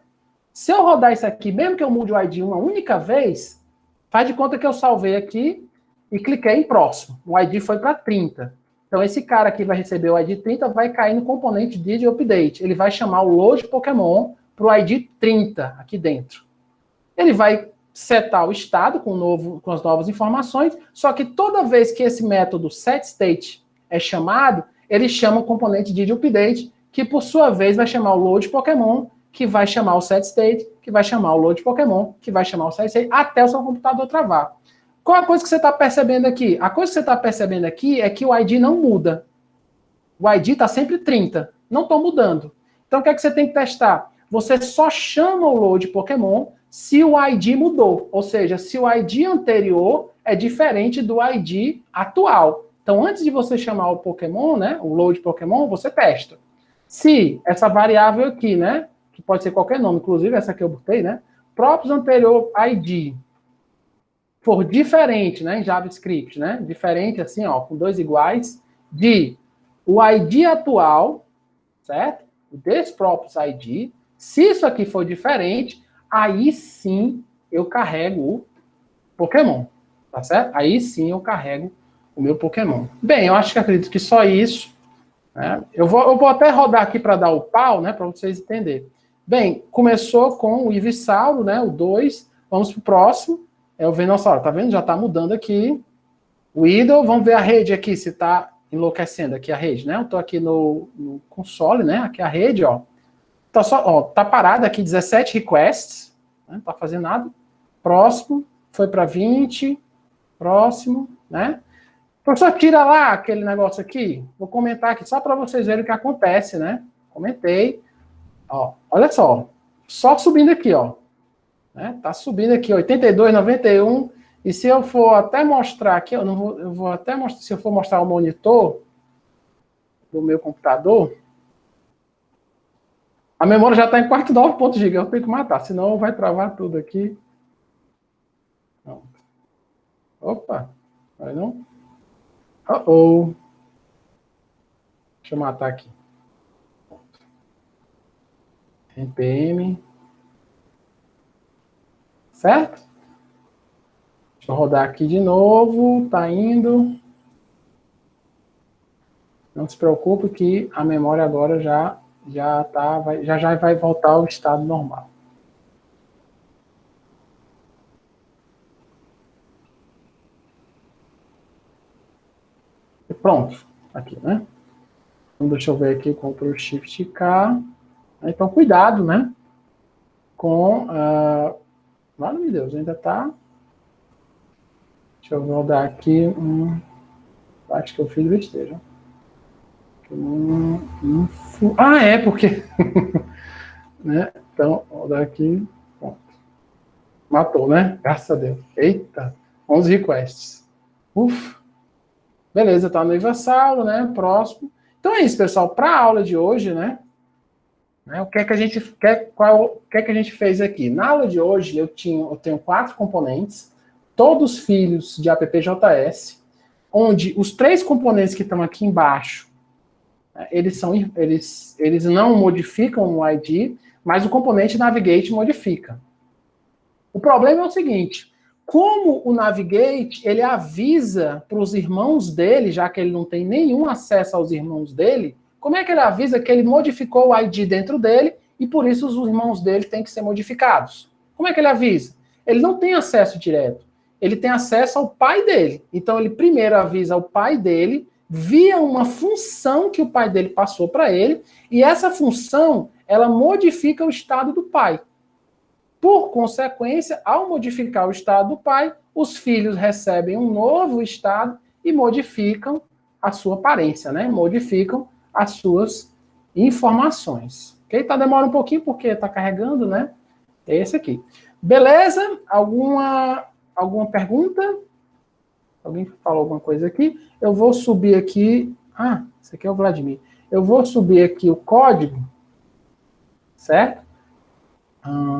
Se eu rodar isso aqui, mesmo que eu mude o ID uma única vez, faz de conta que eu salvei aqui e cliquei em próximo. O ID foi para 30. Então esse cara aqui vai receber o ID 30, vai cair no componente did update. Ele vai chamar o load Pokémon para o ID 30 aqui dentro. Ele vai setar o estado com as novas informações, só que toda vez que esse método setState é chamado, ele chama o componente didUpdate, que por sua vez vai chamar o load Pokémon, que vai chamar o setState, que vai chamar o load Pokémon, que vai chamar o setState, até o seu computador travar. Qual a coisa que você está percebendo aqui? A coisa que você está percebendo aqui é que o ID não muda. O ID está sempre 30. Não estou mudando. Então o que é que você tem que testar? Você só chama o load Pokémon se o ID mudou, ou seja, se o ID anterior é diferente do ID atual. Então, antes de você chamar o Pokémon, né, o load Pokémon, você testa. Se essa variável aqui, né, que pode ser qualquer nome, inclusive essa que eu botei, né, props anterior ID, for diferente, né, em JavaScript, né, diferente assim, ó, com 2 iguais, de o ID atual, certo? Desse props ID, se isso aqui for diferente, aí sim eu carrego o Pokémon, tá certo? Aí sim eu carrego o meu Pokémon. Bem, eu acredito que só isso. Né? Eu vou até rodar aqui para dar o pau, né, para vocês entenderem. Bem, começou com o Ivysaur, né, o 2. Vamos para o próximo. é o Venossauro. Tá vendo? Já tá mudando aqui. O idle, vamos ver a rede aqui, se tá enlouquecendo aqui a rede, né? Eu tô aqui no console, né? Aqui a rede, ó. Tá só, ó, tá parada aqui 17 requests, né? Não tá fazendo nada. Próximo, foi para 20, próximo, né? Professor, tira lá aquele negócio aqui. Vou comentar aqui só para vocês verem o que acontece, né? Comentei. Ó, olha só subindo aqui, ó. Né? Tá subindo aqui, 82, 91. E se eu for até mostrar aqui, eu vou até mostrar, se eu for mostrar o monitor do meu computador, a memória já está em 49 GB, eu tenho que matar, senão vai travar tudo aqui. Não. Opa, vai não? Deixa eu matar aqui. NPM. Certo? Deixa eu rodar aqui de novo, tá indo. Não se preocupe que a memória agora já vai voltar ao estado normal. E pronto, aqui, né? Então, deixa eu ver aqui, Ctrl Shift K. Então, cuidado, né? Com, meu Deus, ainda tá. Deixa eu rodar aqui. Acho que eu fiz besteira. É porque. Né? Então, vou dar aqui. Pronto. Matou, né? Graças a Deus. Eita, 11 requests. Beleza, tá no Ivassauro, né? Próximo. Então é isso, pessoal. Para a aula de hoje, né? O que é que a gente fez aqui? Na aula de hoje, eu tenho 4 componentes, todos filhos de AppJS, onde os 3 componentes que estão aqui embaixo, eles não modificam o ID, mas o componente Navigate modifica. O problema é o seguinte: como o Navigate ele avisa para os irmãos dele, já que ele não tem nenhum acesso aos irmãos dele, como é que ele avisa que ele modificou o ID dentro dele e por isso os irmãos dele têm que ser modificados? Como é que ele avisa? Ele não tem acesso direto. Ele tem acesso ao pai dele. Então ele primeiro avisa ao pai dele via uma função que o pai dele passou para ele, e essa função ela modifica o estado do pai. Por consequência, ao modificar o estado do pai, os filhos recebem um novo estado e modificam a sua aparência, né? Modificam as suas informações. Ok? Tá demorando um pouquinho porque tá carregando, né? É esse aqui. Beleza? Alguma pergunta? Alguém falou alguma coisa aqui? Eu vou subir aqui. Esse aqui é o Vladimir. Eu vou subir aqui o código, certo?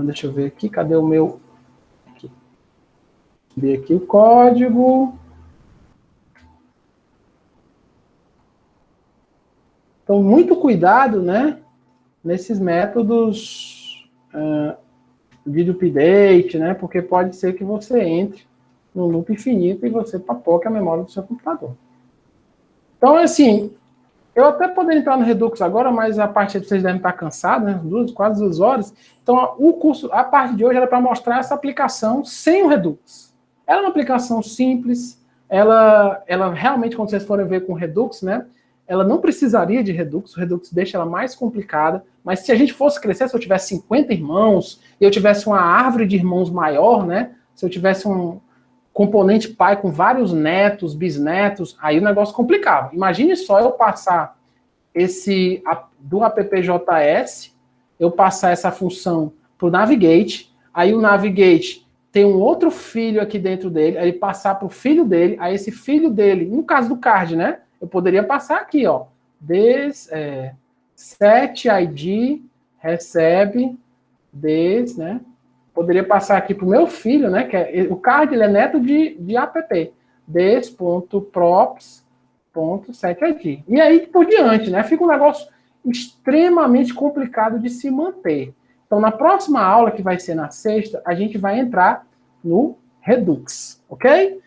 Deixa eu ver aqui, cadê o meu? Aqui. Subir aqui o código. Então, muito cuidado, né? Nesses métodos de update, né? Porque pode ser que você entre num loop infinito e você papoque a memória do seu computador. Então, assim, eu até poderia entrar no Redux agora, mas a parte de vocês devem estar cansados, né? Quase 2 horas. Então, a parte de hoje era para mostrar essa aplicação sem o Redux. Ela é uma aplicação simples, ela realmente, quando vocês forem ver com o Redux, né? Ela não precisaria de Redux, o Redux deixa ela mais complicada, mas se a gente fosse crescer, se eu tivesse 50 irmãos, e eu tivesse uma árvore de irmãos maior, né? Se eu tivesse um componente pai com vários netos, bisnetos, aí o negócio complicava. Imagine só eu passar do AppJS, eu passar essa função para o Navigate, aí o Navigate tem um outro filho aqui dentro dele, aí passar para o filho dele, aí esse filho dele, no caso do card, né? Eu poderia passar aqui, ó, set ID recebe né? Poderia passar aqui para o meu filho, né? Que o card ele é neto de app. Des.props.setID. E aí por diante, né? Fica um negócio extremamente complicado de se manter. Então, na próxima aula, que vai ser na sexta, a gente vai entrar no Redux, ok?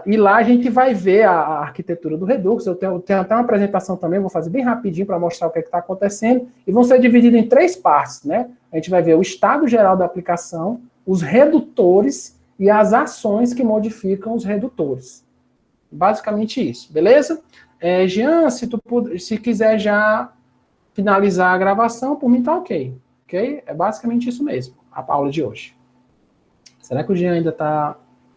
E lá a gente vai ver a arquitetura do Redux. Eu tenho até uma apresentação também, vou fazer bem rapidinho para mostrar o que está acontecendo, e vão ser divididos em 3 partes, né? A gente vai ver o estado geral da aplicação, os redutores e as ações que modificam os redutores. Basicamente isso, beleza? Jean, se quiser já finalizar a gravação, por mim tá ok? É basicamente isso mesmo, a aula de hoje. Será que o Jean ainda está